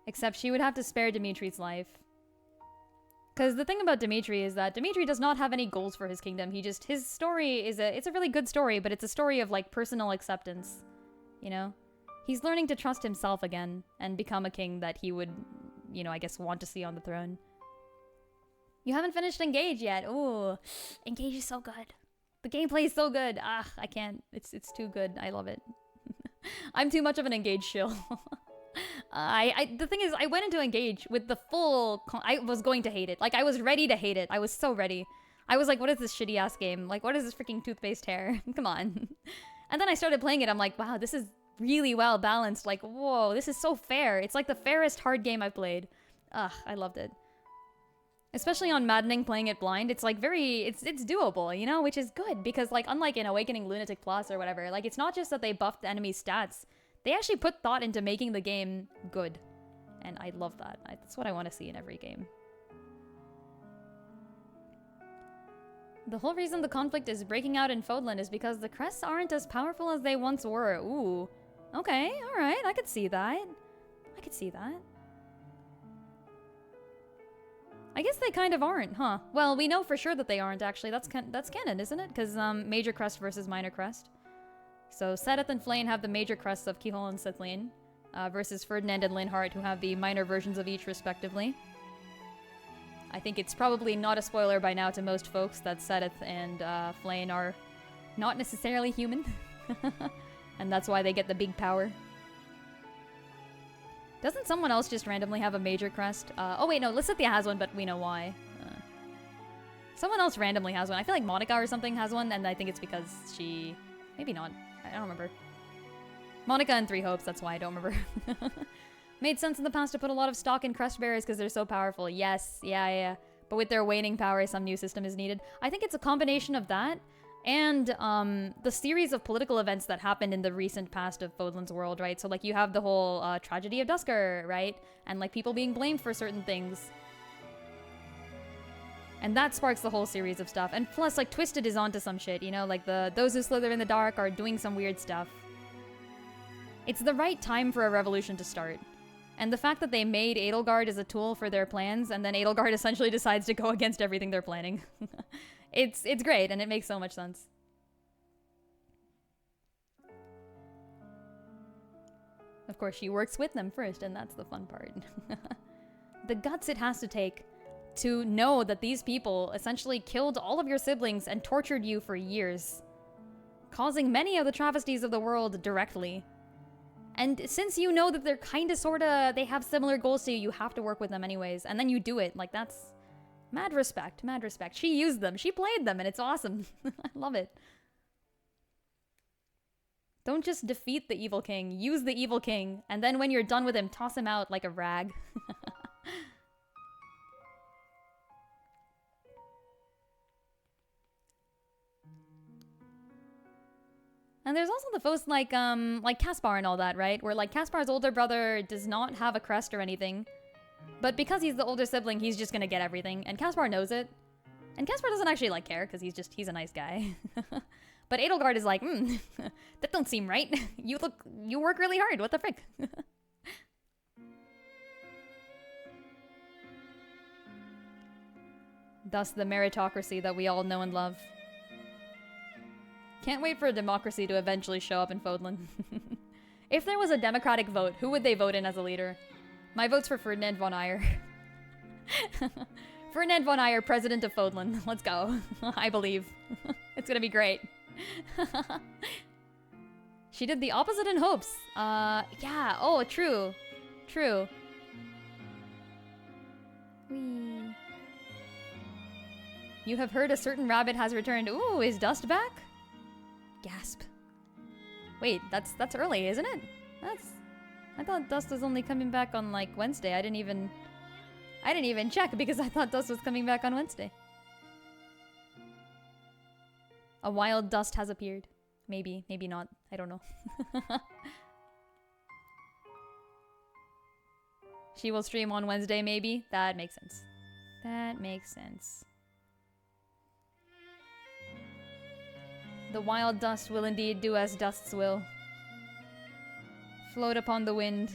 Except she would have to spare Dimitri's life. Because the thing about Dimitri is that Dimitri does not have any goals for his kingdom. His story is it's a really good story, but it's a story of like personal acceptance. You know? He's learning to trust himself again and become a king that he would, you know, I guess want to see on the throne. You haven't finished Engage yet. Ooh, Engage is so good. The gameplay is so good. Ah, I can't. It's too good. I love it. I'm too much of an Engage shill. The thing is, I went into Engage with the full... I was going to hate it. Like, I was ready to hate it. I was so ready. I was like, what is this shitty-ass game? Like, what is this freaking toothpaste hair? Come on. And then I started playing it. I'm like, wow, this is really well balanced. Like, whoa, this is so fair. It's like the fairest hard game I've played. Ugh, I loved it. Especially on Maddening playing it blind, it's like it's doable, you know, which is good because like unlike in Awakening Lunatic Plus or whatever, like it's not just that they buffed the enemy stats, they actually put thought into making the game good. And I love that. That's what I want to see in every game. The whole reason the conflict is breaking out in Fodlan is because the crests aren't as powerful as they once were. Ooh. Okay, alright, I could see that. I could see that. I guess they kind of aren't, huh? Well, we know for sure that they aren't, actually. That's canon, isn't it? Because, Major Crest versus Minor Crest. So, Sedith and Flayn have the Major Crests of Kihol and Sithleen, versus Ferdinand and Linhardt, who have the minor versions of each, respectively. I think it's probably not a spoiler by now to most folks that Sedith and, Flayn are not necessarily human. And that's why they get the big power. Doesn't someone else just randomly have a Major Crest? Oh wait, no, Lysithea has one, but we know why. Someone else randomly has one. I feel like Monica or something has one, and I think it's because she... Maybe not. I don't remember. Monica and Three Hopes, that's why I don't remember. Made sense in the past to put a lot of stock in Crest Bearers because they're so powerful. Yes, yeah. But with their waning power, some new system is needed. I think it's a combination of that and the series of political events that happened in the recent past of Fodlan's world, right? So, like, you have the whole tragedy of Dusker, right? And, like, people being blamed for certain things. And that sparks the whole series of stuff. And plus, like, Twisted is onto some shit, you know? Like, those who slither in the dark are doing some weird stuff. It's the right time for a revolution to start. And the fact that they made Edelgard as a tool for their plans, and then Edelgard essentially decides to go against everything they're planning. It's great, and it makes so much sense. Of course, she works with them first, and that's the fun part. The guts it has to take to know that these people essentially killed all of your siblings and tortured you for years, causing many of the travesties of the world directly. And since you know that they're kinda sorta, they have similar goals to you, you have to work with them anyways, and then you do it. Like, that's mad respect, mad respect. She used them, she played them, and it's awesome. I love it. Don't just defeat the evil king. Use the evil king. And then when you're done with him, toss him out like a rag. And there's also the folks like Caspar and all that, right? Where like Caspar's older brother does not have a crest or anything. But because he's the older sibling, he's just gonna get everything. And Caspar knows it. And Caspar doesn't actually like care, because he's a nice guy. But Edelgard is like, that don't seem right. You work really hard, what the frick? Thus the meritocracy that we all know and love. Can't wait for a democracy to eventually show up in Fodlan. If there was a democratic vote, who would they vote in as a leader? My vote's for Ferdinand von Ayer. Ferdinand von Ayer, president of Fodlan. Let's go. I believe. It's gonna be great. She did the opposite in hopes. Yeah. Oh, true. True. Whee. You have heard a certain rabbit has returned. Ooh, is Dust back? Gasp. Wait, that's early, isn't it? I thought Dust was only coming back on like Wednesday. I didn't even check because I thought Dust was coming back on Wednesday. A wild Dust has appeared. Maybe, maybe not. I don't know. She will stream on Wednesday, maybe? That makes sense. That makes sense. The wild Dust will indeed do as Dusts will. Float upon the wind.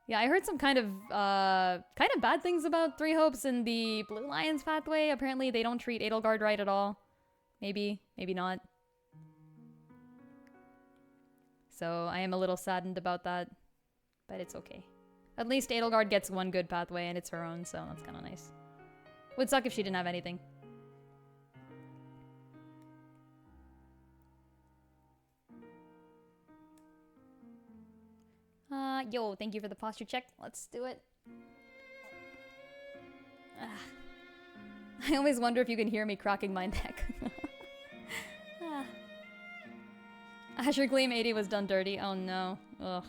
Yeah, I heard some kind of bad things about Three Hopes in the Blue Lions pathway. Apparently they don't treat Edelgard right at all. Maybe, maybe not. So I am a little saddened about that, but it's okay. At least Edelgard gets one good pathway and it's her own, so that's kind of nice. Would suck if she didn't have anything. Yo, thank you for the posture check. Let's do it. I always wonder if you can hear me cracking my neck. Asher Gleam 80 was done dirty. Oh no. Ugh.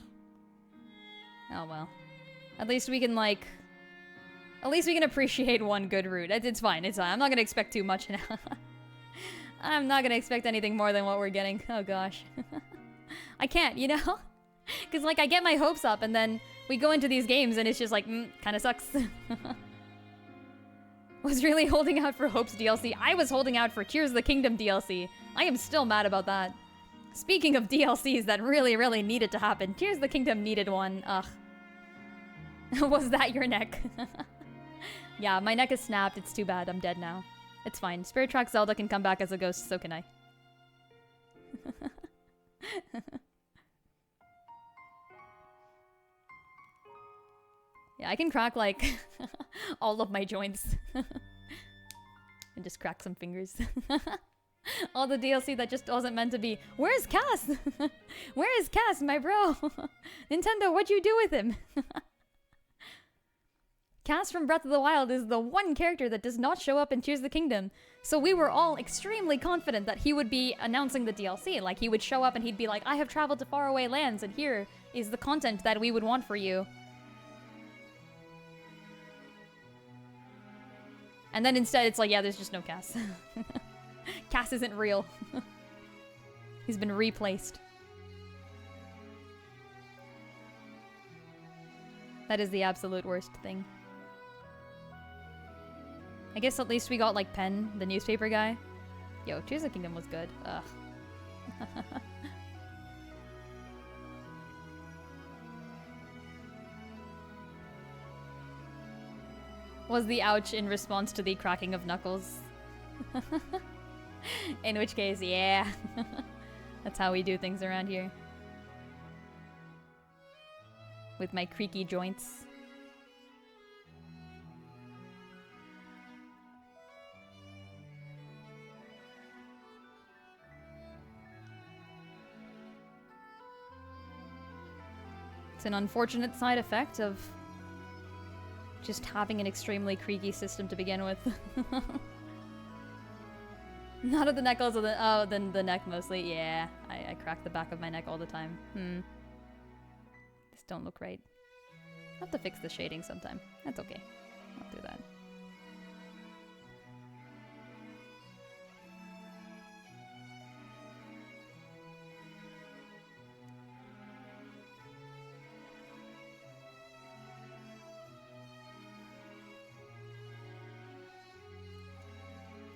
Oh well. At least we can appreciate one good route. It's fine, it's fine. I'm not gonna expect too much now. I'm not gonna expect anything more than what we're getting. Oh gosh. I can't, you know? Because like I get my hopes up and then we go into these games and it's just like, kinda sucks. Was really holding out for Hope's DLC. I was holding out for Tears of the Kingdom DLC. I am still mad about that. Speaking of DLCs that really, really needed to happen, Tears of the Kingdom needed one. Ugh. Was that your neck? Yeah, my neck is snapped. It's too bad. I'm dead now. It's fine. Spirit Track Zelda can come back as a ghost, so can I. Yeah, I can crack, like, all of my joints. And just crack some fingers. All the DLC that just wasn't meant to be. Where's Cass? Where is Cass, my bro? Nintendo, what'd you do with him? Cass from Breath of the Wild is the one character that does not show up in Tears of the Kingdom. So we were all extremely confident that he would be announcing the DLC. Like, he would show up and he'd be like, I have traveled to faraway lands and here is the content that we would want for you. And then instead it's like, yeah, there's just no Cass. Cass isn't real. He's been replaced. That is the absolute worst thing. I guess at least we got, like, Penn, the newspaper guy. Yo, Tears of the Kingdom was good. Ugh. Was the ouch in response to the cracking of knuckles? In which case, yeah. That's how we do things around here. With my creaky joints. It's an unfortunate side effect of just having an extremely creaky system to begin with. Not of the neck, also the neck mostly. Yeah, I crack the back of my neck all the time. This don't look right. I'll have to fix the shading sometime. That's okay. I'll do that.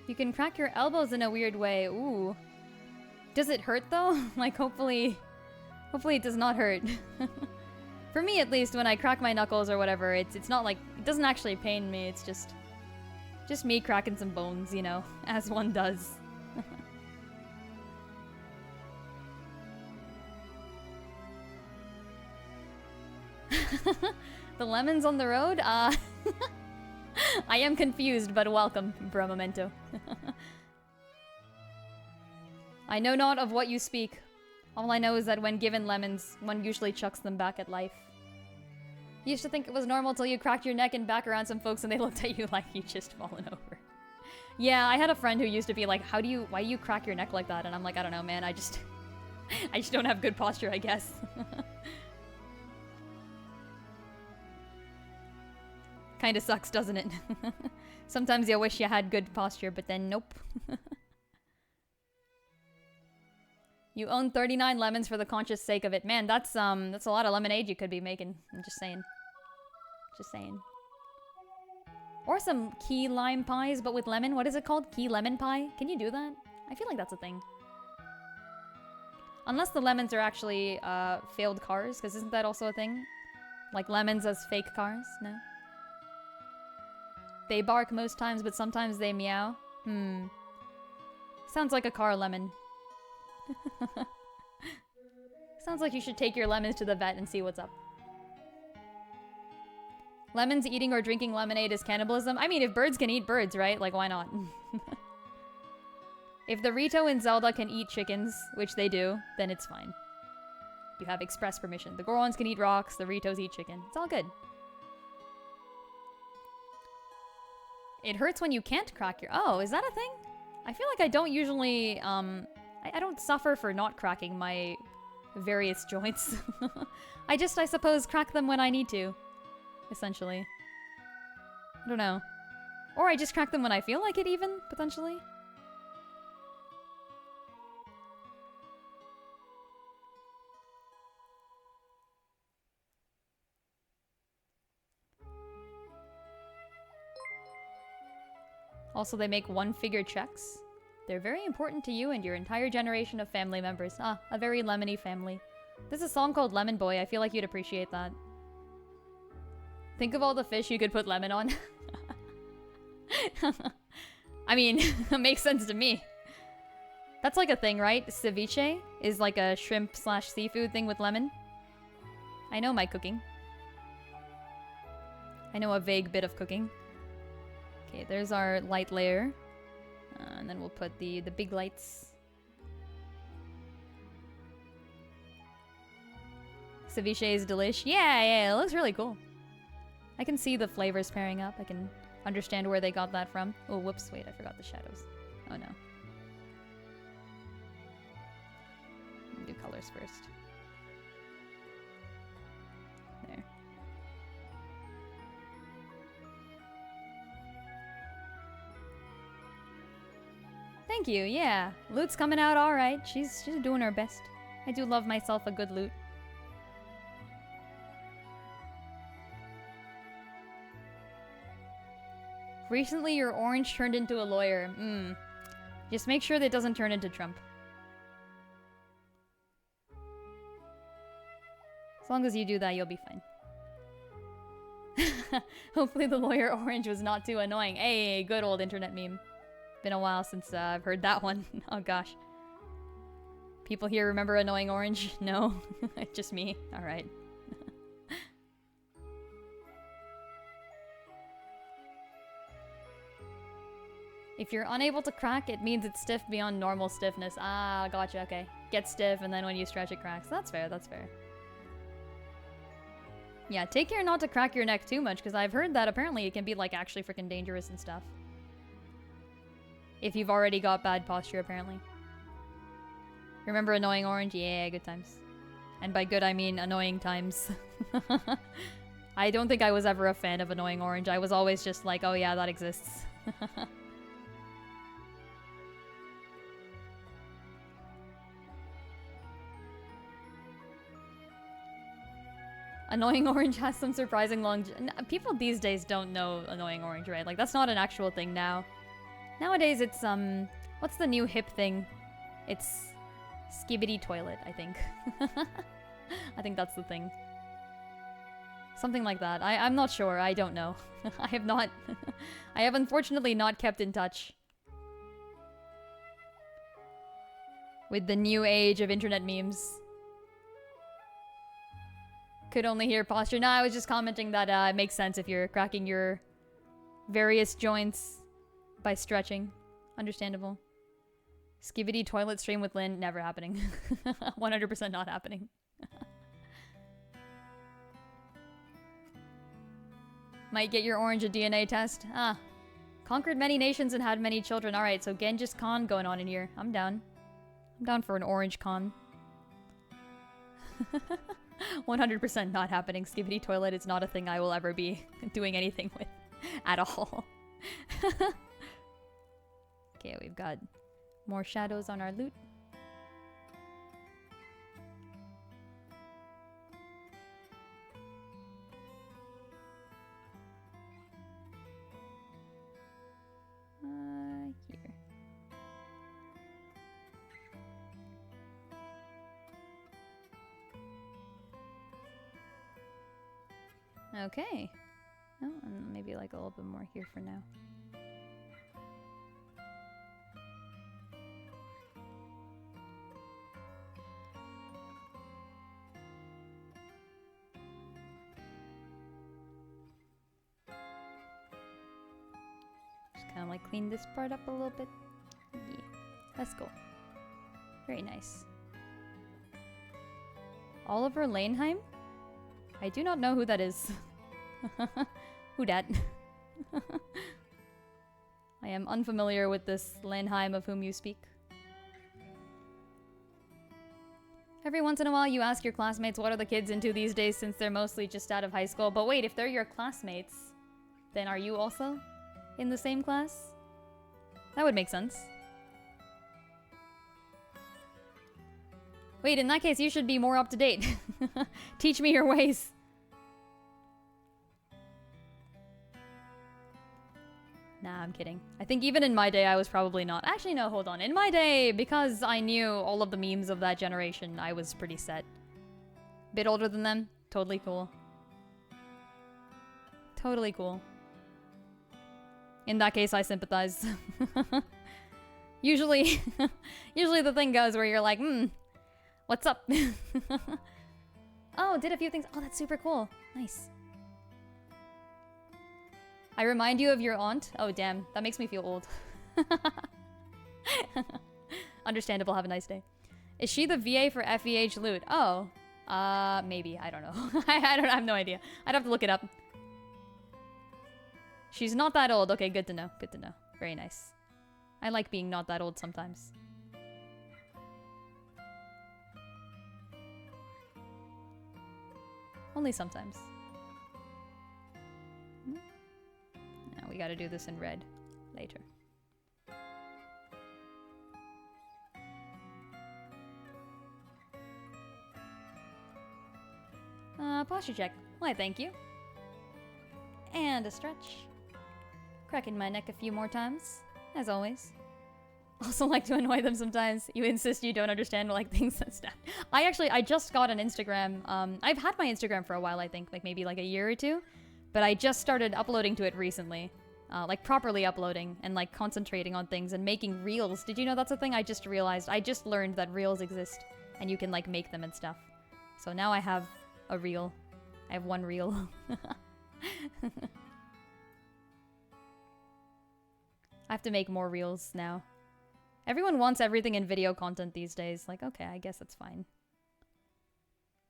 You can crack your elbows in a weird way. Ooh. Does it hurt though? Like hopefully it does not hurt. For me at least, when I crack my knuckles or whatever, it's not like, it doesn't actually pain me, it's just me cracking some bones, you know, as one does. The lemons on the road? I am confused, but welcome, Bromomento. I know not of what you speak. All I know is that when given lemons, one usually chucks them back at life. Used to think it was normal till you cracked your neck and back around some folks and they looked at you like you just fallen over. Yeah, I had a friend who used to be like, why do you crack your neck like that? And I'm like, I don't know, man, I just don't have good posture, I guess. Kinda sucks, doesn't it? Sometimes you wish you had good posture, but then nope. You own 39 lemons for the conscious sake of it. Man, that's a lot of lemonade you could be making. I'm just saying. Just saying. Or some key lime pies, but with lemon. What is it called? Key lemon pie? Can you do that? I feel like that's a thing. Unless the lemons are actually failed cars, because isn't that also a thing? Like lemons as fake cars? No? They bark most times, but sometimes they meow. Sounds like a car lemon. Sounds like you should take your lemons to the vet and see what's up. Lemons eating or drinking lemonade is cannibalism? I mean, if birds can eat birds, right? Like, why not? If the Rito in Zelda can eat chickens, which they do, then it's fine. You have express permission. The Gorons can eat rocks, the Ritos eat chicken. It's all good. It hurts when you can't crack your... Oh, is that a thing? I feel like I don't usually, I don't suffer for not cracking my various joints. I suppose, crack them when I need to. Essentially. I don't know. Or I just crack them when I feel like it even, potentially. Also, they make one-figure checks. They're very important to you and your entire generation of family members. Ah, a very lemony family. There's a song called Lemon Boy. I feel like you'd appreciate that. Think of all the fish you could put lemon on. I mean, it makes sense to me. That's like a thing, right? Ceviche is like a shrimp/seafood thing with lemon. I know my cooking. I know a vague bit of cooking. Okay, there's our light layer. And then we'll put the big lights. Ceviche is delish. Yeah, it looks really cool. I can see the flavors pairing up. I can understand where they got that from. Oh, whoops, wait, I forgot the shadows. Oh no. Let me do colors first. There. Thank you, yeah. Lute's coming out alright. She's doing her best. I do love myself a good Lute. Recently, your orange turned into a lawyer. Just make sure that it doesn't turn into Trump. As long as you do that, you'll be fine. Hopefully the lawyer orange was not too annoying. Hey, good old internet meme. Been a while since I've heard that one. Oh gosh. People here remember annoying orange? No? Just me? Alright. If you're unable to crack, it means it's stiff beyond normal stiffness. Ah, gotcha, okay. Get stiff, and then when you stretch, it cracks. That's fair, that's fair. Yeah, take care not to crack your neck too much, because I've heard that apparently it can be, like, actually freaking dangerous and stuff. If you've already got bad posture, apparently. Remember Annoying Orange? Yeah, good times. And by good, I mean annoying times. I don't think I was ever a fan of Annoying Orange. I was always just like, oh yeah, that exists. Annoying Orange has some surprising people these days don't know Annoying Orange, right? Like, that's not an actual thing now. Nowadays, it's, what's the new hip thing? It's Skibidi Toilet, I think. I think that's the thing. Something like that. I'm not sure. I don't know. I have not... I have unfortunately not kept in touch with the new age of internet memes. Could only hear posture. Nah, I was just commenting that it makes sense if you're cracking your various joints by stretching. Understandable. Skibidi toilet stream with Lynn, never happening. 100% not happening. Might get your orange a DNA test. Ah. Conquered many nations and had many children. Alright, so Genghis Khan going on in here. I'm down. I'm down for an orange con. 100% not happening. Skibidi toilet is not a thing I will ever be doing anything with at all. Okay, we've got more shadows on our loot. Here. Okay. Oh, and maybe like a little bit more here for now. Just kind of like clean this part up a little bit. Yeah, let's go. Very nice. Oliver Laneheim? I do not know who that is. Who dat? I am unfamiliar with this Laneheim of whom you speak. Every once in a while you ask your classmates what are the kids into these days since they're mostly just out of high school. But wait, if they're your classmates, then are you also in the same class? That would make sense. Wait, in that case you should be more up to date. Teach me your ways. Nah, I'm kidding. I think even in my day, I was probably not. Actually, no, hold on. In my day, because I knew all of the memes of that generation, I was pretty set. Bit older than them. Totally cool. Totally cool. In that case, I sympathize. Usually the thing goes where you're like, what's up? Oh, did a few things. Oh, that's super cool. Nice. I remind you of your aunt? Oh, damn. That makes me feel old. Understandable. Have a nice day. Is she the VA for FEH Lute? Oh. Maybe. I don't know. I have no idea. I'd have to look it up. She's not that old. Okay, good to know. Good to know. Very nice. I like being not that old sometimes. Only sometimes. Now we gotta do this in red later. Posture check. Why, thank you. And a stretch. Cracking my neck a few more times, as always. Also like to annoy them sometimes. You insist you don't understand like things and stuff. I just got an Instagram. I've had my Instagram for a while, I think, like maybe like a year or two. But I just started uploading to it recently. Like properly uploading and like concentrating on things and making reels. Did you know that's a thing? I just realized. I just learned that reels exist and you can like make them and stuff. So now I have a reel. I have one reel. I have to make more reels now. Everyone wants everything in video content these days. Like, okay, I guess that's fine.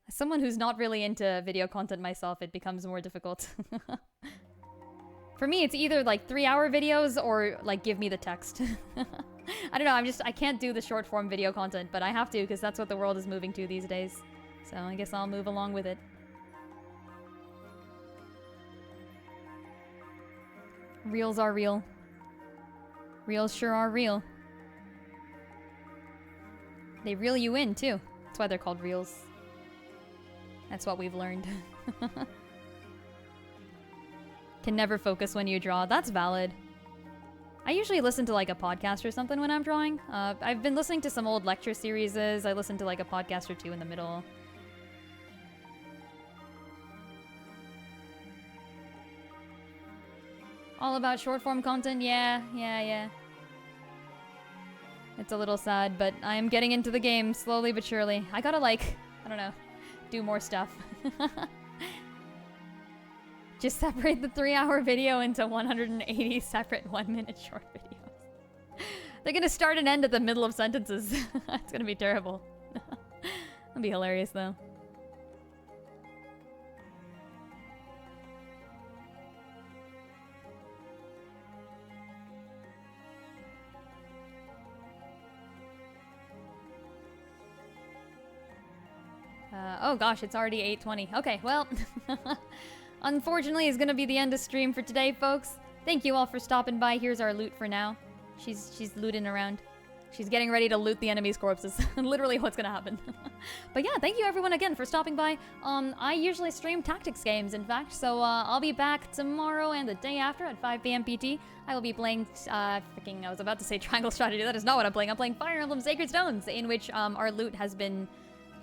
As someone who's not really into video content myself, it becomes more difficult. For me, it's either like 3-hour videos or like give me the text. I don't know, I can't do the short form video content, but I have to because that's what the world is moving to these days. So I guess I'll move along with it. Reels are real. Reels sure are real. They reel you in too. That's why they're called reels. That's what we've learned. Can never focus when you draw. That's valid. I usually listen to like a podcast or something when I'm drawing. I've been listening to some old lecture series. I listen to like a podcast or two in the middle. All about short form content? Yeah. It's a little sad, but I am getting into the game slowly but surely. I gotta like, I don't know, do more stuff. Just separate the 3-hour video into 180 separate 1-minute short videos. They're gonna start and end at the middle of sentences. It's gonna be terrible. That'll be hilarious though. Oh gosh, it's already 8:20. Okay, well, unfortunately, it's gonna be the end of stream for today, folks. Thank you all for stopping by. Here's our loot for now. She's looting around. She's getting ready to loot the enemy's corpses. Literally what's gonna happen. But yeah, thank you everyone again for stopping by. I usually stream tactics games, in fact, so I'll be back tomorrow and the day after at 5 p.m. PT. I will be playing, I was about to say Triangle Strategy. That is not what I'm playing. I'm playing Fire Emblem Sacred Stones, in which our loot has been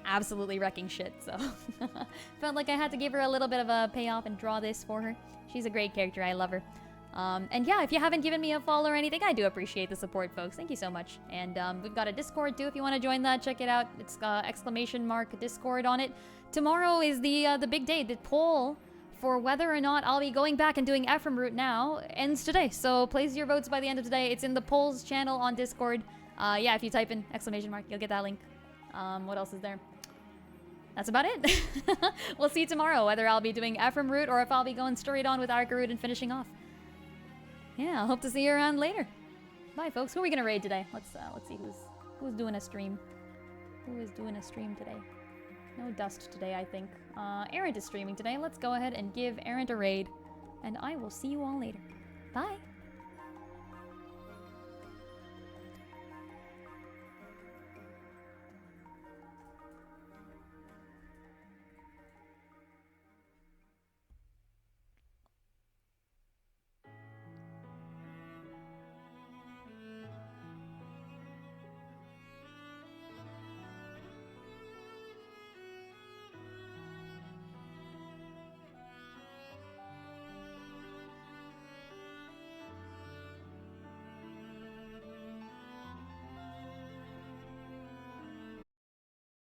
absolutely wrecking shit, so felt like I had to give her a little bit of a payoff and draw this for her. She's a great character. I love her. And yeah, if you haven't given me a follow or anything, I do appreciate the support, folks. Thank you so much. And we've got a Discord too if you want to join that. Check it out. It's !Discord on it. Tomorrow is the big day. The poll for whether or not I'll be going back and doing Ephraim Route now ends today. So place your votes by the end of today. It's in the polls channel on Discord. Yeah, if you type in ! You'll get that link. What else is there? That's about it. We'll see tomorrow whether I'll be doing Ephraim Route or if I'll be going straight on with Arca Route and finishing off. Yeah, I'll hope to see you around later. Bye, folks. Who are we gonna raid today? Let's see who's doing a stream. Who is doing a stream today? No Dust today, I think. Errant is streaming today. Let's go ahead and give Errant a raid, and I will see you all later. Bye.